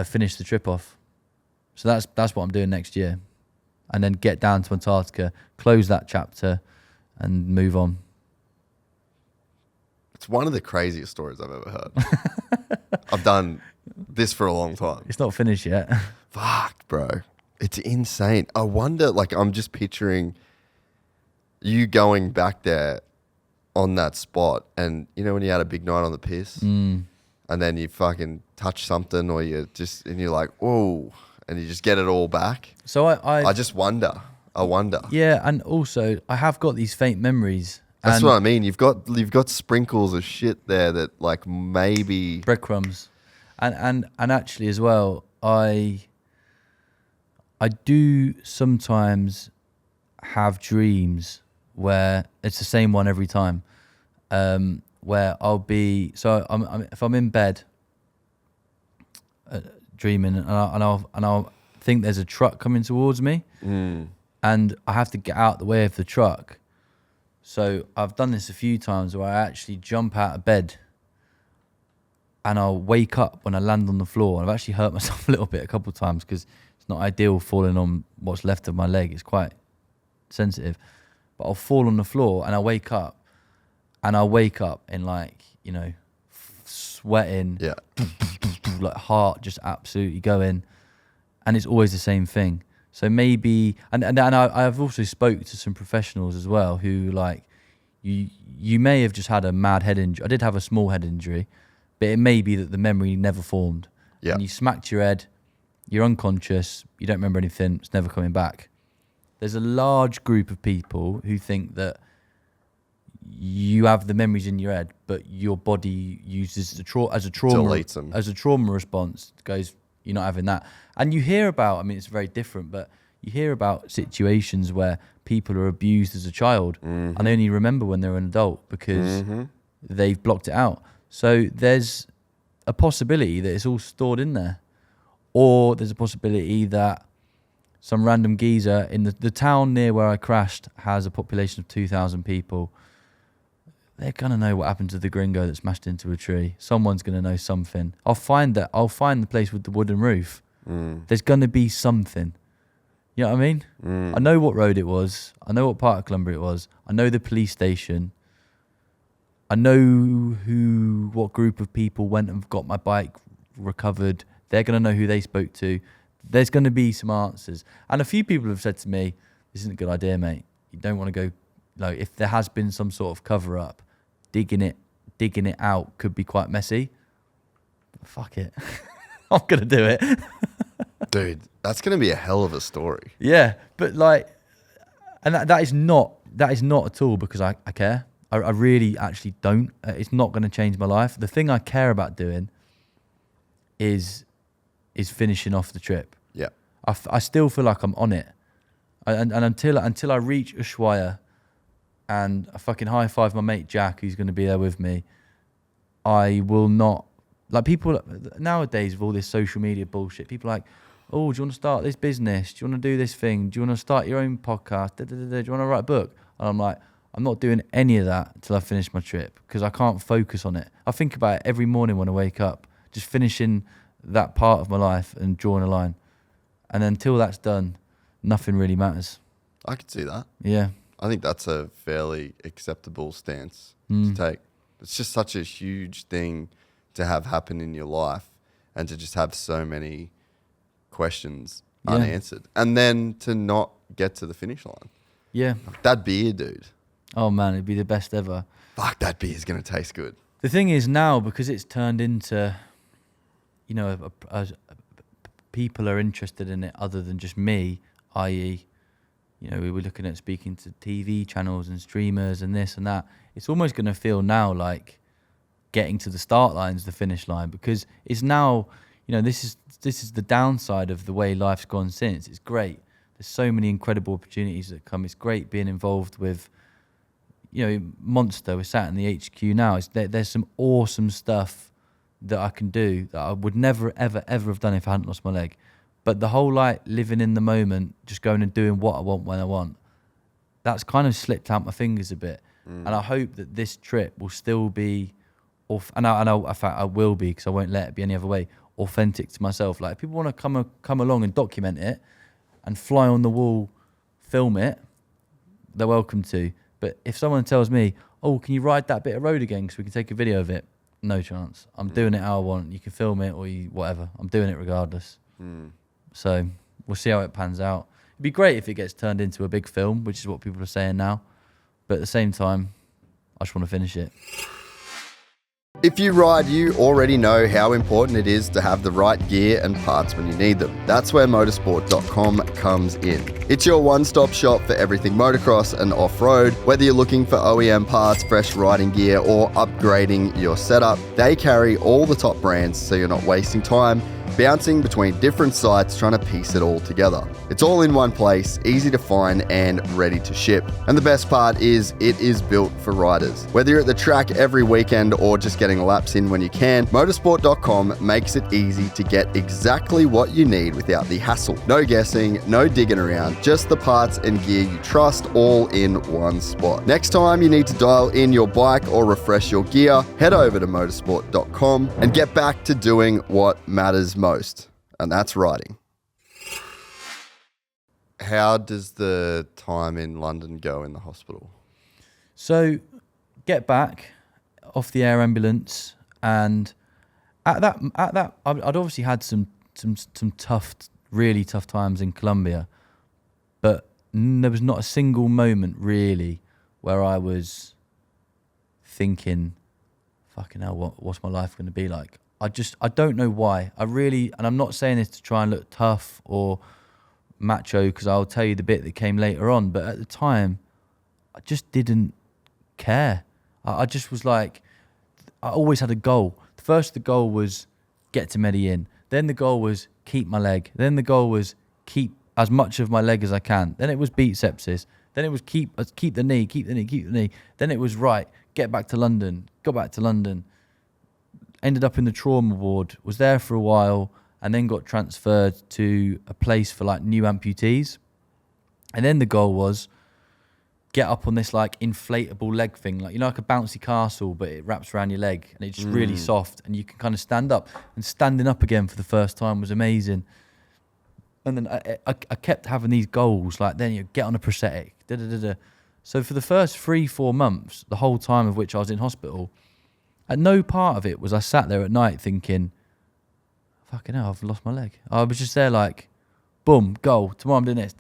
finish the trip off. So that's what I'm doing next year. And then get down to Antarctica, close that chapter, and move on. It's one of the craziest stories I've ever heard. I've done this for a long time. It's not finished yet. Fuck, bro. It's insane. I wonder, like, I'm just picturing you going back there on that spot, and you know when you had a big night on the piss, and then you fucking touch something, or and you're like, whoa, and you just get it all back. So I just wonder. I wonder. Yeah, and also I have got these faint memories. That's what I mean. You've got sprinkles of shit there that like maybe breadcrumbs, and actually as well, I do sometimes have dreams where it's the same one every time, where I'll be if I'm in bed dreaming and I'll think there's a truck coming towards me, and I have to get out the way of the truck. So I've done this a few times where I actually jump out of bed and I'll wake up when I land on the floor. And I've actually hurt myself a little bit a couple of times because it's not ideal falling on what's left of my leg. It's quite sensitive. But I'll fall on the floor and I'll wake up in like, you know, sweating, like heart just absolutely going. And it's always the same thing. So maybe, and I've also spoke to some professionals as well who like, you may have just had a mad head injury. I did have a small head injury, but it may be that the memory never formed. Yeah. And you smacked your head, you're unconscious, you don't remember anything, it's never coming back. There's a large group of people who think that you have the memories in your head, but your body uses as a trauma response, goes, you're not having that. And you hear about, I mean, it's very different, but you hear about situations where people are abused as a child and they only remember when they're an adult because they've blocked it out. So there's a possibility that it's all stored in there. Or there's a possibility that some random geezer in the town near where I crashed has a population of 2,000 people. They're going to know what happened to the gringo that smashed into a tree. Someone's going to know something. I'll find the place with the wooden roof. There's going to be something. You know what I mean? I know what road it was. I know what part of Colombia it was. I know the police station. I know what group of people went and got my bike recovered. They're going to know who they spoke to. There's going to be some answers. And a few people have said to me, this isn't a good idea, mate. You don't want to go, like, if there has been some sort of cover up, digging it out could be quite messy. Fuck it. I'm going to do it. Dude, that's going to be a hell of a story. Yeah, but like, and that is not at all because I care. I really actually don't. It's not going to change my life. The thing I care about doing is finishing off the trip. Yeah. I still feel like I'm on it. And until I reach Ushuaia and I fucking high five my mate Jack, who's going to be there with me, I will not, like, people nowadays with all this social media bullshit, people are like, oh, do you want to start this business? Do you want to do this thing? Do you want to start your own podcast? Do you want to write a book? And I'm like, I'm not doing any of that until I finish my trip because I can't focus on it. I think about it every morning when I wake up, just finishing that part of my life and drawing a line. And until that's done, nothing really matters. I could see that. Yeah. I think that's a fairly acceptable stance to take. It's just such a huge thing to have happen in your life and to just have so many questions unanswered. And then to not get to the finish line. Yeah. That beer, dude. Oh, man, it'd be the best ever. Fuck, that beer's going to taste good. The thing is now, because it's turned into, you know, people are interested in it other than just me, i.e., you know, we were looking at speaking to TV channels and streamers and this and that. It's almost going to feel now like getting to the start line is the finish line because it's now, you know, this is the downside of the way life's gone since. It's great. There's so many incredible opportunities that come. It's great being involved with, you know, Monster. We're sat in the HQ now. There's some awesome stuff that I can do that I would never, ever, ever have done if I hadn't lost my leg. But the whole, like, living in the moment, just going and doing what I want when I want, that's kind of slipped out my fingers a bit. And I hope that this trip will still be, and in fact, I will be because I won't let it be any other way, authentic to myself. Like, if people want to come along and document it and fly on the wall, film it, they're welcome to. But if someone tells me, oh, can you ride that bit of road again so we can take a video of it? No chance. I'm doing it how I want. You can film it or whatever. I'm doing it regardless. So we'll see how it pans out. It'd be great if it gets turned into a big film, which is what people are saying now. But at the same time, I just want to finish it. If you ride, you already know how important it is to have the right gear and parts when you need them. That's where motosport.com comes in. It's your one-stop shop for everything motocross and off-road. Whether you're looking for OEM parts, fresh riding gear, or upgrading your setup, they carry all the top brands so you're not wasting time bouncing between different sites trying to piece it all together. It's all in one place, easy to find and ready to ship. And the best part is it is built for riders. Whether you're at the track every weekend or just getting laps in when you can, motosport.com makes it easy to get exactly what you need without the hassle. No guessing, no digging around, just the parts and gear you trust all in one spot. Next time you need to dial in your bike or refresh your gear, head over to motosport.com and get back to doing what matters most, and that's riding. How does the time in London go in the hospital? So, get back off the air ambulance, and at that, I'd obviously had some tough, really tough times in Colombia, but there was not a single moment really where I was thinking, "Fucking hell, what's my life going to be like?" I don't know why. And I'm not saying this to try and look tough or macho, because I'll tell you the bit that came later on, but at the time, I just didn't care. I just was like, I always had a goal. First, the goal was get to Medellin. Then the goal was keep my leg. Then the goal was keep as much of my leg as I can. Then it was beat sepsis. Then it was keep the knee. Then it was get back to London. Got back to London. Ended up in the trauma ward. Was there for a while, and then got transferred to a place for like new amputees. And then the goal was get up on this like inflatable leg thing, like like a bouncy castle, but it wraps around your leg and it's just really soft, and you can kind of stand up. And standing up again for the first time was amazing. And then I kept having these goals, like then you get on a prosthetic. So for the first 3-4 months, the whole time of which I was in hospital, at no part of it was I sat there at night thinking, fucking hell, I've lost my leg. I was just there like, boom, goal. Tomorrow I'm doing this.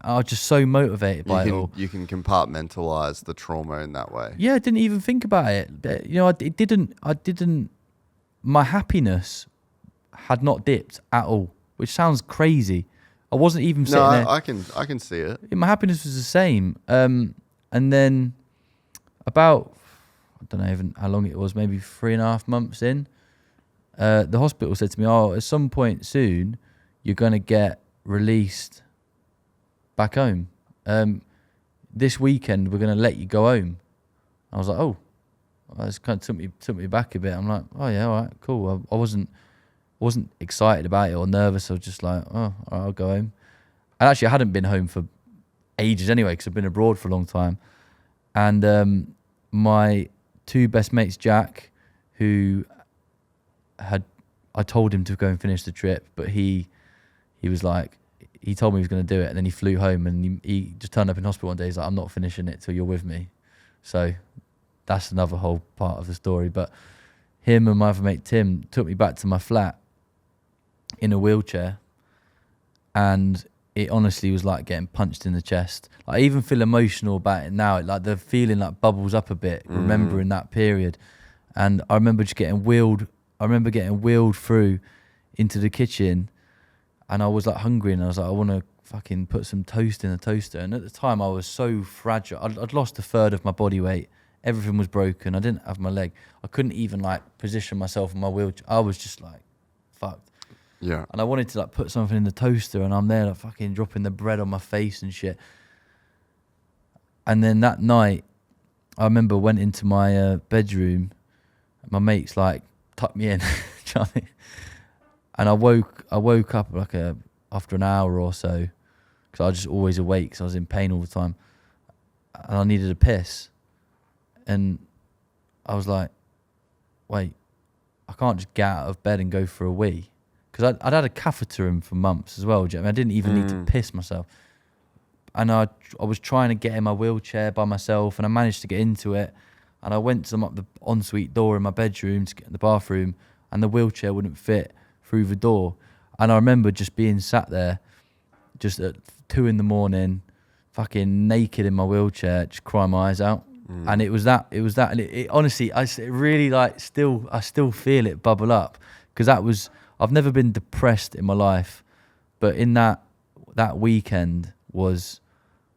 I was just so motivated by it all. You can compartmentalize the trauma in that way. Yeah, I didn't even think about it. It didn't. My happiness had not dipped at all, which sounds crazy. I wasn't even sitting there. I can see it. My happiness was the same. And then about, I don't know even how long it was, maybe 3.5 months in, the hospital said to me, at some point soon, you're going to get released back home. This weekend, we're going to let you go home. I was like, oh. It kind of took me back a bit. I'm like, oh yeah, all right, cool. I wasn't excited about it or nervous. I was just like, oh, all right, I'll go home. And actually, I hadn't been home for ages anyway, because I've been abroad for a long time. And my 2 best mates, Jack, I told him to go and finish the trip, but he was like, he told me he was going to do it, and then he flew home, and he just turned up in hospital one day. He's like, I'm not finishing it till you're with me. So that's another whole part of the story. But him and my other mate Tim took me back to my flat in a wheelchair, and it honestly was like getting punched in the chest. I even feel emotional about it now. Like the feeling like bubbles up a bit, remembering that period. And I remember just getting wheeled. I remember getting wheeled through into the kitchen, and I was like hungry, and I was like, I want to fucking put some toast in the toaster. And at the time I was so fragile. I'd lost 1/3 of my body weight. Everything was broken. I didn't have my leg. I couldn't even like position myself in my wheelchair. I was just like fucked. Yeah. And I wanted to like put something in the toaster, and I'm there like fucking dropping the bread on my face and shit. And then that night, I remember went into my bedroom. My mates like tucked me in, and I woke up like after an hour or so, because I was just always awake, because I was in pain all the time, and I needed a piss. And I was like, wait, I can't just get out of bed and go for a wee. Because I'd had a catheter in for months as well. I didn't even need to piss myself. And I was trying to get in my wheelchair by myself, and I managed to get into it. And I went to the ensuite door in my bedroom to get in the bathroom, and the wheelchair wouldn't fit through the door. And I remember just being sat there, just at 2 a.m, fucking naked in my wheelchair, just crying my eyes out. And it was that, and it honestly, I still feel it bubble up, because I've never been depressed in my life, but in that weekend was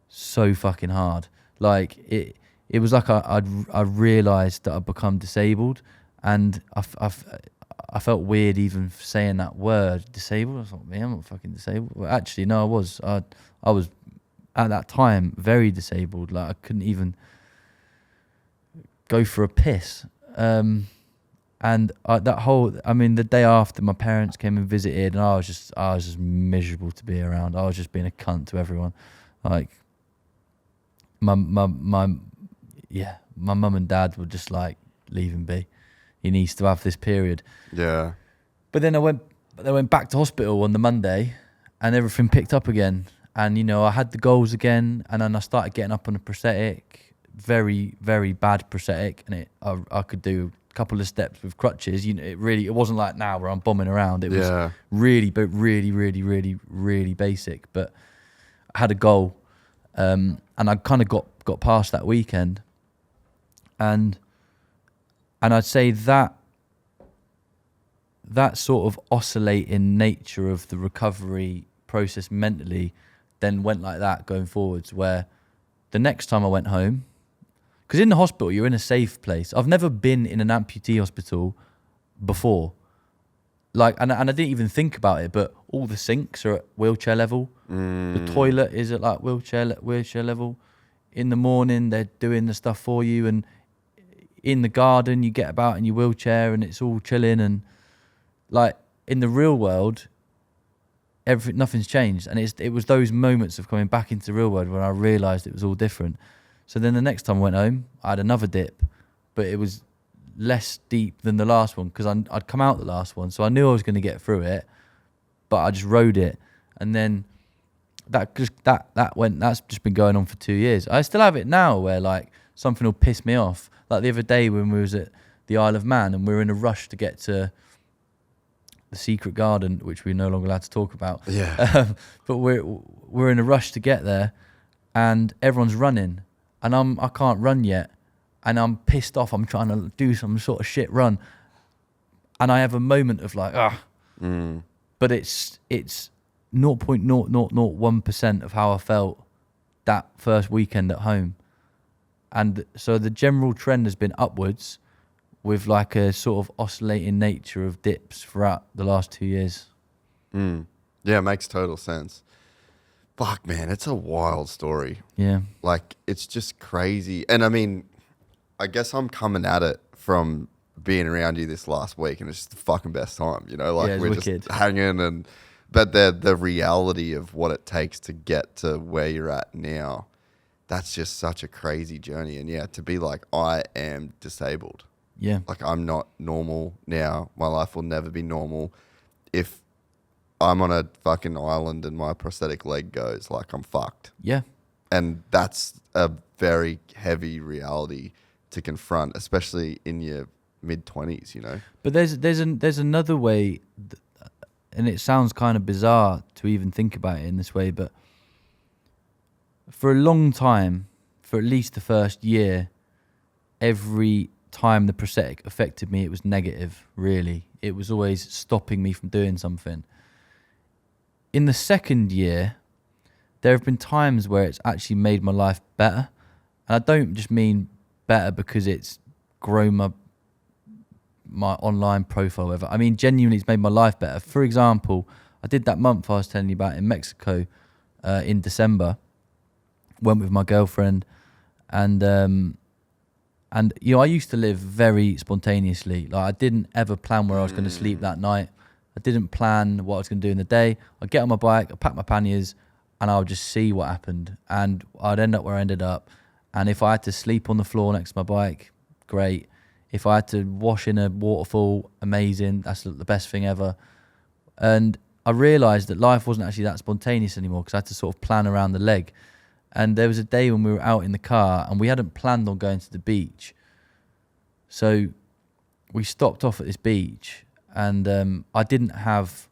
so fucking hard. Like it was like I realised that I'd become disabled, and I felt weird even saying that word, disabled. I was like, man, I'm not fucking disabled. Well, actually, no, I was at that time very disabled. Like I couldn't even go for a piss. And the day after, my parents came and visited, and I was just miserable to be around. I was just being a cunt to everyone. Like my mum and dad were just like, leave him be. He needs to have this period. Yeah. But then they went back to hospital on the Monday, and everything picked up again. And I had the goals again, and then I started getting up on a prosthetic, very, very bad prosthetic, and I could do a couple of steps with crutches. It wasn't like now where I'm bombing around. It was really, but really, really, really, really basic. But I had a goal, and I kind of got past that weekend, and I'd say that sort of oscillating nature of the recovery process mentally then went like that going forwards, where the next time I went home, because in the hospital, you're in a safe place. I've never been in an amputee hospital before. like, and I didn't even think about it, but all the sinks are at wheelchair level. The toilet is at like wheelchair level. In the morning, they're doing the stuff for you, and in the garden, you get about in your wheelchair, and it's all chilling. And like in the real world, nothing's changed, and it was those moments of coming back into the real world when I realised it was all different. So then the next time I went home, I had another dip, but it was less deep than the last one because I'd come out the last one, so I knew I was going to get through it, but I just rode it, and then that's just been going on for 2 years. I still have it now where like something will piss me off. Like the other day when we was at the Isle of Man and we were in a rush to get to the secret garden, which we're no longer allowed to talk about. Yeah. But we're in a rush to get there, and everyone's running, and I can't run yet, and I'm pissed off. I'm trying to do some sort of shit run, and I have a moment of like but it's 0.0001% of how I felt that first weekend at home, and so the general trend has been upwards, with like a sort of oscillating nature of dips throughout the last 2 years. Yeah, it makes total sense. Fuck, man, it's a wild story. Yeah. Like, it's just crazy. And I mean, I guess I'm coming at it from being around you this last week, and it's just the fucking best time, you know? Like, yeah, we're wicked. Just hanging, but the reality of what it takes to get to where you're at now, that's just such a crazy journey. And yeah, to be like, I am disabled. Yeah. Like, I'm not normal now. My life will never be normal. If I'm on a fucking island and my prosthetic leg goes, like, I'm fucked. Yeah. And that's a very heavy reality to confront, especially in your mid-20s, you know? But there's another way, and it sounds kind of bizarre to even think about it in this way, but for a long time, for at least the first year, every time the prosthetic affected me, it was negative, really. It was always stopping me from doing something. In the second year, there have been times where it's actually made my life better. And I don't just mean better because it's grown my online profile ever. I mean, genuinely, it's made my life better. For example, I did that month I was telling you about in Mexico in December. Went with my girlfriend, and you know, I used to live very spontaneously. Like, I didn't ever plan where I was going to sleep that night. I didn't plan what I was going to do in the day. I'd get on my bike, I'd pack my panniers, and I would just see what happened. And I'd end up where I ended up. And if I had to sleep on the floor next to my bike, great. If I had to wash in a waterfall, amazing. That's the best thing ever. And I realised that life wasn't actually that spontaneous anymore because I had to sort of plan around the leg. And there was a day when we were out in the car and we hadn't planned on going to the beach. So we stopped off at this beach, and I didn't have...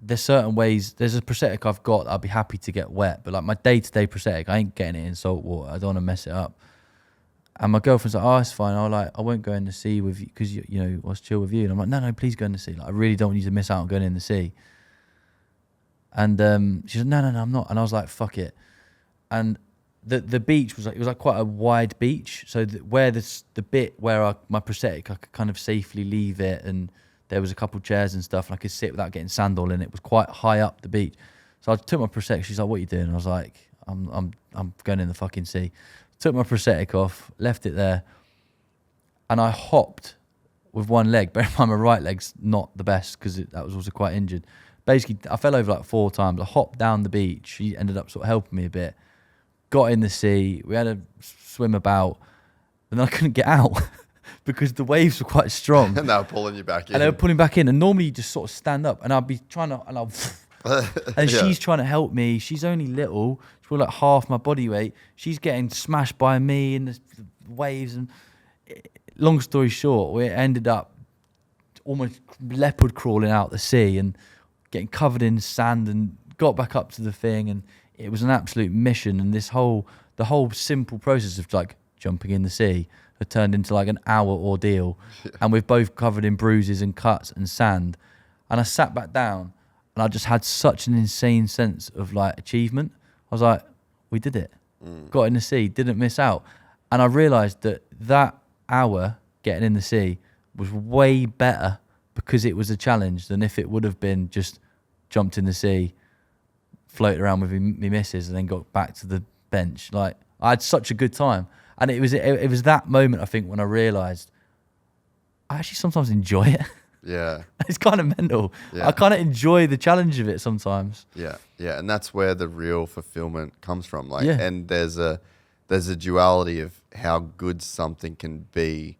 There's certain ways... There's a prosthetic I've got that I'd be happy to get wet, but like my day-to-day prosthetic, I ain't getting it in salt water. I don't want to mess it up. And my girlfriend's like, oh, it's fine. I won't go in the sea with you because, you know, I'll chill with you. And I'm like, no, please go in the sea. Like, I really don't want you to miss out on going in the sea. And she said, no, I'm not. And I was like, fuck it. And the beach was like, it was like quite a wide beach. So where the bit where my prosthetic, I could kind of safely leave it, and there was a couple chairs and stuff, and I could sit without getting sand all in it. It was quite high up the beach. So I took my prosthetic. She's like, what are you doing? And I was like, I'm going in the fucking sea. Took my prosthetic off, left it there, and I hopped with one leg. Bear in mind, my right leg's not the best because that was also quite injured. Basically, I fell over like 4 times. I hopped down the beach. She ended up sort of helping me a bit. Got in the sea. We had a swim about, and then I couldn't get out because the waves were quite strong. And they were pulling you back in. And they were pulling back in. And normally you just sort of stand up, and I'd be trying to, and I'll... And yeah. She's trying to help me. She's only little. She's like half my body weight. She's getting smashed by me in the waves. And long story short, we ended up almost leopard crawling out the sea and getting covered in sand, and got back up to the thing. And it was an absolute mission. And the whole simple process of like jumping in the sea had turned into like an hour ordeal. Yeah. And we're both covered in bruises and cuts and sand. And I sat back down, and I just had such an insane sense of like achievement. I was like, we did it. Got in the sea, didn't miss out. And I realised that hour getting in the sea was way better because it was a challenge than if it would have been just jumped in the sea, floated around with me missus, and then got back to the bench. Like, I had such a good time. And it was that moment, I think, when I realised I actually sometimes enjoy it. Yeah. It's kind of mental. Yeah. I kind of enjoy the challenge of it sometimes. Yeah. Yeah. And that's where the real fulfillment comes from. Like, Yeah. and there's a duality of how good something can be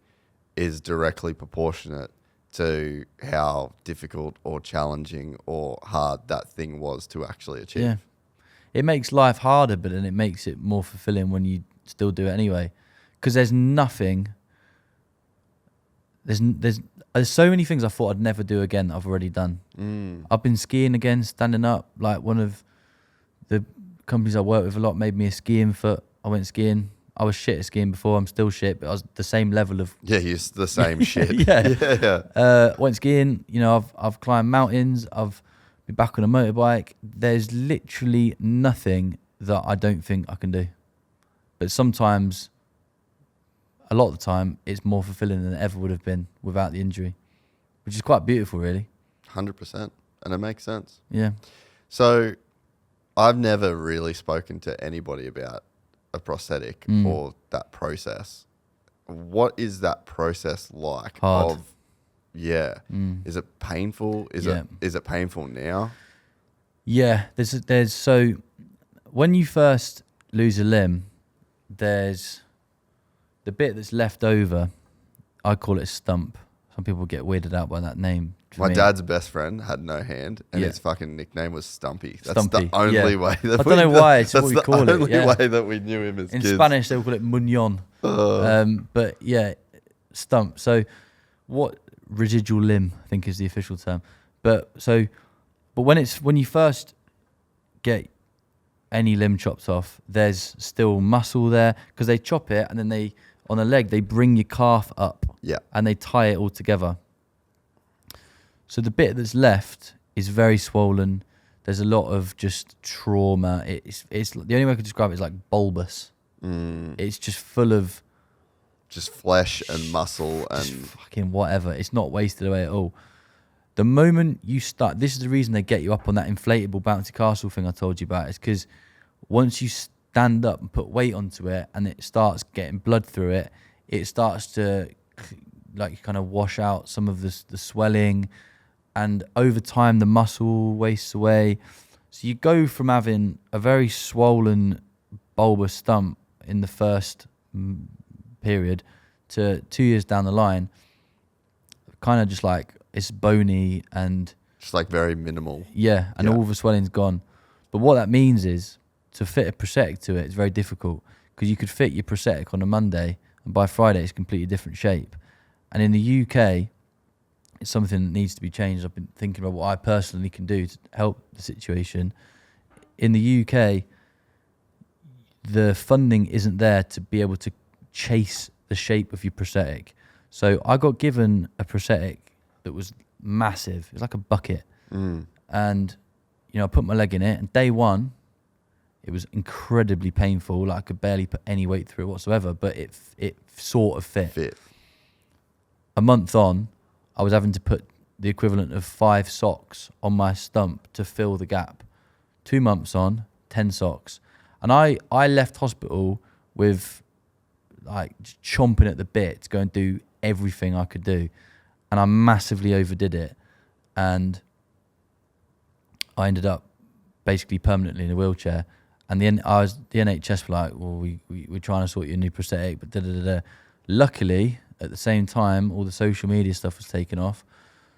is directly proportionate to how difficult or challenging or hard that thing was to actually achieve. Yeah. It makes life harder, but then it makes it more fulfilling when you still do it anyway. Because there's nothing... There's so many things I thought I'd never do again that I've already done. I've been skiing again, standing up. Like, one of the companies I work with a lot made me a skiing foot. I went skiing. I was shit at skiing before. I'm still shit, but I was the same level of... Yeah, you're the same shit. Yeah. Went skiing. You know, I've climbed mountains. I've been back on a motorbike. There's literally nothing that I don't think I can do. But sometimes... a lot of the time, it's more fulfilling than it ever would have been without the injury, which is quite beautiful, really. 100%. And it makes sense. Yeah. So I've never really spoken to anybody about a prosthetic or that process. What is that process like? Hard. Is it painful? Is it painful now? Yeah. There's so when you first lose a limb, there's the bit that's left over. I call it a stump. Some people get weirded out by that name. My dad's best friend had no hand, and his fucking nickname was Stumpy. That's Stumpy, the only way that I don't know why it's what we call it. That's the only way that we knew him as In kids. Spanish, they will call it muñón. But yeah, stump. So what residual limb, I think, is the official term. But when you first get any limb chopped off, there's still muscle there because they chop it and then on a leg, they bring your calf up and they tie it all together. So the bit that's left is very swollen. There's a lot of just trauma. It's the only way I could describe it is like bulbous. It's just full of just flesh and muscle and fucking whatever. It's not wasted away at all. The moment you start, this is the reason they get you up on that inflatable bouncy castle thing I told you about. Is because once you stand up and put weight onto it and it starts getting blood through it, it starts to like kind of wash out some of the swelling, and over time the muscle wastes away. So you go from having a very swollen, bulbous stump in the first period to 2 years down the line, kind of just like it's bony and just like very minimal. Yeah, and all the swelling's gone. But what that means is to fit a prosthetic to it is very difficult, because you could fit your prosthetic on a Monday and by Friday it's completely different shape. And in the UK, it's something that needs to be changed. I've been thinking about what I personally can do to help the situation. In the UK, the funding isn't there to be able to chase the shape of your prosthetic. So I got given a prosthetic that was massive. It was like a bucket. And, I put my leg in it, and day one, it was incredibly painful. Like, I could barely put any weight through it whatsoever, but it sort of fit. A month on, I was having to put the equivalent of 5 socks on my stump to fill the gap. 2 months on, 10 socks. And I left hospital with like chomping at the bit to go and do everything I could do. And I massively overdid it. And I ended up basically permanently in a wheelchair. And the NHS were like, well, we're trying to sort you a new prosthetic, but da-da-da-da. Luckily, at the same time, all the social media stuff was taken off.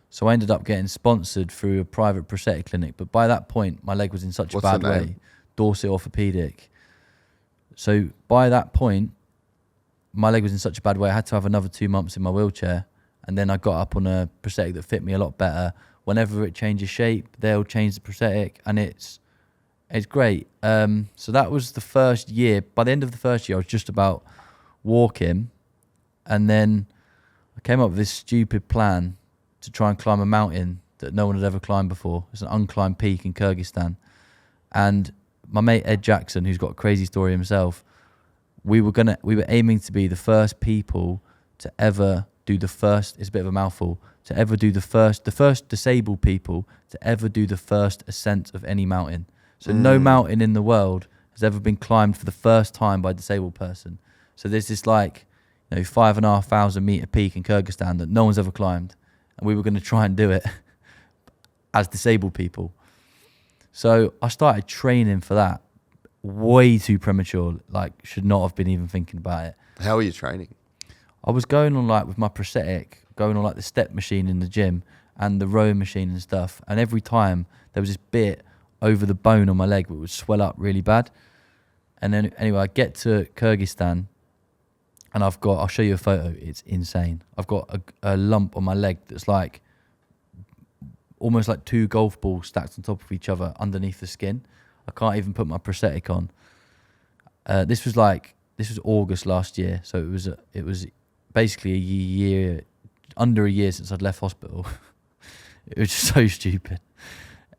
So I ended up getting sponsored through a private prosthetic clinic. But by that point, my leg was in such a bad way. Dorset Orthopedic. So by that point, my leg was in such a bad way, I had to have another 2 months in my wheelchair. And then I got up on a prosthetic that fit me a lot better. Whenever it changes shape, they'll change the prosthetic, and it's great. So that was the first year. By the end of the first year, I was just about walking. And then I came up with this stupid plan to try and climb a mountain that no one had ever climbed before. It's an unclimbed peak in Kurdistan. And my mate Ed Jackson, who's got a crazy story himself, we were aiming to be the first people to ever do the first, it's a bit of a mouthful, to ever do the first disabled people to ever do the first ascent of any mountain. So no mountain in the world has ever been climbed for the first time by a disabled person. So there's this 5,500 meter peak in Kurdistan that no one's ever climbed. And we were going to try and do it as disabled people. So I started training for that way too premature, should not have been even thinking about it. How are you training? I was going on with my prosthetic, going on the step machine in the gym and the rowing machine and stuff. And every time there was this bit over the bone on my leg that would swell up really bad. And then anyway, I get to Kyrgyzstan and I'll show you a photo. It's insane. I've got a lump on my leg that's almost like 2 golf balls stacked on top of each other underneath the skin. I can't even put my prosthetic on. This was August last year, so it was basically under a year since I'd left hospital. It was just so stupid.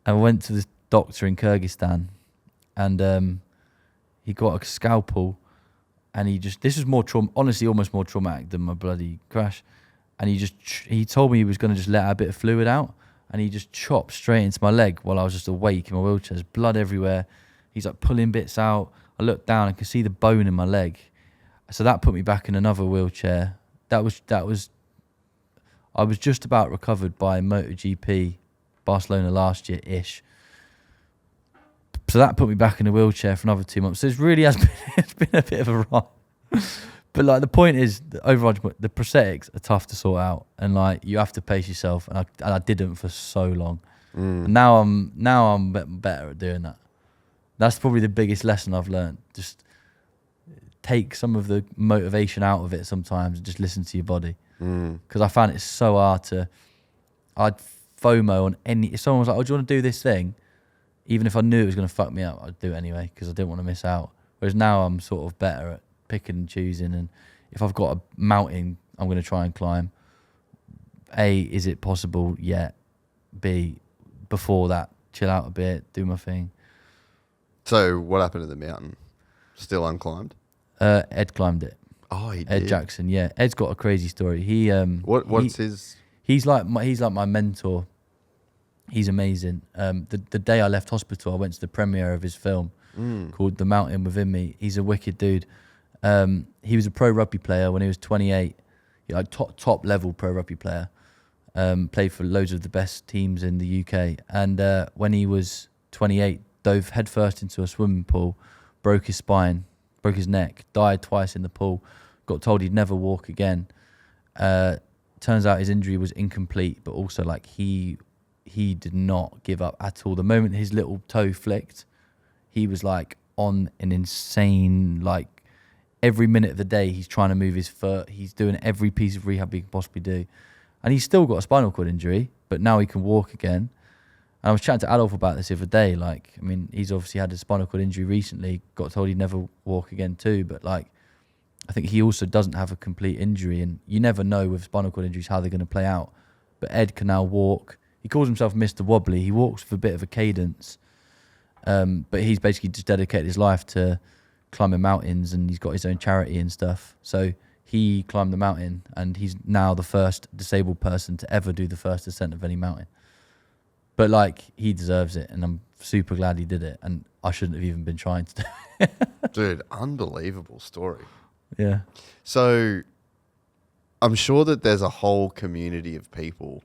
I went to this doctor in Kyrgyzstan, and he got a scalpel, and this was honestly almost more traumatic than my bloody crash. And he told me he was going to just let a bit of fluid out. And he just chopped straight into my leg while I was just awake in my wheelchair. There's blood everywhere. He's pulling bits out. I looked down and could see the bone in my leg. So that put me back in another wheelchair. I was just about recovered by MotoGP Barcelona last year-ish. So that put me back in a wheelchair for another 2 months. So it really has been, it's been a bit of a ride. But the point is, the prosthetics are tough to sort out, and you have to pace yourself, and I didn't for so long. And now I'm better at doing that. That's probably the biggest lesson I've learned. Just take some of the motivation out of it sometimes, and just listen to your body. Because I found it so hard I'd FOMO on if someone was like, "Oh, do you want to do this thing?" Even if I knew it was going to fuck me up, I'd do it anyway because I didn't want to miss out. Whereas now I'm sort of better at picking and choosing, and if I've got a mountain I'm going to try and climb, A, is it possible yet? B, before that, chill out a bit, do my thing. So what happened to the mountain? Still unclimbed? Ed climbed it. Oh, he did? Ed Jackson, yeah. Ed's got a crazy story. What's his... He's like my mentor. He's amazing. The day I left hospital, I went to the premiere of his film called The Mountain Within Me. He's a wicked dude. He was a pro rugby player when he was 28, top level pro rugby player. Played for loads of the best teams in the UK. And when he was 28, dove headfirst into a swimming pool, broke his spine, broke his neck, died twice in the pool, got told he'd never walk again. Turns out his injury was incomplete, but also he did not give up at all. The moment his little toe flicked, he was on an insane, every minute of the day, he's trying to move his foot. He's doing every piece of rehab he can possibly do. And he's still got a spinal cord injury, but now he can walk again. And I was chatting to Adolf about this the other day. He's obviously had a spinal cord injury recently, got told he'd never walk again too. But I think he also doesn't have a complete injury. And you never know with spinal cord injuries how they're going to play out. But Ed can now walk. He calls himself Mr. Wobbly. He walks with a bit of a cadence. But he's basically just dedicated his life to climbing mountains, and he's got his own charity and stuff. So he climbed the mountain, and he's now the first disabled person to ever do the first ascent of any mountain. But he deserves it, and I'm super glad he did it, and I shouldn't have even been trying to do it. Dude, unbelievable story. Yeah. So I'm sure that there's a whole community of people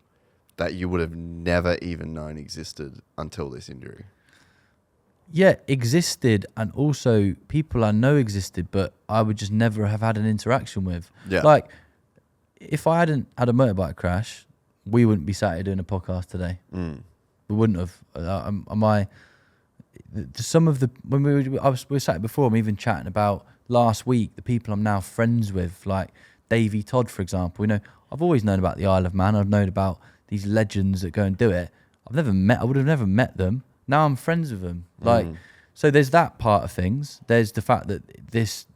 that you would have never even known existed until this injury. Yeah, existed, and also people I know existed, but I would just never have had an interaction with. Yeah. If I hadn't had a motorbike crash, we wouldn't be sat here doing a podcast today. We wouldn't have. When we were sat here before, I'm even chatting about last week, the people I'm now friends with, like Davey Todd, for example. I've always known about the Isle of Man. I've known about these legends that go and do it. I would have never met them. Now I'm friends with them. So there's that part of things. There's the fact that this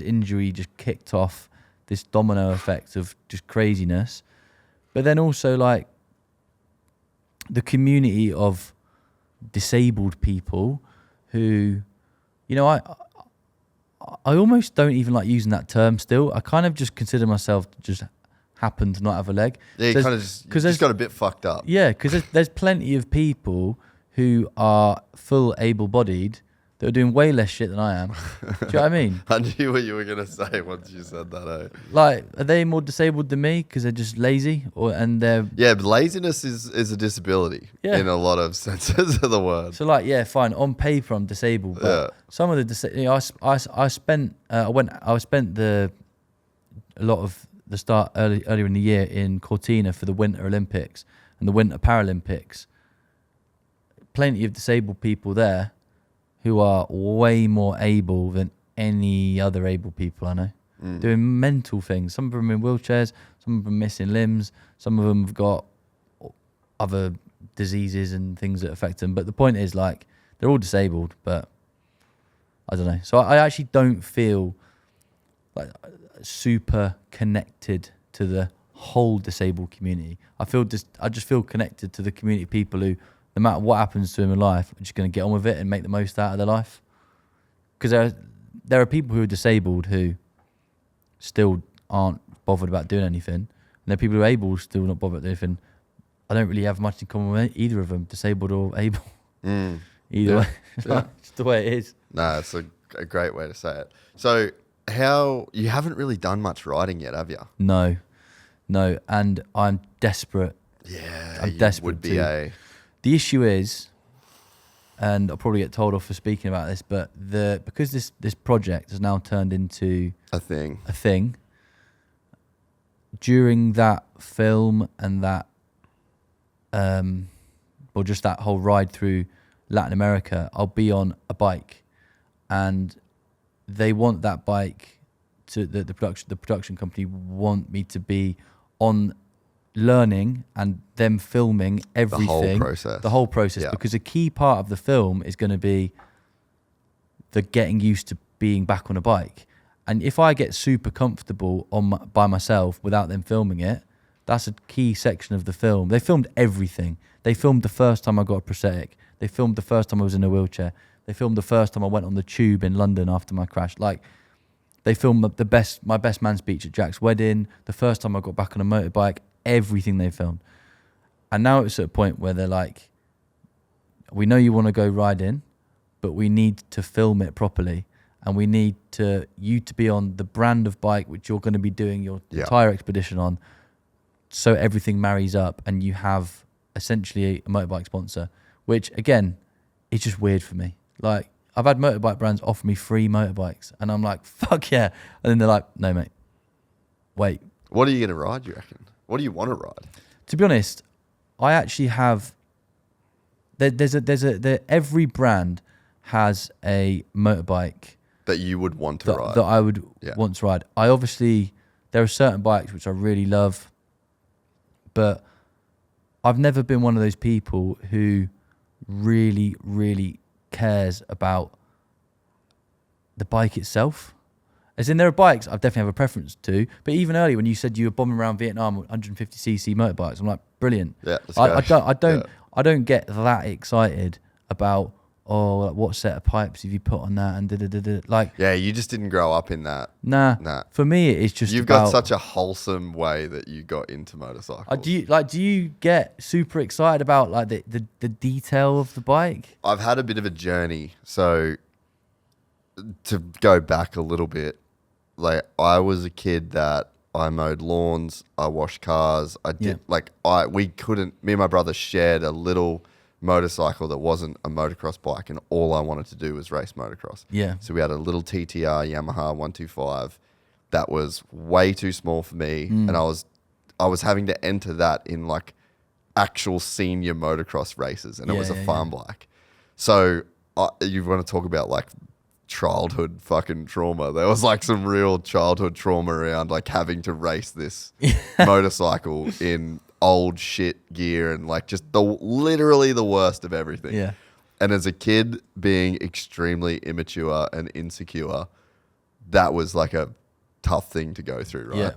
injury just kicked off this domino effect of just craziness. But then also the community of disabled people who, I almost don't even like using that term still. I kind of just consider myself just happen to not have a leg. Yeah, you kind of just got a bit fucked up. Yeah, because there's plenty of people who are full able-bodied that are doing way less shit than I am. Do you know what I mean? I knew what you were going to say once you said that. Like, are they more disabled than me because they're just lazy? Yeah, but laziness is a disability in a lot of senses of the word. So, like, yeah, fine. On paper, I'm disabled, but some of the I spent a lot of the start earlier in the year in Cortina for the Winter Olympics and the Winter Paralympics. Plenty of disabled people there who are way more able than any other able people I know. Doing mental things. Some of them in wheelchairs, some of them missing limbs, some of them have got other diseases and things that affect them. But the point is, like, they're all disabled, but I don't know. So I actually don't feel like super connected to the whole disabled community. I just feel connected to the community of people who, no matter what happens to them in life, are just going to get on with it and make the most out of their life. Because there are people who are disabled who still aren't bothered about doing anything. And there are people who are able, still not bothered about doing anything. I don't really have much in common with either of them, disabled or able. Either way. It's the way it is. No, it's a great way to say it. So you haven't really done much riding yet, have you? No. And I'm desperate. Yeah, I'm desperate would be The issue is, and I'll probably get told off for speaking about this, but because this project has now turned into a thing. During that film and that, or just that whole ride through Latin America, I'll be on a bike, and they want that bike to the production company want me to be on learning and them filming everything, the whole process, because a key part of the film is going to be the getting used to being back on a bike. And if I get super comfortable by myself without them filming it, that's a key section of the film. They filmed everything. They filmed the first time I got a prosthetic. They filmed the first time I was in a wheelchair. They filmed the first time I went on the tube in London after my crash. Like, they filmed my best man speech at Jack's wedding, the first time I got back on a motorbike, everything they filmed. And now it's at a point where they're like, we know you want to go riding, but we need to film it properly. And we need you to be on the brand of bike which you're going to be doing your entire expedition on, so everything marries up and you have essentially a motorbike sponsor, which, again, is just weird for me. Like, I've had motorbike brands offer me free motorbikes, and I'm like, fuck yeah. And then they're like, no, mate, wait. What are you going to ride, you reckon? What do you want to ride? To be honest, I actually have... every brand has a motorbike that you would want to ride. That I would want to ride. There are certain bikes which I really love, but I've never been one of those people who really, really cares about the bike itself. As in, there are bikes I definitely have a preference to, but even earlier when you said you were bombing around Vietnam with 150cc motorbikes, I'm like, brilliant. Yeah, I don't get that excited about, what set of pipes have you put on that and like. Yeah, you just didn't grow up in that. Nah. For me, it's just you've got such a wholesome way that you got into motorcycles. Do you get super excited about like the detail of the bike? I've had a bit of a journey. So to go back a little bit, like, I was a kid that I mowed lawns, I washed cars, me and my brother shared a little motorcycle that wasn't a motocross bike, and all I wanted to do was race motocross. Yeah. So we had a little TTR Yamaha 125 that was way too small for me, and I was having to enter that in like actual senior motocross races, and it was a farm bike. So you want to talk about like childhood fucking trauma. There was like some real childhood trauma around like having to race this motorcycle in old shit gear and like just literally the worst of everything. Yeah. And as a kid, being extremely immature and insecure, that was like a tough thing to go through, right? Yeah.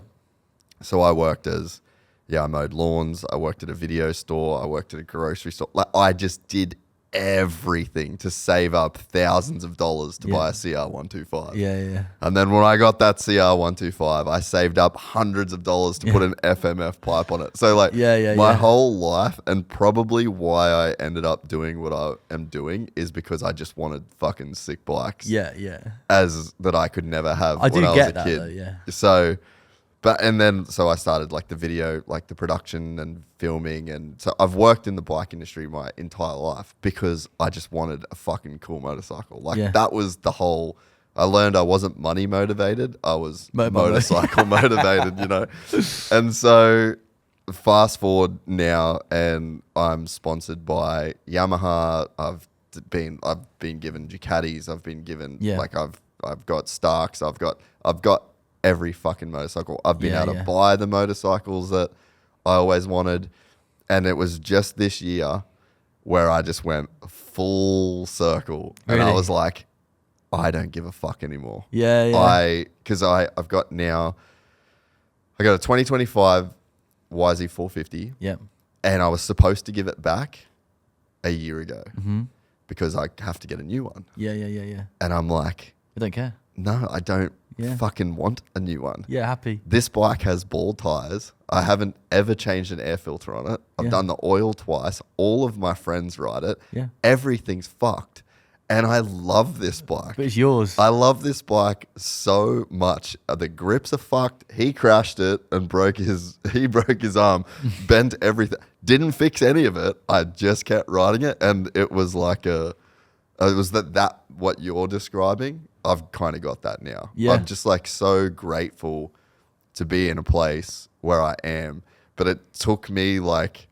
So I worked I mowed lawns, I worked at a video store, I worked at a grocery store. Like, I just did everything to save up thousands of dollars to buy a CR125. Yeah. And then when I got that CR125, I saved up hundreds of dollars to put an FMF pipe on it. So like my whole life, and probably why I ended up doing what I am doing, is because I just wanted fucking sick bikes. Yeah. As that I could never have I when do I was get a that kid. though, yeah. So I started like the video, like the production and filming. And so I've worked in the bike industry my entire life because I just wanted a fucking cool motorcycle. Like that was the whole, I learned I wasn't money motivated. I was motorcycle motivated, you know? And so fast forward now and I'm sponsored by Yamaha. I've been given Ducatis. I've been given like, I've got Starks. I've got every fucking motorcycle. I've been able to buy the motorcycles that I always wanted. And it was just this year where I just went full circle. Really? And I was like, I don't give a fuck anymore. Yeah. Because I've got now, I got a 2025 YZ450. Yeah. And I was supposed to give it back a year ago Mm-hmm. because I have to get a new one. Yeah. And I'm like, I don't care. no, I don't fucking want a new one. Yeah, happy. This bike has ball tires. I haven't ever changed an air filter on it. I've done the oil twice. All of my friends ride it. Yeah. Everything's fucked. And I love this bike. But it's yours. I love this bike so much. The grips are fucked. He crashed it and broke his arm, bent everything. Didn't fix any of it. I just kept riding it. And it was like it was that what you're describing. I've kind of got that now. Yeah. I'm just like so grateful to be in a place where I am. But it took me like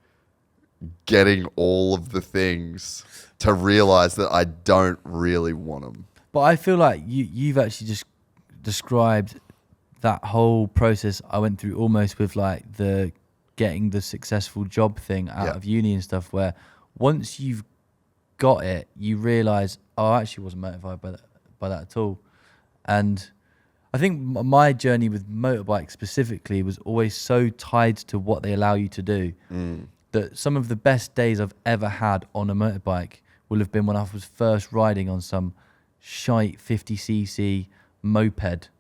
getting all of the things to realize that I don't really want them. But I feel like you've actually just described that whole process I went through almost with like the getting the successful job thing out of uni and stuff, where once you've got it, you realize, oh, I actually wasn't motivated by that at all. And I think my journey with motorbikes specifically was always so tied to what they allow you to do that some of the best days I've ever had on a motorbike will have been when I was first riding on some shite 50cc moped,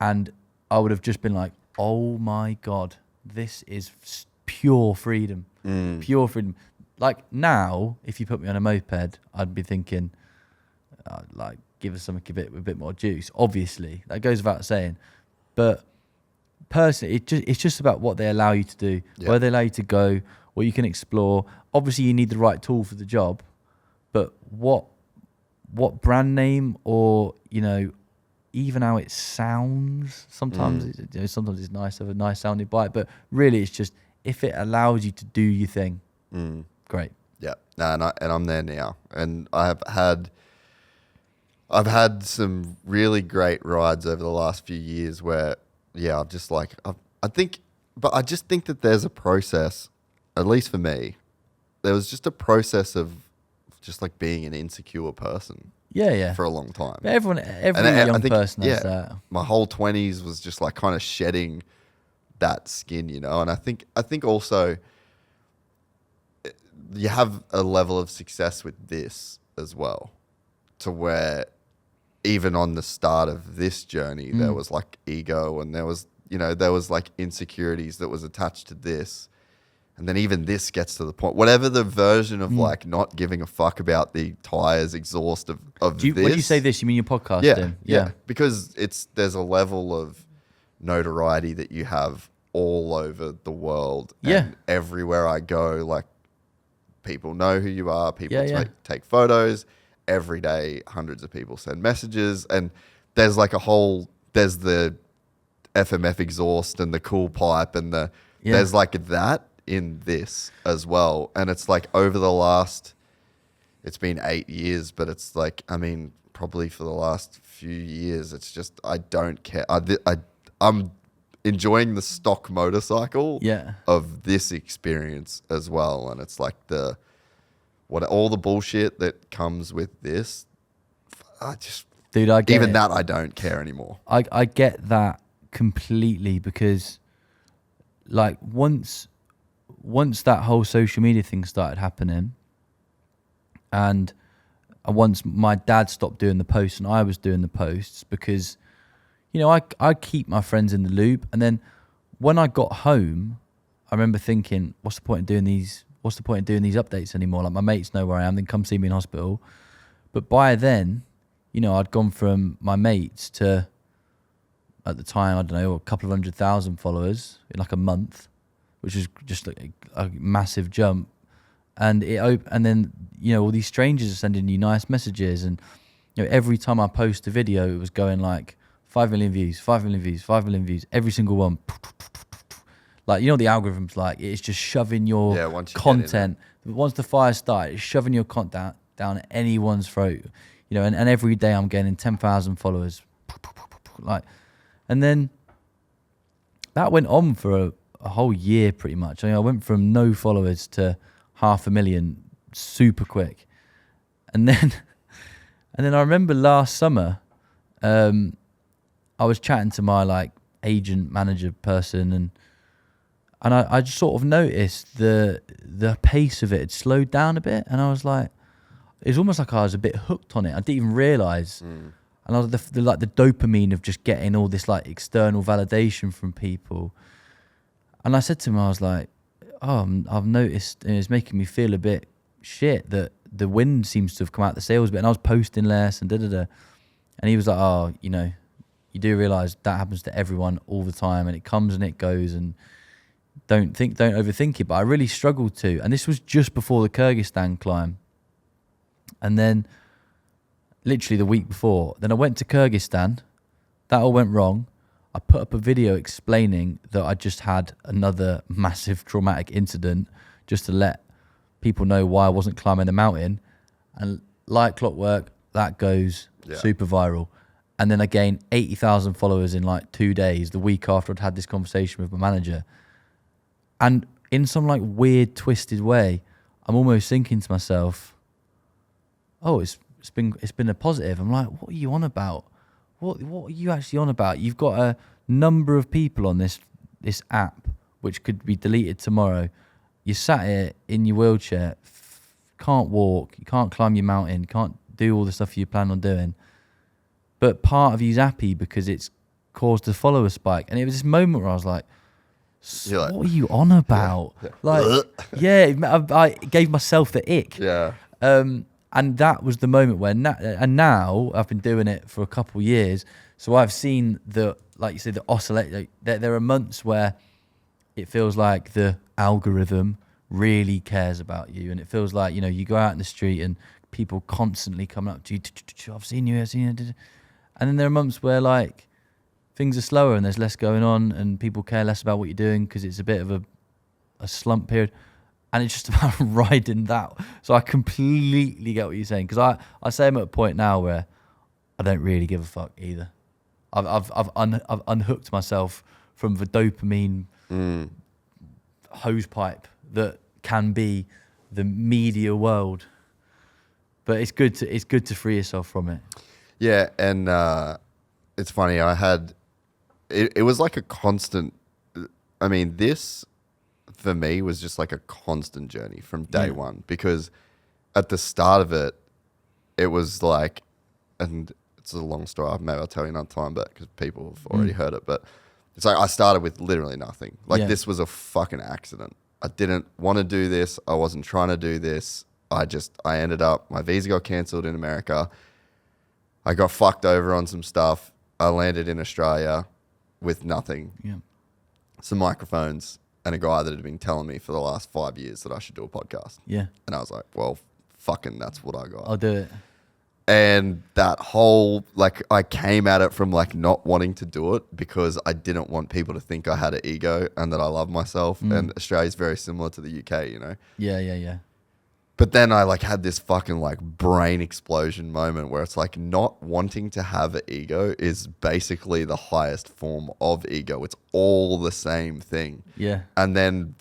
and I would have just been like, oh my God, this is pure freedom. Pure freedom. Like now, if you put me on a moped, I'd be thinking, like, give us something a bit more juice. Obviously, that goes without saying. But personally, it's just about what they allow you to do, where they allow you to go, what you can explore. Obviously, you need the right tool for the job, but what brand name, or even how it sounds. Sometimes sometimes it's nice to have a nice sounding bike, but really it's just if it allows you to do your thing. Great. Yeah. No, and I'm there now, and I've had some really great rides over the last few years where, I've just like, I think that there's a process, at least for me, there was just a process of just like being an insecure person. Yeah. For a long time. But every young person has that. My whole 20s was just like kind of shedding that skin, and I think also you have a level of success with this as well, to where even on the start of this journey, there was like ego, and there was like insecurities that was attached to this. And then even this gets to the point, whatever the version of like not giving a fuck about the tires, exhaust of this. When you say this, you mean your podcast? Yeah. Because there's a level of notoriety that you have all over the world. And everywhere I go, like, people know who you are. People take photos. Every day, hundreds of people send messages. And there's like there's the FMF exhaust and the cool pipe and there's like that in this as well. And it's like over the last, it's been 8 years, but it's like, I mean, probably for the last few years, it's just, I don't care. I'm enjoying the stock motorcycle of this experience as well. And it's like all the bullshit that comes with this, I get that I don't care anymore. I get that completely, because like once that whole social media thing started happening, And once my dad stopped doing the posts and I was doing the posts, because, you know, I keep my friends in the loop. And then when I got home, I remember thinking, what's the point in doing these updates anymore? Like, my mates know where I am, then come see me in hospital. But by then, you know, I'd gone from my mates to, at the time, I don't know, a couple of 100,000 followers in like a month, which is just a massive jump. And and then, you know, all these strangers are sending you nice messages, and, you know, every time I post a video, it was going like 5 million views, 5 million views, 5 million views, every single one. Like, you know, the algorithm's like, it's just shoving your content. Once the fire started, it's shoving your content down anyone's throat. You know, and every day I'm getting 10,000 followers. Like, and then that went on for a whole year pretty much. I mean, I went from no followers to 500,000 super quick. And then I remember last summer, I was chatting to my like agent manager person, and I just sort of noticed the pace of it had slowed down a bit, and I was like, it's almost like I was a bit hooked on it. I didn't even realize. And I was the dopamine of just getting all this like external validation from people. And I said to him, I was like, oh, I've noticed, and it's making me feel a bit shit that the wind seems to have come out the sails a bit, and I was posting less and da-da-da. And he was like, oh, you know, you do realize that happens to everyone all the time, and it comes and it goes, and don't overthink it. But I really struggled to. And this was just before the Kurdistan climb. And then literally the week before, then I went to Kurdistan. That all went wrong. I put up a video explaining that I just had another massive traumatic incident, just to let people know why I wasn't climbing the mountain. And like clockwork, that goes super viral. And then I gained 80,000 followers in like 2 days, the week after I'd had this conversation with my manager. And in some like weird, twisted way, I'm almost thinking to myself, oh, it's been a positive. I'm like, what are you on about? What are you actually on about? You've got a number of people on this app which could be deleted tomorrow. You sat here in your wheelchair, can't walk, you can't climb your mountain, can't do all the stuff you plan on doing. But part of you's happy because it's caused a follower spike. And it was this moment where I was like, what are you on about? Yeah. Like, yeah, I gave myself the ick. Yeah. And that was the moment where, now I've been doing it for a couple of years. So I've seen like you said, the oscillate. Like, there are months where it feels like the algorithm really cares about you. And it feels like, you know, you go out in the street and people constantly coming up to you. I've seen you. And then there are months where like things are slower and there's less going on and people care less about what you're doing because it's a bit of a slump period. And it's just about riding that. So I completely get what you're saying. Because I say I'm at a point now where I don't really give a fuck either. I've unhooked myself from the dopamine hose pipe that can be the media world. But it's good to free yourself from it. Yeah, and it's funny. I had it was like a constant. I mean, this for me was just like a constant journey from day one, because at the start of it, it was like, and it's a long story. Maybe I'll tell you another time, but because people have already heard it. But it's like I started with literally nothing. Like this was a fucking accident. I didn't want to do this. I wasn't trying to do this. I ended up, my visa got cancelled in America. I got fucked over on some stuff. I landed in Australia with nothing. Yeah. Some microphones and a guy that had been telling me for the last 5 years that I should do a podcast. Yeah. And I was like, well, fucking that's what I got. I'll do it. And that whole, like, I came at it from like not wanting to do it because I didn't want people to think I had an ego and that I love myself. And Australia's very similar to the UK, you know? Yeah. But then I like had this fucking like brain explosion moment where it's like not wanting to have an ego is basically the highest form of ego. It's all the same thing. Yeah. And then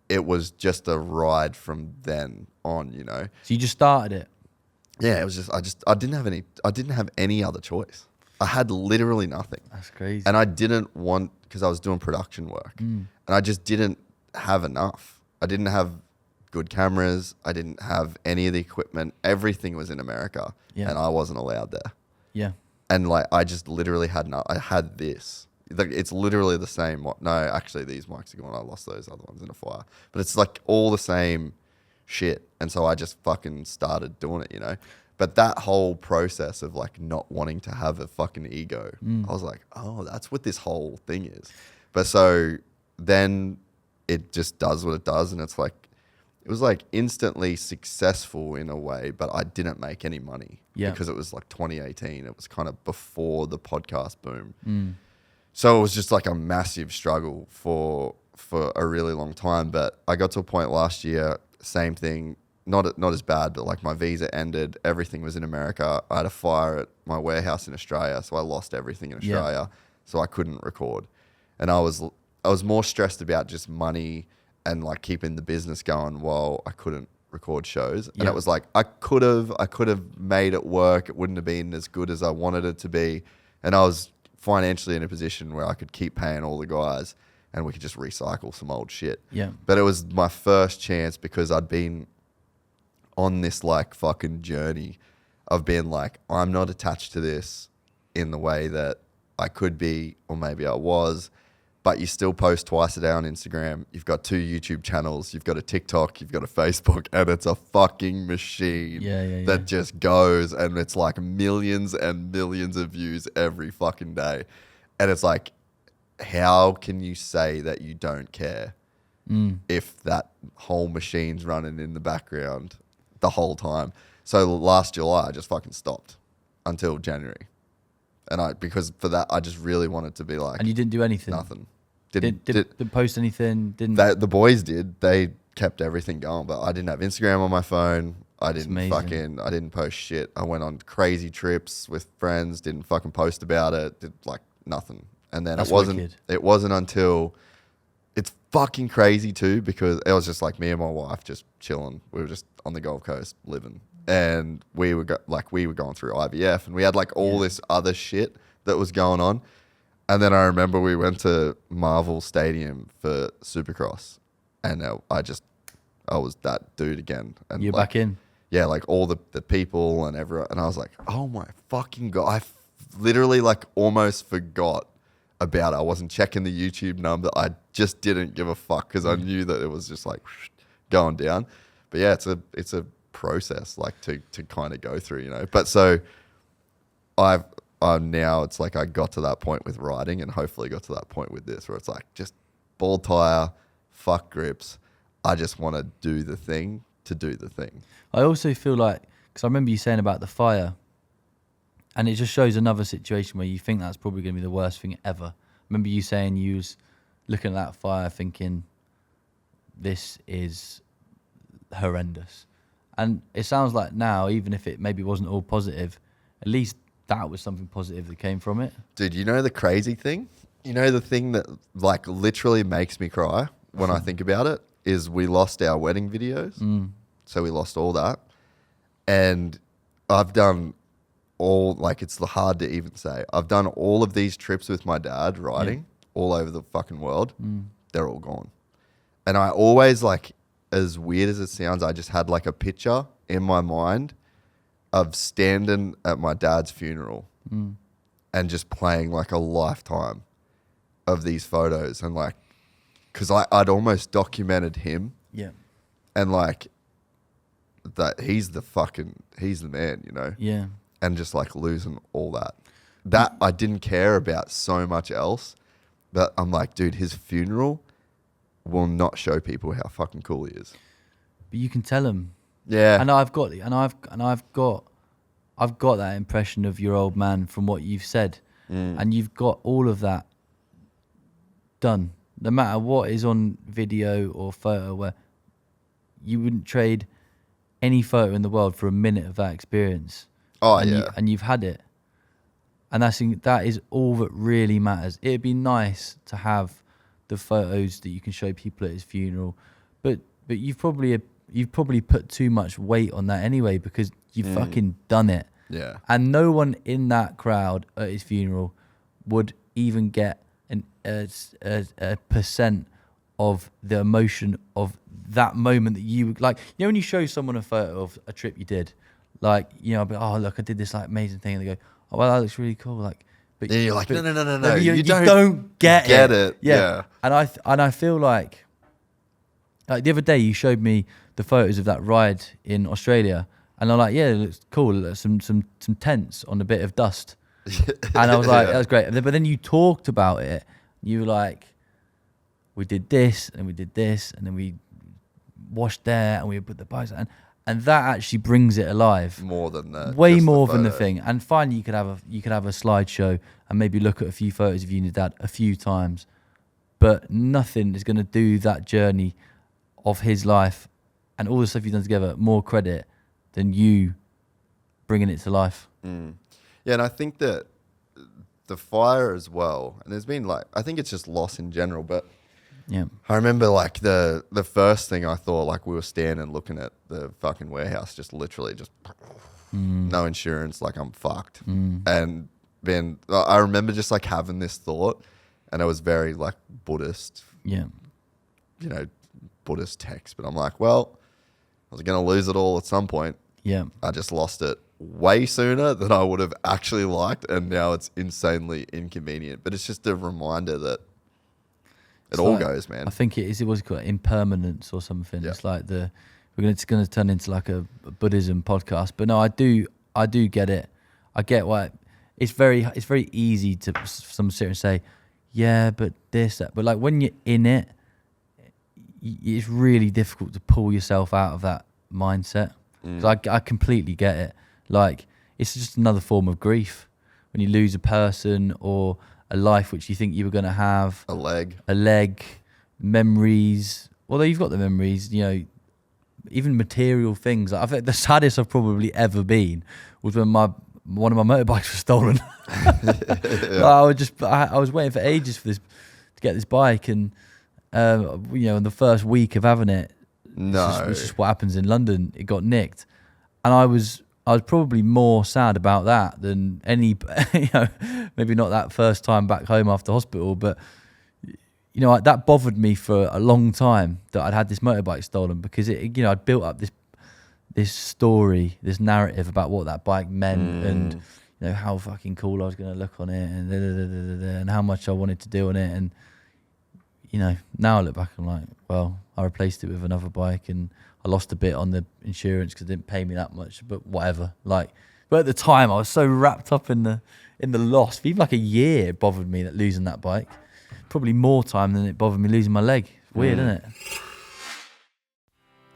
it was just a ride from then on, you know? So you just started it? Yeah, it was just, I didn't have any other choice. I had literally nothing. That's crazy. And I didn't because I was doing production work and I just didn't have enough. I didn't have good cameras. I didn't have any of the equipment. Everything was in America, and I wasn't allowed there. Yeah. And like, I just literally I had this. Like, it's literally the same. No, actually, these mics are gone. I lost those other ones in a fire. But it's like all the same shit. And so I just fucking started doing it, you know. But that whole process of like not wanting to have a fucking ego, I was like, oh, that's what this whole thing is. But so then it just does what it does, and it's like, it was like instantly successful in a way, but I didn't make any money because it was like 2018. It was kind of before the podcast boom. So it was just like a massive struggle for a really long time. But I got to a point last year, same thing, not as bad, but like my visa ended. Everything was in America. I had a fire at my warehouse in Australia, so I lost everything in Australia. So I couldn't record. And I was more stressed about just money and like keeping the business going while I couldn't record shows. And it was like, I could have made it work. It wouldn't have been as good as I wanted it to be. And I was financially in a position where I could keep paying all the guys and we could just recycle some old shit. Yeah. But it was my first chance because I'd been on this like fucking journey of being like, I'm not attached to this in the way that I could be, or maybe I was. But you still post twice a day on Instagram. You've got 2 YouTube channels. You've got a TikTok. You've got a Facebook. And it's a fucking machine that just goes. And it's like millions and millions of views every fucking day. And it's like, how can you say that you don't care if that whole machine's running in the background the whole time? So last July, I just fucking stopped until January. And because for that, I just really wanted to be like... And you didn't do anything? Nothing. Didn't post anything? The boys did. They kept everything going, but I didn't have Instagram on my phone. I didn't post shit. I went on crazy trips with friends, didn't fucking post about it, did like nothing. And then it wasn't until... It's fucking crazy too, because it was just like me and my wife just chilling. We were just on the Gold Coast living. And we were going through IVF, and we had like all this other shit that was going on. And then I remember we went to Marvel Stadium for Supercross, and I was that dude again. And you're like, back in? Yeah, like all the people and everyone. And I was like, oh my fucking God. I literally like almost forgot about it. I wasn't checking the YouTube number. I just didn't give a fuck because I knew that it was just like going down. But yeah, it's a process like to kind of go through, you know. But so I'm now, it's like I got to that point with riding, and hopefully got to that point with this where it's like just bald tire, fuck grips. I just want to do the thing to do the thing. I also feel like, because I remember you saying about the fire, and it just shows another situation where you think that's probably going to be the worst thing ever. I remember you saying you was looking at that fire thinking, this is horrendous. And it sounds like now, even if it maybe wasn't all positive, at least that was something positive that came from it. Dude, you know the crazy thing? You know the thing that like literally makes me cry when I think about it is we lost our wedding videos. So we lost all that. And I've done all, like it's hard to even say. I've done all of these trips with my dad riding all over the fucking world. They're all gone. And I always like, as weird as it sounds, I just had like a picture in my mind of standing at my dad's funeral and just playing like a lifetime of these photos. And like, because I'd almost documented him. Yeah. And like, that he's the man, you know? Yeah. And just like losing all that. That I didn't care about so much else. But I'm like, dude, his funeral will not show people how fucking cool he is. But you can tell him. Yeah. And I've got that impression of your old man from what you've said. And you've got all of that done. No matter what is on video or photo, where you wouldn't trade any photo in the world for a minute of that experience. Oh, and and you've had it. And that is all that really matters. It'd be nice to have the photos that you can show people at his funeral, but you've probably put too much weight on that anyway, because you've fucking done it. Yeah. And no one in that crowd at his funeral would even get a percent of the emotion of that moment that you like. You know, when you show someone a photo of a trip you did, like, you know, I'll be, oh look, I did this like amazing thing, and they go, oh well, that looks really cool. Like, but Yeah, you're like, but, no. You don't get it. Yeah. And I feel like the other day you showed me the photos of that ride in Australia, and I'm like, yeah, it looks cool. Some tents on a bit of dust, and I was like, that was great. But then you talked about it. You were like, we did this and we did this, and then we washed there and we put the bikes, and that actually brings it alive More than that. way more than the thing. And finally, you could have a slideshow and maybe look at a few photos of you and your dad a few times, but nothing is going to do that journey of his life and all the stuff you've done together more credit than you bringing it to life. Yeah, and I think that the fire as well, and there's been like, I think it's just loss in general, but yeah, I remember like the first thing I thought, like we were standing looking at the fucking warehouse, just literally just no insurance, like I'm fucked. And then I remember just like having this thought, and it was very like Buddhist, yeah, you know, Buddhist text, but I'm like, well, I was going to lose it all at some point. yeah. I just lost it way sooner than I would have actually liked, and now it's insanely inconvenient. But it's just a reminder that it all goes, man. I think it was called impermanence or something. Yeah. It's like it's going to turn into like a Buddhism podcast. But no, I do get it. I get why it's very easy to some sit and say, yeah, but this, that. But like when you're in it, it's really difficult to pull yourself out of that mindset. So I completely get it. Like, it's just another form of grief when you lose a person or a life which you think you were going to have. A leg, memories. Although you've got the memories, you know, even material things. I think the saddest I've probably ever been was when one of my motorbikes was stolen. I was waiting for ages for this to get this bike, and you know, in the first week of having it, it's just what happens in London. It got nicked, and I was probably more sad about that than any, you know, maybe not that first time back home after hospital, but you know, that bothered me for a long time that I'd had this motorbike stolen, because it, you know, I'd built up this story, this narrative about what that bike meant, and you know how fucking cool I was going to look on it, and how much I wanted to do on it, and you know, now I look back, I'm like, well, I replaced it with another bike, and I lost a bit on the insurance because it didn't pay me that much, but whatever. Like, but at the time, I was so wrapped up in the loss. For even like a year, it bothered me that losing that bike. Probably more time than it bothered me losing my leg. Weird, isn't it?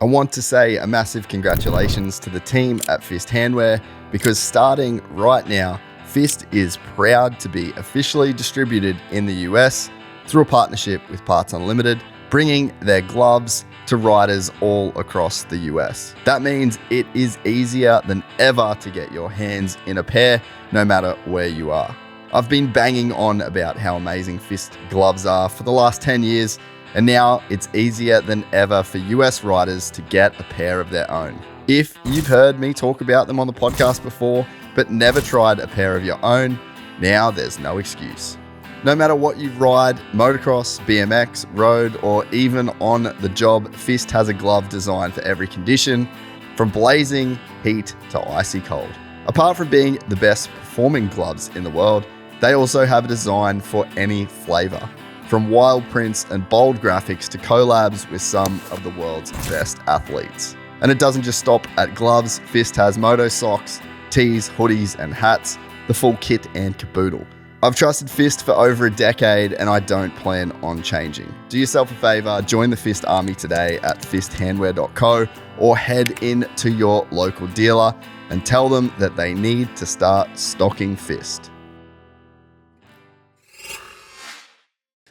I want to say a massive congratulations to the team at Fist Handwear, because starting right now, Fist is proud to be officially distributed in the US through a partnership with Parts Unlimited, bringing their gloves to riders all across the US. That means it is easier than ever to get your hands in a pair, no matter where you are. I've been banging on about how amazing Fist gloves are for the last 10 years, and now it's easier than ever for US riders to get a pair of their own. If you've heard me talk about them on the podcast before, but never tried a pair of your own, now there's no excuse. No matter what you ride, motocross, BMX, road, or even on the job, Fist has a glove designed for every condition, from blazing heat to icy cold. Apart from being the best performing gloves in the world, they also have a design for any flavor, from wild prints and bold graphics to collabs with some of the world's best athletes. And it doesn't just stop at gloves. Fist has moto socks, tees, hoodies, and hats, the full kit and caboodle. I've trusted Fist for over a decade, and I don't plan on changing. Do yourself a favor, join the Fist army today at fisthandwear.co, or head in to your local dealer and tell them that they need to start stocking Fist.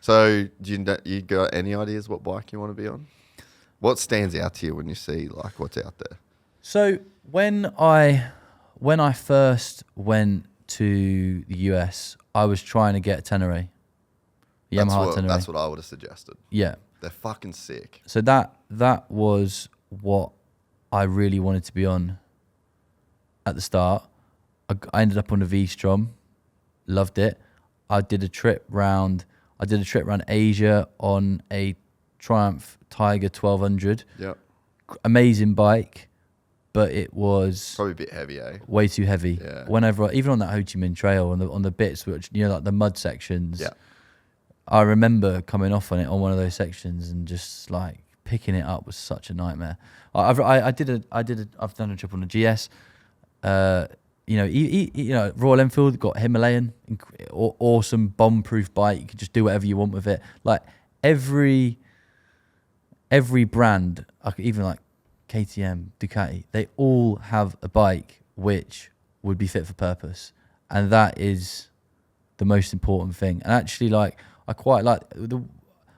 So, you got any ideas what bike you want to be on? What stands out to you when you see like what's out there? So when I first went to the US, I was trying to get a Tenere, Yamaha Tenere. That's what I would have suggested. Yeah, they're fucking sick. So that was what I really wanted to be on at the start. I ended up on a V-Strom, loved it. I did a trip round Asia on a Triumph Tiger 1200. Yeah. Amazing bike, but it was Probably a bit heavy, eh? way too heavy. Yeah. Whenever, even on that Ho Chi Minh Trail, on the bits which, you know, like the mud sections. Yeah. I remember coming off on it on one of those sections and just like picking it up was such a nightmare. I've done a trip on a GS. You know, Royal Enfield got Himalayan, awesome bomb-proof bike. You can just do whatever you want with it. Like every brand, even like KTM, Ducati, they all have a bike which would be fit for purpose, and that is the most important thing. And actually, like, I quite like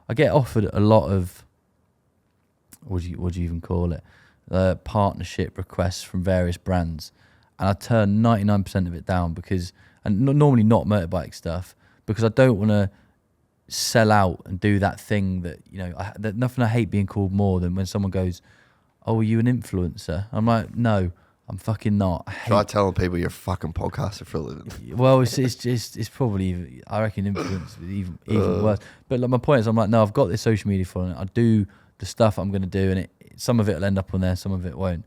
I get offered a lot of what do you even call it, partnership requests from various brands, and I turn 99% of it down because, and normally not motorbike stuff, because I don't want to sell out and do that thing that, you know, there's nothing I hate being called more than when someone goes, "Oh, are you an influencer?" I'm like, no, I'm fucking not. Try telling people you're a fucking podcaster for a living. Well, it's probably, I reckon, influence even worse. But like, my point is, I'm like, no, I've got this social media following. I do the stuff I'm going to do, and some of it will end up on there, some of it won't.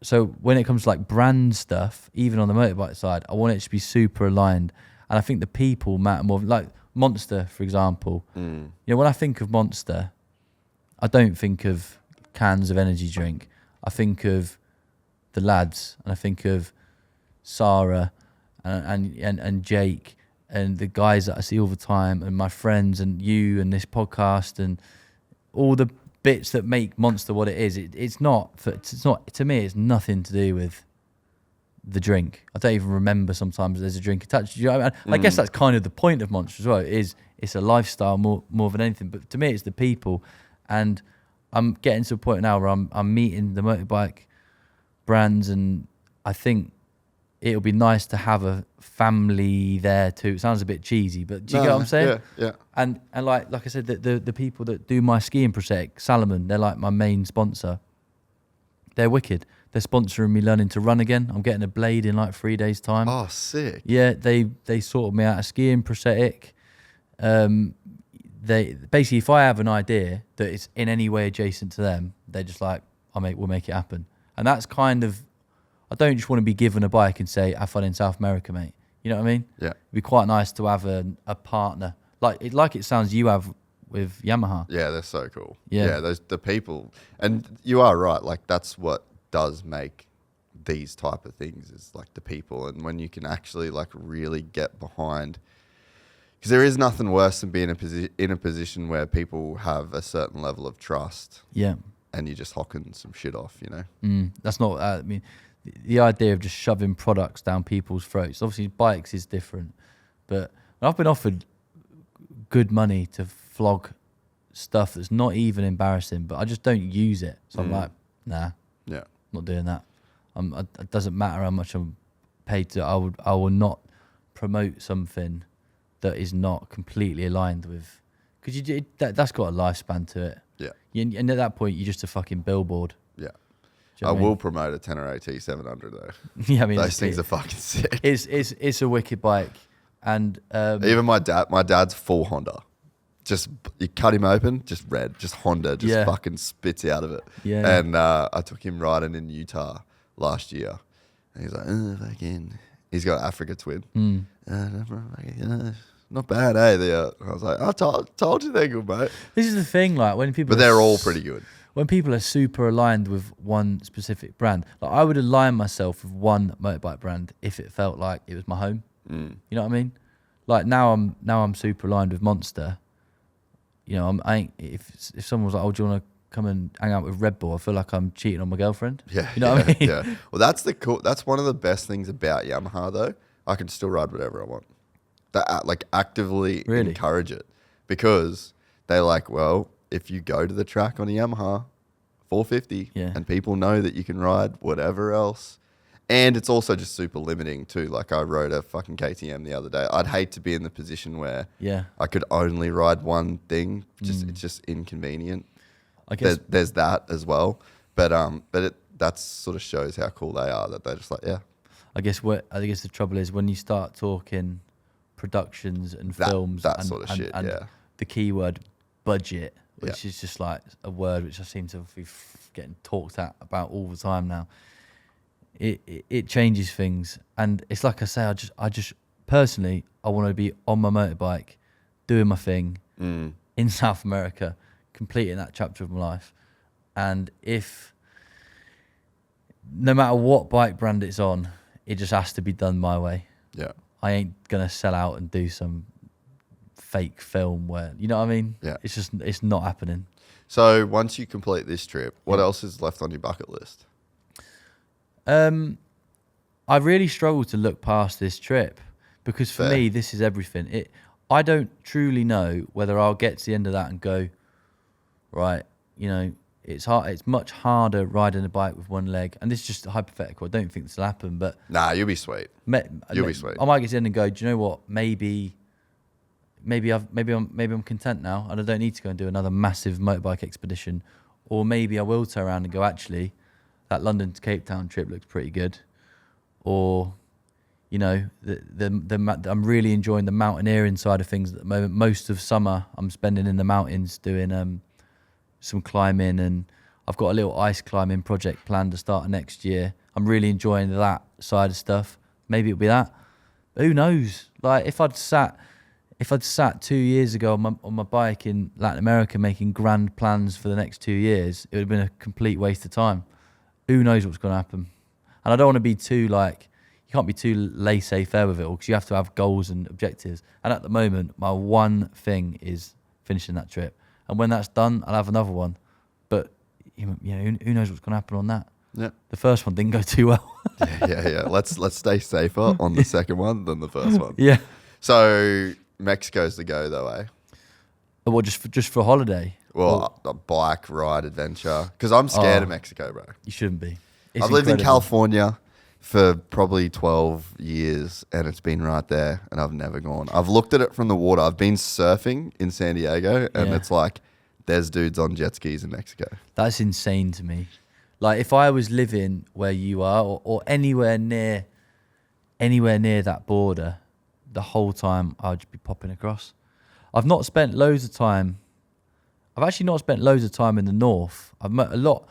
So when it comes to like brand stuff, even on the motorbike side, I want it to be super aligned. And I think the people matter more. Like Monster, for example. You know, when I think of Monster, I don't think of cans of energy drink. I think of the lads, and I think of Sarah and Jake and the guys that I see all the time, and my friends, and you, and this podcast, and all the bits that make Monster what it is. It's not to me. It's nothing to do with the drink. I don't even remember sometimes there's a drink attached. You know what I mean? I guess that's kind of the point of Monster as well. It's a lifestyle more than anything. But to me, it's the people, and I'm getting to a point now where I'm meeting the motorbike brands, and I think it'll be nice to have a family there too. It sounds a bit cheesy, but do you get what I'm saying? Yeah. And like I said, the people that do my skiing prosthetic, Salomon, they're like my main sponsor. They're wicked. They're sponsoring me learning to run again. I'm getting a blade in like 3 days' time. Oh, sick. Yeah, they sorted me out a skiing prosthetic. They basically, if I have an idea that is in any way adjacent to them, they're just like, we'll make it happen. And that's kind of, I don't just want to be given a bike and say, have fun in South America, mate. You know what I mean? Yeah. It'd be quite nice to have a partner. Like it sounds you have with Yamaha. Yeah, they're so cool. Yeah, the people. And you are right. Like, that's what does make these type of things, is like the people. And when you can actually like really get behind, because there is nothing worse than being in a position where people have a certain level of trust. Yeah. And you're just hocking some shit off, you know? That's not, I mean, the idea of just shoving products down people's throats. Obviously, bikes is different. But I've been offered good money to flog stuff that's not even embarrassing, but I just don't use it. So I'm like, nah, not doing that. It doesn't matter how much I'm paid to. I will not promote something that is not completely aligned with, because that's got a lifespan to it. Yeah. And at that point, you're just a fucking billboard. Yeah. You know I what mean? will promote a Tenere AT 700 though. Yeah, I mean, those things are fucking sick. It's a wicked bike, and even my dad's full Honda. Just you cut him open, just red, just Honda, just fucking spits out of it. Yeah. And I took him riding in Utah last year, and he's like, fucking. He's got Africa Twin. Not bad, eh? I was like, I told you they're good, mate. This is the thing, like when people, but they're all pretty good. When people are super aligned with one specific brand, like I would align myself with one motorbike brand if it felt like it was my home. You know what I mean? Like now I'm super aligned with Monster. You know, if someone was like, "Oh, do you want to come and hang out with Red Bull?" I feel like I'm cheating on my girlfriend. Yeah, you know what I mean? Yeah. Well, that's one of the best things about Yamaha, though. I can still ride whatever I want. They like actively encourage it, because they're like, well, if you go to the track on a Yamaha 450 and people know that you can ride whatever else. And it's also just super limiting too. Like I rode a fucking KTM the other day. I'd hate to be in the position where I could only ride one thing. It's just inconvenient. I guess there's that as well. But that sort of shows how cool they are, that they're just like, I guess the trouble is when you start talking productions and films that sort of shit, the keyword budget, which is just like a word which I seem to be getting talked about all the time now. It changes things, and it's like I say, I just personally, I want to be on my motorbike, doing my thing in South America, completing that chapter of my life. And if, no matter what bike brand it's on, it just has to be done my way. Yeah. I ain't gonna sell out and do some fake film where, you know what I mean? Yeah. It's not happening. So once you complete this trip, what else is left on your bucket list? I really struggle to look past this trip because for me, this is everything. I don't truly know whether I'll get to the end of that and go, right, you know, it's hard. It's much harder riding a bike with one leg. And this is just hypothetical. I don't think this will happen, but Nah, you'll be sweet. You'll be sweet. I might get to the end and go, do you know what? Maybe I'm content now and I don't need to go and do another massive motorbike expedition. Or maybe I will turn around and go, actually, that London to Cape Town trip looks pretty good. Or, you know, I'm really enjoying the mountaineering side of things at the moment. Most of summer I'm spending in the mountains doing some climbing, and I've got a little ice climbing project planned to start next year. I'm really enjoying that side of stuff. Maybe it'll be that. But who knows? Like if I'd sat 2 years ago on my bike in Latin America making grand plans for the next 2 years, it would have been a complete waste of time. Who knows what's going to happen? And I don't want to be too you can't be too laissez-faire with it all because you have to have goals and objectives. And at the moment, my one thing is finishing that trip. And when that's done, I'll have another one. But you know, who knows what's going to happen on that? Yeah. The first one didn't go too well. yeah. Let's stay safer on the second one than the first one. Yeah. So Mexico's the go though, eh? Well, just for a holiday. Well, a bike ride adventure. Because I'm scared of Mexico, bro. You shouldn't be. I've lived in California for probably 12 years and it's been right there and I've never gone. I've looked at it from the water. I've been surfing in San Diego and it's like there's dudes on jet skis in Mexico. That's insane to me. Like if I was living where you are or anywhere near that border, the whole time I'd just be popping across. I've actually not spent loads of time in the north. I've met a lot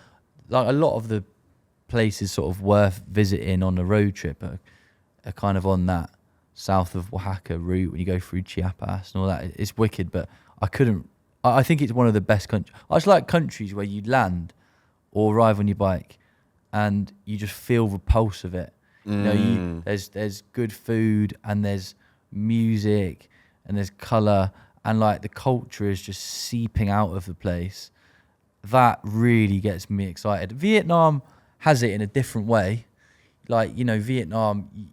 of the places sort of worth visiting on a road trip are kind of on that south of Oaxaca route when you go through Chiapas and all that. It's wicked, but I think it's one of the best countries. I just like countries where you land or arrive on your bike and you just feel the pulse of it. You know, there's good food and there's music and there's colour and like the culture is just seeping out of the place. That really gets me excited. Vietnam has it in a different way. Like, you know, Vietnam,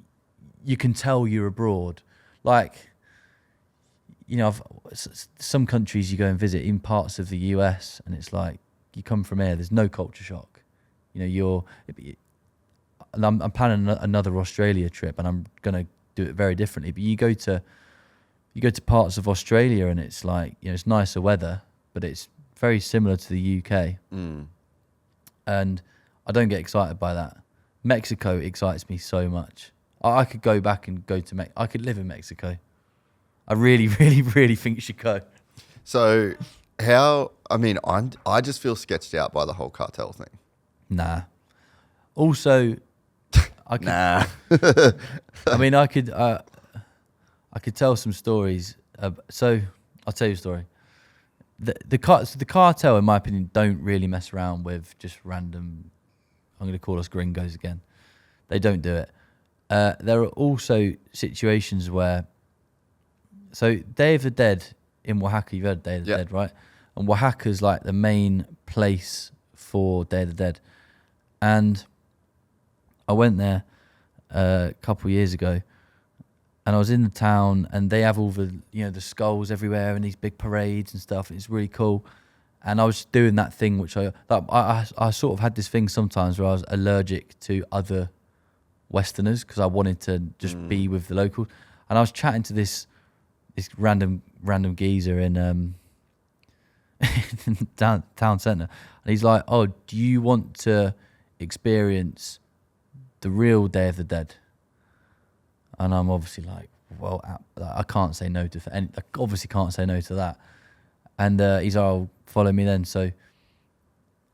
you can tell you're abroad. Like, you know, some countries you go and visit, in parts of the US, and it's like, you come from here, there's no culture shock. You know, I'm planning another Australia trip, and I'm going to do it very differently. But you go to parts of Australia, and it's like, you know, it's nicer weather, but it's very similar to the UK. And I don't get excited by that. Mexico excites me so much. I could go back and go to I could live in Mexico. I really, really, really think you should go. So I just feel sketched out by the whole cartel thing. Nah. Also, I could, nah. I mean, I could tell some stories. So I'll tell you a story. The cartel, in my opinion, don't really mess around with just random. I'm going to call us gringos again. They don't do it. There are also situations where. So Day of the Dead in Oaxaca, you've heard of Day of the Dead, right? And Oaxaca's like the main place for Day of the Dead. And I went there a couple of years ago, and I was in the town, and they have all the, you know, the skulls everywhere and these big parades and stuff. It's really cool. And I was doing that thing which I sort of had this thing sometimes where I was allergic to other Westerners because I wanted to just be with the locals. And I was chatting to this random geezer in town centre, and he's like, "Oh, do you want to experience the real Day of the Dead?" And I'm obviously like, "Well, I can't say no to I obviously can't say no to that." And he's like, "Oh, follow me then. So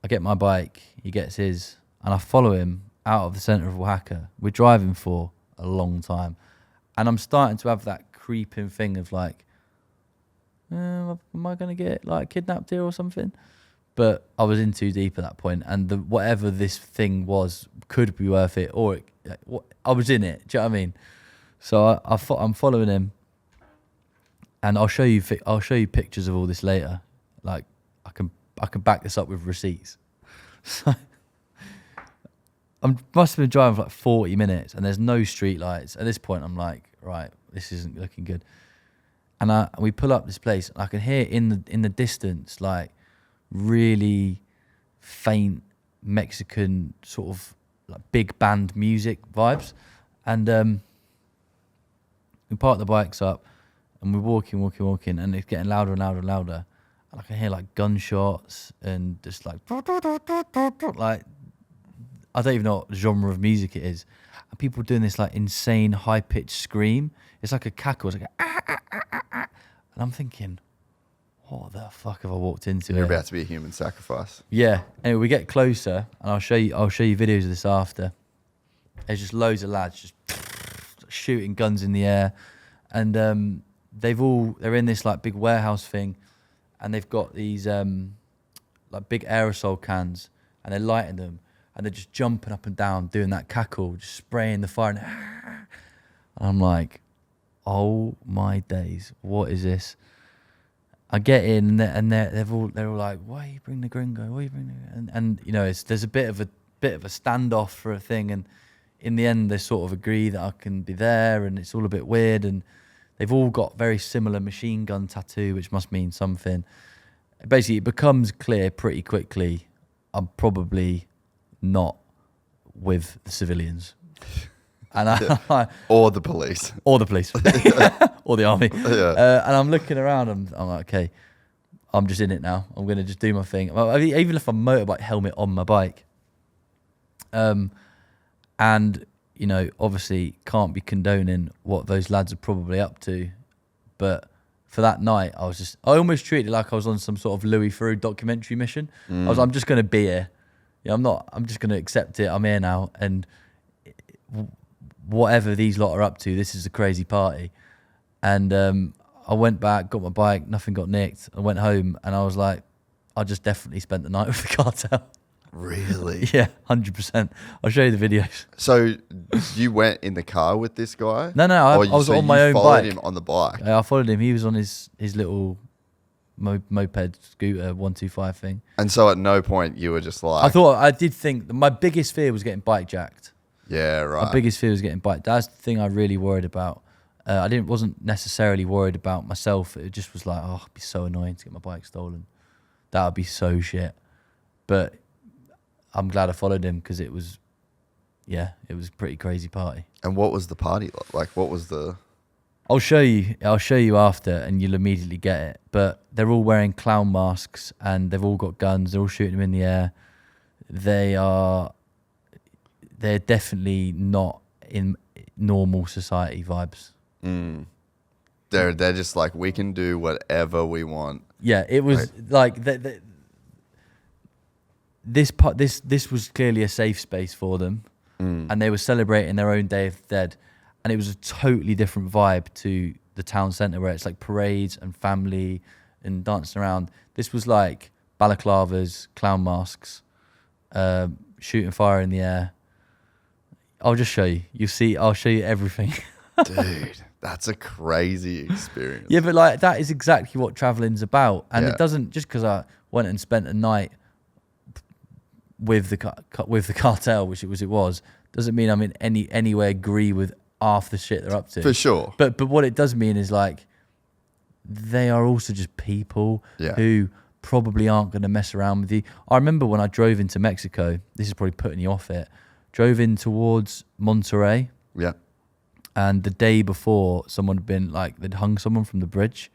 I get my bike, he gets his, and I follow him out of the centre of Oaxaca. We're driving for a long time. And I'm starting to have that creeping thing of like, am I going to get like kidnapped here or something? But I was in too deep at that point, and whatever this thing was could be worth it, or I was in it. Do you know what I mean? So I'm following him, and I'll show you pictures of all this later. Like I can back this up with receipts. So I must have been driving for like 40 minutes, and there's no street lights. At this point, I'm like, right, this isn't looking good. And we pull up this place, and I can hear in the distance like really faint Mexican sort of like big band music vibes, and we park the bikes up, and we're walking, and it's getting louder and louder and louder, and I can hear like gunshots and just like I don't even know what genre of music it is, and people doing this like insane high pitched scream. It's like a cackle, it's like and I'm thinking, what the fuck have I walked into? You're about to be a human sacrifice. Yeah. Anyway, we get closer, and I'll show you videos of this after. There's just loads of lads just shooting guns in the air, and they're in this like big warehouse thing, and they've got these like big aerosol cans, and they're lighting them, and they're just jumping up and down, doing that cackle, just spraying the fire, and I'm like, oh my days, what is this? I get in, and they're all like, "Why you bring the gringo? Why you bring the?" And you know, there's a bit of a standoff for a thing, and in the end, they sort of agree that I can be there, and it's all a bit weird, and they've all got very similar machine gun tattoo, which must mean something. Basically, it becomes clear pretty quickly I'm probably not with the civilians. And or the police. Or the police. Or the army. Yeah. And I'm looking around, I'm like, okay, I'm just in it now. I'm going to just do my thing. Even if I'm motorbike helmet on my bike. And, you know, obviously can't be condoning what those lads are probably up to. But for that night, I almost treated it like I was on some sort of Louis Theroux documentary mission. I'm just going to be here. Yeah, I'm just going to accept it. I'm here now. And whatever these lot are up to, this is a crazy party. And I went back, got my bike, nothing got nicked. I went home, and I was like, I just definitely spent the night with the cartel. Really? Yeah, 100%. I'll show you the videos. So you went in the car with this guy? No, I was on my own bike. You followed him on the bike? I followed him. He was on his little moped scooter 125 thing. And so at no point you were just like... I did think that my biggest fear was getting bike jacked. Yeah, right. My biggest fear was getting bike. That's the thing I really worried about. I wasn't necessarily worried about myself. It just was like, oh, it'd be so annoying to get my bike stolen. That would be so shit. But I'm glad I followed him, because it was a pretty crazy party. And what was the party like? What was the... I'll show you after, and you'll immediately get it. But they're all wearing clown masks, and they've all got guns. They're all shooting them in the air. They're definitely not in normal society vibes. They're just like, we can do whatever we want. Yeah, it was like this was clearly a safe space for them, and they were celebrating their own Day of the Dead, and it was a totally different vibe to the town centre, where it's like parades and family and dancing around. This was like balaclavas, clown masks, shooting fire in the air. I'll just show you. You'll see. I'll show you everything. Dude, that's a crazy experience. Yeah, but like that is exactly what travelling's about, and it doesn't just because I went and spent a night with the cartel, which it was, doesn't mean I'm in any way agree with half the shit they're up to. For sure. But what it does mean is like they are also just people who probably aren't going to mess around with you. I remember when I drove into Mexico. This is probably putting you off it. Drove in towards Monterrey. Yeah. And the day before, someone had been like, they'd hung someone from the bridge,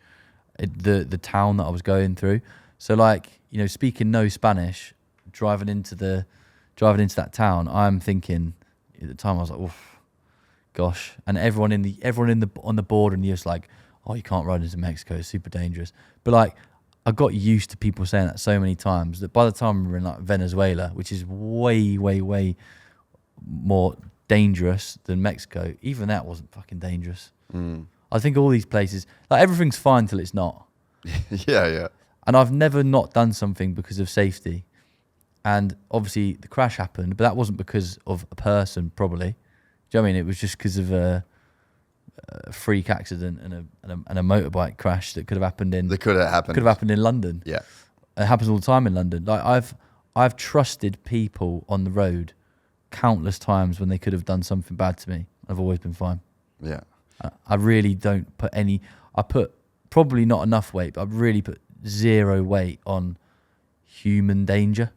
the town that I was going through. So like, you know, speaking no Spanish, driving into that town, I'm thinking at the time I was like, oof, gosh. And everyone on the border, and you're just like, oh, you can't ride into Mexico, it's super dangerous. But like, I got used to people saying that so many times that by the time we were in like Venezuela, which is way, way, way more dangerous than Mexico, even that wasn't fucking dangerous. I think all these places, like everything's fine till it's not. Yeah. And I've never not done something because of safety. And obviously the crash happened, but that wasn't because of a person, probably. Do you know what I mean? It was just because of a freak accident and a motorbike crash that could have happened in. That could have happened. Could have happened in London. Yeah. It happens all the time in London. Like I've trusted people on the road countless times when they could have done something bad to me. I've always been fine. Yeah. I really don't put any. I put probably not enough weight, but I really put zero weight on human danger.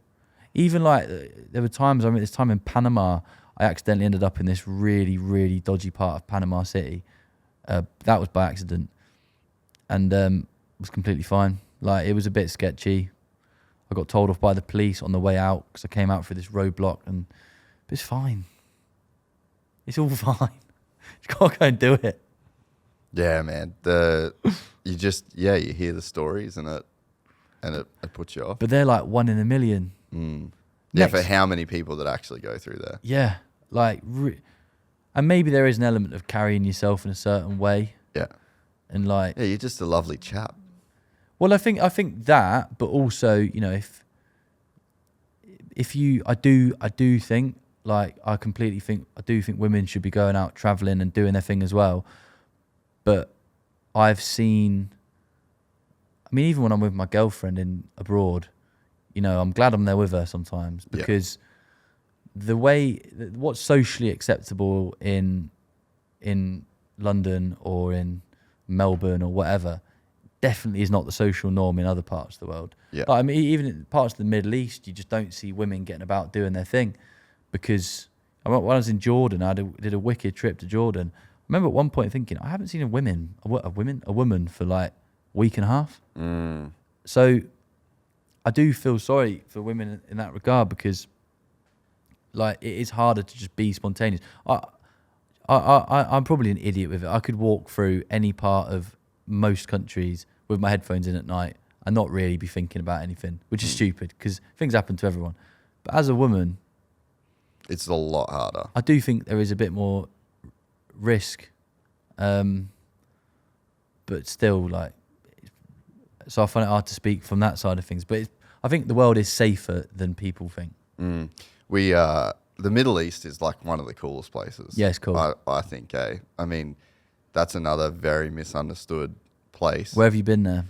Even like there were times. I mean, this time in Panama, I accidentally ended up in this really, really dodgy part of Panama City. That was by accident, and was completely fine. Like it was a bit sketchy. I got told off by the police on the way out because I came out through this roadblock, but it's fine. It's all fine. You gotta go and do it. Yeah, man. You hear the stories and it puts you off. But they're like 1 in a million. Yeah, for how many people that actually go through there? Yeah, like, and maybe there is an element of carrying yourself in a certain way. Yeah, and like, yeah, you're just a lovely chap. Well, I think that, but also, you know, I do think, like, I do think women should be going out traveling and doing their thing as well. But I've seen, I mean, even when I'm with my girlfriend abroad, you know, I'm glad I'm there with her sometimes because what's socially acceptable in London or in Melbourne or whatever definitely is not the social norm in other parts of the world. Yeah. Like, I mean, even in parts of the Middle East, you just don't see women getting about doing their thing. Because when I was in Jordan, I did a wicked trip to Jordan. I remember at one point thinking, I haven't seen a woman for like a week and a half. So I do feel sorry for women in that regard because, like, it is harder to just be spontaneous. I'm probably an idiot with it. I could walk through any part of most countries with my headphones in at night and not really be thinking about anything, which is stupid because things happen to everyone. But as a woman, it's a lot harder. I do think there is a bit more risk, but still, like, so I find it hard to speak from that side of things. But I think the world is safer than people think. The Middle East is like one of the coolest places. Yeah, it's cool. I think, I mean, that's another very misunderstood place. Where have you been there?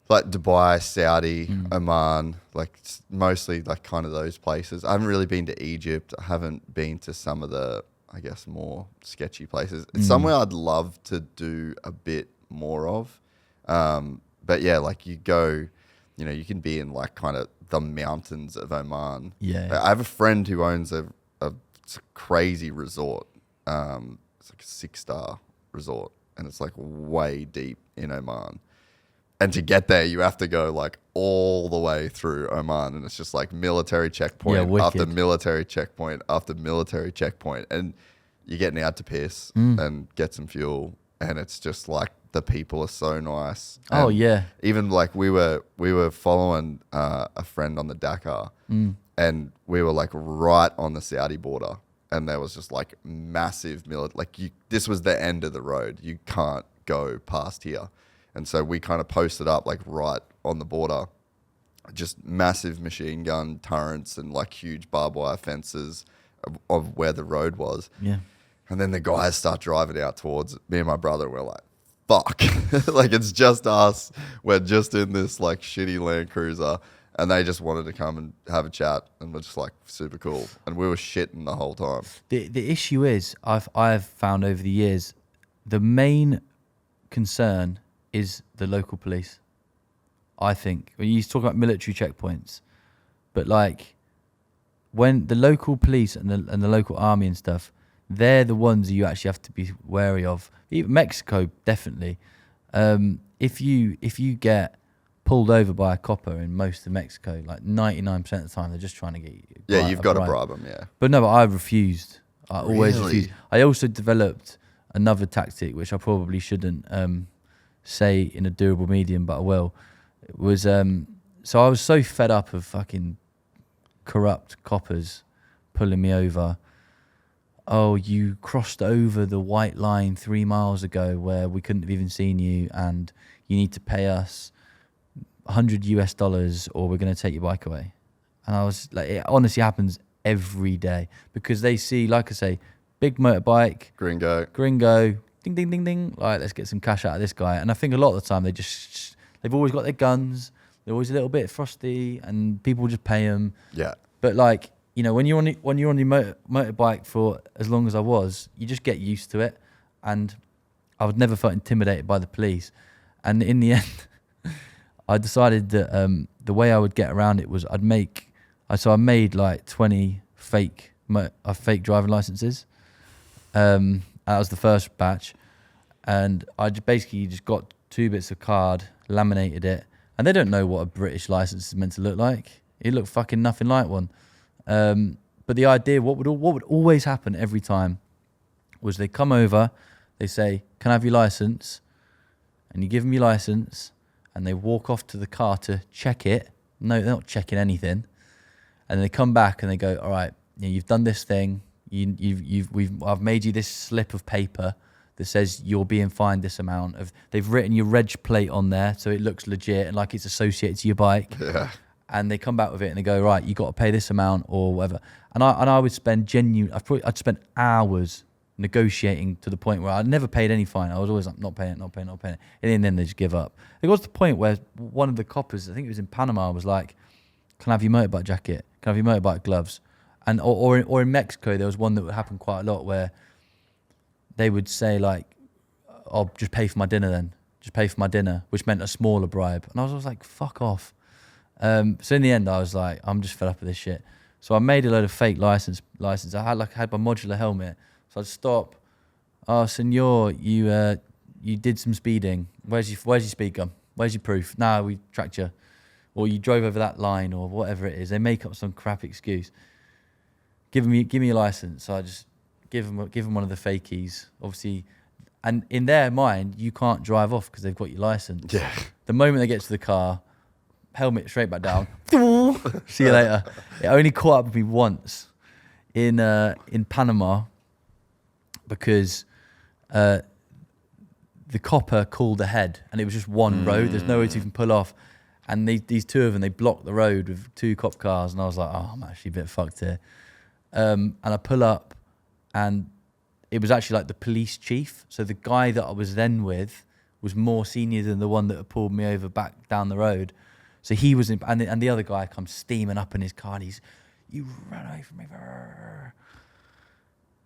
Like Dubai, Saudi, Oman, like mostly like kind of those places. I haven't really been to Egypt. I haven't been to some of the, I guess, more sketchy places. It's somewhere I'd love to do a bit more of. But yeah, like you go, you know, you can be in like kind of the mountains of Oman. Yeah. I have a friend who owns a crazy resort. It's like a 6-star resort and it's like way deep in Oman. And to get there, you have to go like all the way through Oman. And it's just like military checkpoint after military checkpoint after military checkpoint. And you're getting out to piss and get some fuel. And it's just like the people are so nice. And oh, yeah. even like we were following a friend on the Dakar and we were like right on the Saudi border. And there was just like massive this was the end of the road. You can't go past here. And so we kind of posted up like right on the border, just massive machine gun turrets and like huge barbed wire fences of where the road was. Yeah. And then the guys start driving out towards me and my brother. We're like, fuck, like it's just us. We're just in this like shitty Land Cruiser. And they just wanted to come and have a chat and we're just like super cool. And we were shitting the whole time. The issue is I've found over the years, the main concern is the local police. I think when you talk about military checkpoints, but like when the local police and the local army and stuff, they're the ones you actually have to be wary of. Even Mexico, definitely. If you get pulled over by a copper in most of Mexico, like 99% of the time, they're just trying to get you. Yeah, you've got to bribe them, yeah. But no, but I refused. I always Really? refused. I also developed another tactic, which I probably shouldn't say in a durable medium, but I will. It was so I was so fed up of fucking corrupt coppers pulling me over. Oh, you crossed over the white line 3 miles ago where we couldn't have even seen you, and you need to pay us $100 or we're going to take your bike away. And I was like, it honestly happens every day because they see, like I say, big motorbike, Gringo, ding, ding, ding, ding. Like, let's get some cash out of this guy. And I think a lot of the time they've always got their guns. They're always a little bit frosty, and people just pay them. Yeah. But like, you know, when you're on your motorbike for as long as I was, you just get used to it. And I was never felt intimidated by the police. And in the end, I decided that the way I would get around it was I made like 20 fake driving licenses. That was the first batch. And I just got 2 bits of card, laminated it. And they don't know what a British license is meant to look like. It looked fucking nothing like one. But the idea, what would always happen every time was they come over, they say, "Can I have your license?" And you give them your license, and they walk off to the car to check it. No, they're not checking anything. And they come back and they go, "All right, you've done this thing. I've made you this slip of paper that says you're being fined this amount of." They've written your reg plate on there so it looks legit and like it's associated to your bike. Yeah. And they come back with it and they go, "Right, you got to pay this amount or whatever." And I would spend I'd spend hours negotiating to the point where I never paid any fine. I was always like, not paying it. And then they just give up. It got to the point where one of the coppers, I think it was in Panama, was like, "Can I have your motorbike jacket? Can I have your motorbike gloves?" And or in Mexico, there was one that would happen quite a lot where they would say like, "I'll just pay for my dinner then. Just pay for my dinner," which meant a smaller bribe. And I was always like, fuck off. So in the end, I was like, I'm just fed up with this shit. So I made a load of fake license. I had my modular helmet. So I'd stop. "Oh, senor, you did some speeding. Where's your speed gun? Where's your proof?" "No, we tracked you." Or "You drove over that line," or whatever it is. They make up some crap excuse. Give me your license. So I just give them one of the fakies, obviously. And in their mind, you can't drive off because they've got your license. Yeah. The moment they get to the car, helmet straight back down. See you later. It only caught up with me once in Panama because the copper called ahead and it was just one road. There's no way to even pull off. And these 2 of them, they blocked the road with 2 cop cars. And I was like, "Oh, I'm actually a bit fucked here." And I pull up and it was actually like the police chief. So the guy that I was then with was more senior than the one that had pulled me over back down the road. So he was, and the other guy comes steaming up in his car and he's, "You ran away from me."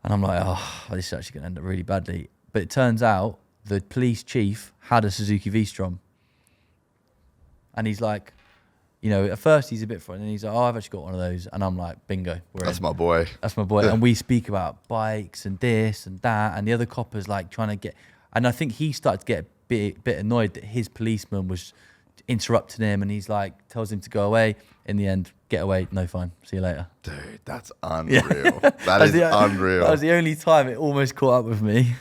And I'm like, oh, this is actually going to end up really badly. But it turns out the police chief had a Suzuki V-Strom. And he's like, you know, at first he's a bit frightened and he's like, "Oh, I've actually got one of those." And I'm like, bingo. That's my boy. That's my boy. And we speak about bikes and this and that. And the other copper's like trying to get, and I think he started to get a bit annoyed that his policeman was interrupting him, and he's like, tells him to go away. In the end, "Get away, no fine, see you later." Dude, that's unreal. That is unreal. That was the only time it almost caught up with me.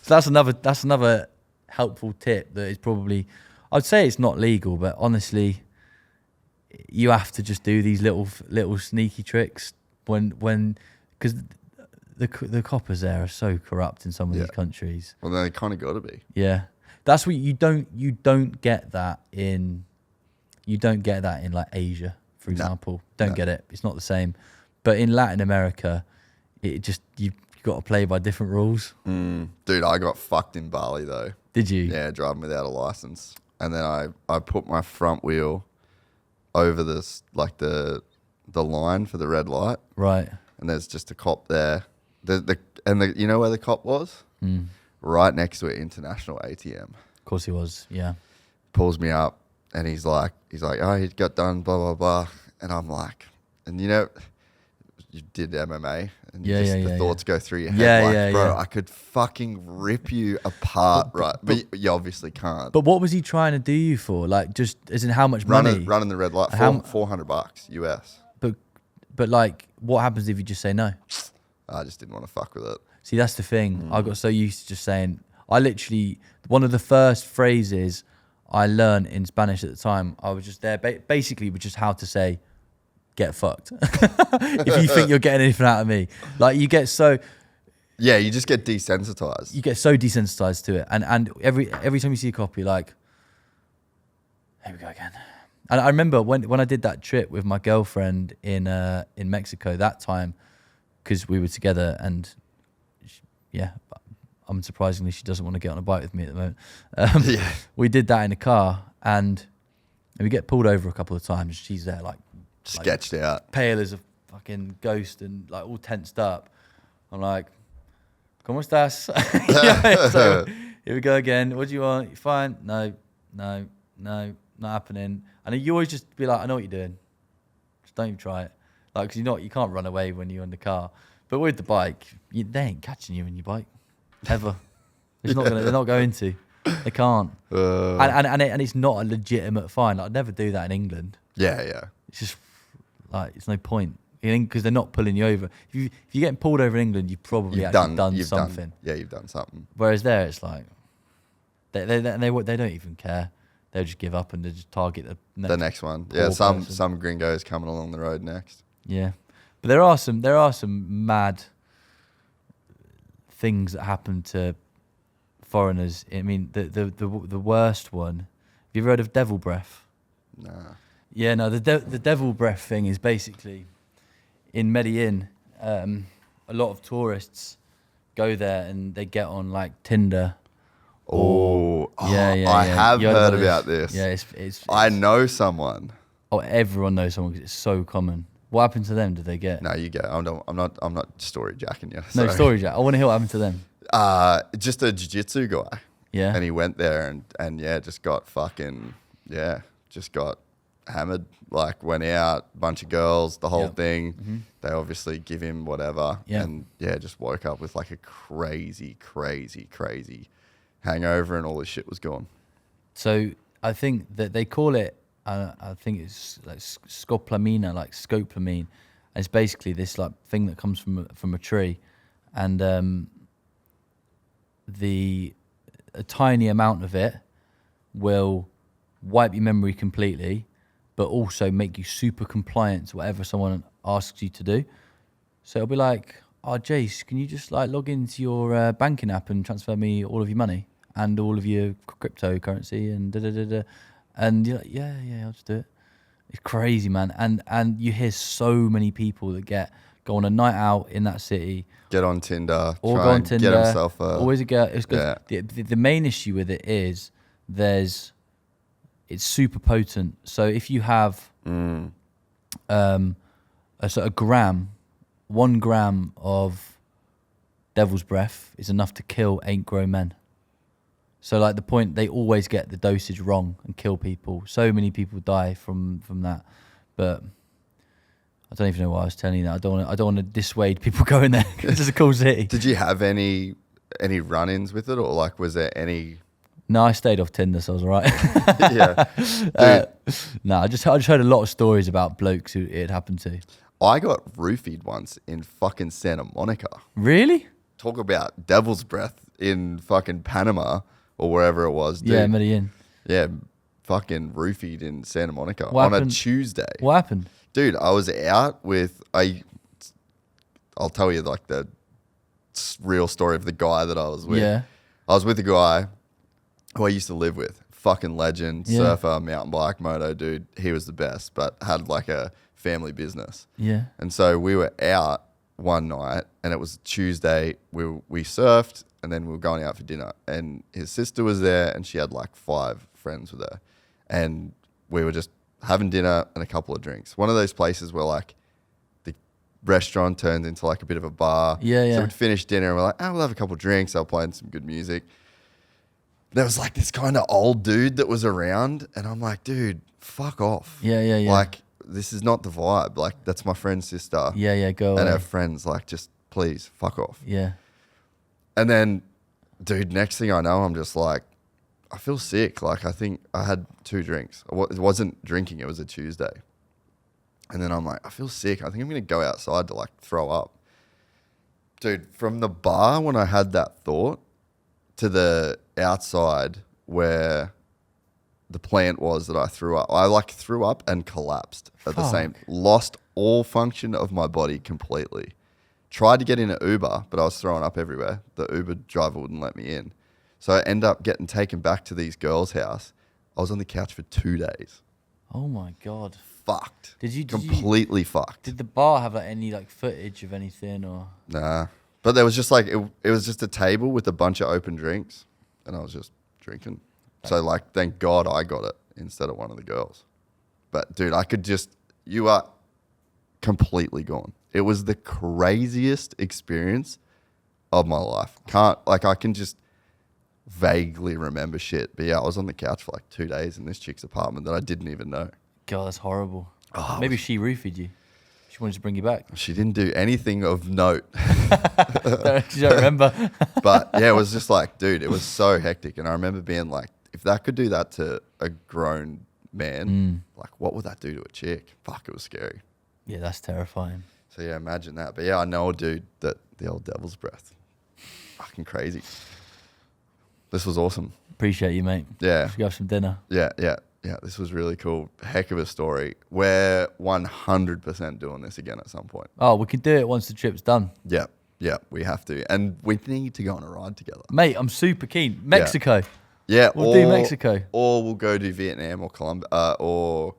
So that's another helpful tip that is probably, I'd say it's not legal, but honestly, you have to just do these little sneaky tricks when because the coppers there are so corrupt in some of these countries. Well, they kind of got to be. Yeah. That's what you don't get that in like Asia, for example. Don't get it. It's not the same. But in Latin America, it just you've got to play by different rules. Dude, I got fucked in Bali though. Did you? Yeah, driving without a license. And then I put my front wheel over this like the line for the red light. Right. And there's just a cop there. You know where the cop was? Right next to an international ATM. Of course he was, yeah. Pulls me up and he's like, "Oh, he got done, blah, blah, blah." And I'm like, and you know, you did MMA and the thoughts go through your head. Bro, I could fucking rip you apart, right? But you obviously can't. But what was he trying to do you for? Like, just as in how much money? Running the red light, $400 US. But like, what happens if you just say no? I just didn't want to fuck with it. See, that's the thing. I got so used to just saying, one of the first phrases I learned in Spanish at the time. I was just there, basically, with just how to say, get fucked. If you think you're getting anything out of me. Like, you get so... Yeah, you just get desensitized. You get so desensitized to it. And every time you see a cop, you're like, here we go again. And I remember when I did that trip with my girlfriend in Mexico that time, because we were together, and unsurprisingly, she doesn't want to get on a bike with me at the moment. We did that in a car, and we get pulled over a couple of times. She's there like sketched out, pale as a fucking ghost, and like all tensed up. I'm like, ¿Cómo estás? So here we go again. What do you want? You fine? No, not happening. And you always just be like, I know what you're doing. Just don't even try it. Like, cause you can't run away when you're in the car. But with the bike, they ain't catching you in your bike. Ever. They're not going to. They can't. And it's not a legitimate fine. Like, I'd never do that in England. Yeah. It's just like, it's no point. Because they're not pulling you over. If you're getting pulled over in England, you've probably done something. You've done something. Whereas there, it's like they don't even care. They'll just give up and they just target the next one. Yeah, some gringos coming along the road next. Yeah, but there are some mad things that happen to foreigners. I mean, the worst one. Have you ever heard of devil breath? Nah. Yeah, no. The devil breath thing is basically in Medellin. A lot of tourists go there and they get on like Tinder. I have heard about this. Yeah, it's I know someone. Oh, everyone knows someone because it's so common. What happened to them? Did they get? No, you get. I'm not story jacking you. No, story jack. I want to hear what happened to them. Just a jiu-jitsu guy. Yeah. And he went there and just got just got hammered. Like, went out, bunch of girls, the whole thing. Mm-hmm. They obviously give him whatever. Yeah. And just woke up with like a crazy hangover, and all this shit was gone. So I think that they call it, I think it's like scoplamine, like scoplamine. And it's basically this like thing that comes from a tree, and a tiny amount of it will wipe your memory completely, but also make you super compliant to whatever someone asks you to do. So it'll be like, oh, Jase, can you just like log into your banking app and transfer me all of your money and all of your cryptocurrency and da-da-da-da. And you're like, yeah, I'll just do it. It's crazy, man. And you hear so many people that go on a night out in that city. Get on Tinder. Or go on Tinder. Get himself a... Always a girl. It's the main issue with it is it's super potent. So if you have a sort of gram, 1 gram of devil's breath is enough to kill 8 grown men. So like the point, they always get the dosage wrong and kill people. So many people die from that. But I don't even know why I was telling you that. I don't want to dissuade people going there because it's a cool city. Did you have any run-ins with it, or like was there any? No, I stayed off Tinder, so I was all right. Yeah. No, I just heard a lot of stories about blokes who it happened to. I got roofied once in fucking Santa Monica. Really? Talk about devil's breath in fucking Panama or wherever it was, dude. Yeah, Medellin. Yeah, fucking roofied in Santa Monica What on happened? A Tuesday. What happened? Dude, I was out with I'll tell you like the real story of the guy that I was with. Yeah. I was with a guy who I used to live with. Fucking legend, surfer, mountain bike, moto dude. He was the best, but had like a family business. Yeah. And so we were out one night, and it was Tuesday. We surfed, and then we were going out for dinner. And his sister was there, and she had like 5 friends with her. And we were just having dinner and a couple of drinks. One of those places where like the restaurant turns into like a bit of a bar. Yeah. So we'd finish dinner, and we're like, we'll have a couple of drinks. I'll play some good music. There was like this kind of old dude that was around, and I'm like, dude, fuck off. Yeah. Like, this is not the vibe. Like, that's my friend's sister. Yeah, go and away. her friends, like, just please, fuck off. Yeah. And then, dude, next thing I know, I'm just like, I feel sick. Like, I think I had 2 drinks. It wasn't drinking. It was a Tuesday. And then I'm like, I feel sick. I think I'm going to go outside to, like, throw up. Dude, from the bar when I had that thought to the outside where the plant was that I threw up. I like threw up and collapsed at the same. Lost all function of my body completely. Tried to get in an Uber, but I was throwing up everywhere. The Uber driver wouldn't let me in. So I ended up getting taken back to these girls' house. I was on the couch for 2 days. Oh my God. Fucked. Completely fucked. Did the bar have like any like footage of anything or? Nah. But there was just like, it was just a table with a bunch of open drinks and I was just drinking. So like, thank God I got it instead of one of the girls. But dude, you are completely gone. It was the craziest experience of my life. I can just vaguely remember shit. But yeah, I was on the couch for like 2 days in this chick's apartment that I didn't even know. God, that's horrible. Maybe she roofied you. She wanted to bring you back. She didn't do anything of note. You don't remember? But yeah, it was just like, dude, it was so hectic. And I remember being like, if that could do that to a grown man, like what would that do to a chick? Fuck, it was scary. Yeah, that's terrifying. So yeah, imagine that. But yeah, I know a dude that the old devil's breath. Fucking crazy. This was awesome. Appreciate you, mate. Yeah. Should go have some dinner. Yeah. This was really cool. Heck of a story. We're 100% doing this again at some point. Oh, we can do it once the trip's done. Yeah, we have to. And we need to go on a ride together. Mate, I'm super keen. Mexico. Yeah. We'll do Mexico. Or we'll go to Vietnam or Colombia or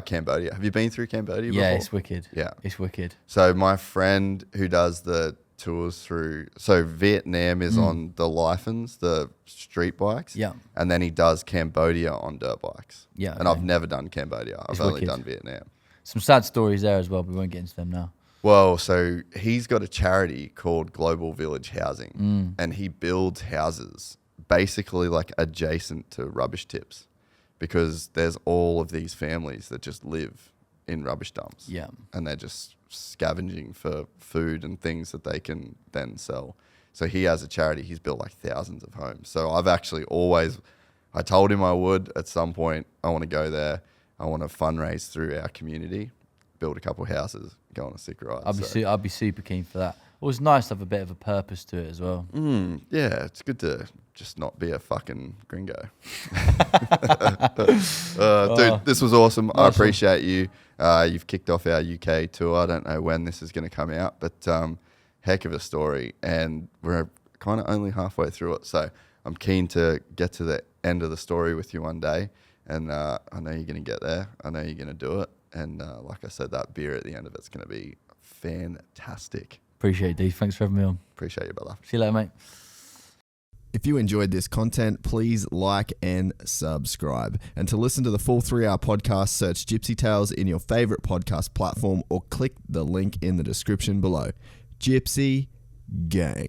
Cambodia. Have you been through Cambodia before? Yeah, it's wicked. Yeah. It's wicked. So my friend who does the tours through, so Vietnam is on the Lifans, the street bikes. Yeah. And then he does Cambodia on dirt bikes. Yeah. And I've never done Cambodia. I've only wicked. done Vietnam. Some sad stories there as well, but we won't get into them now. Well, so he's got a charity called Global Village Housing, and he builds houses basically like adjacent to rubbish tips because there's all of these families that just live in rubbish dumps. Yeah. And they're just scavenging for food and things that they can then sell. So he has a charity. He's built like thousands of homes. So I've actually I told him I would at some point. I want to go there. I want to fundraise through our community, build a couple houses, go on a sick ride. I'd be super keen for that. It was nice to have a bit of a purpose to it as well. Yeah, it's good to just not be a fucking gringo. Dude, this was awesome. Nice. I appreciate you. You've kicked off our UK tour. I don't know when this is going to come out, but heck of a story. And we're kind of only halfway through it. So I'm keen to get to the end of the story with you one day. And I know you're going to get there. I know you're going to do it. And like I said, that beer at the end of it's going to be fantastic. Appreciate it, D. Thanks for having me on. Appreciate you, brother. See you later, mate. If you enjoyed this content, please like and subscribe. And to listen to the full 3-hour podcast, search Gypsy Tales in your favorite podcast platform or click the link in the description below. Gypsy Gang.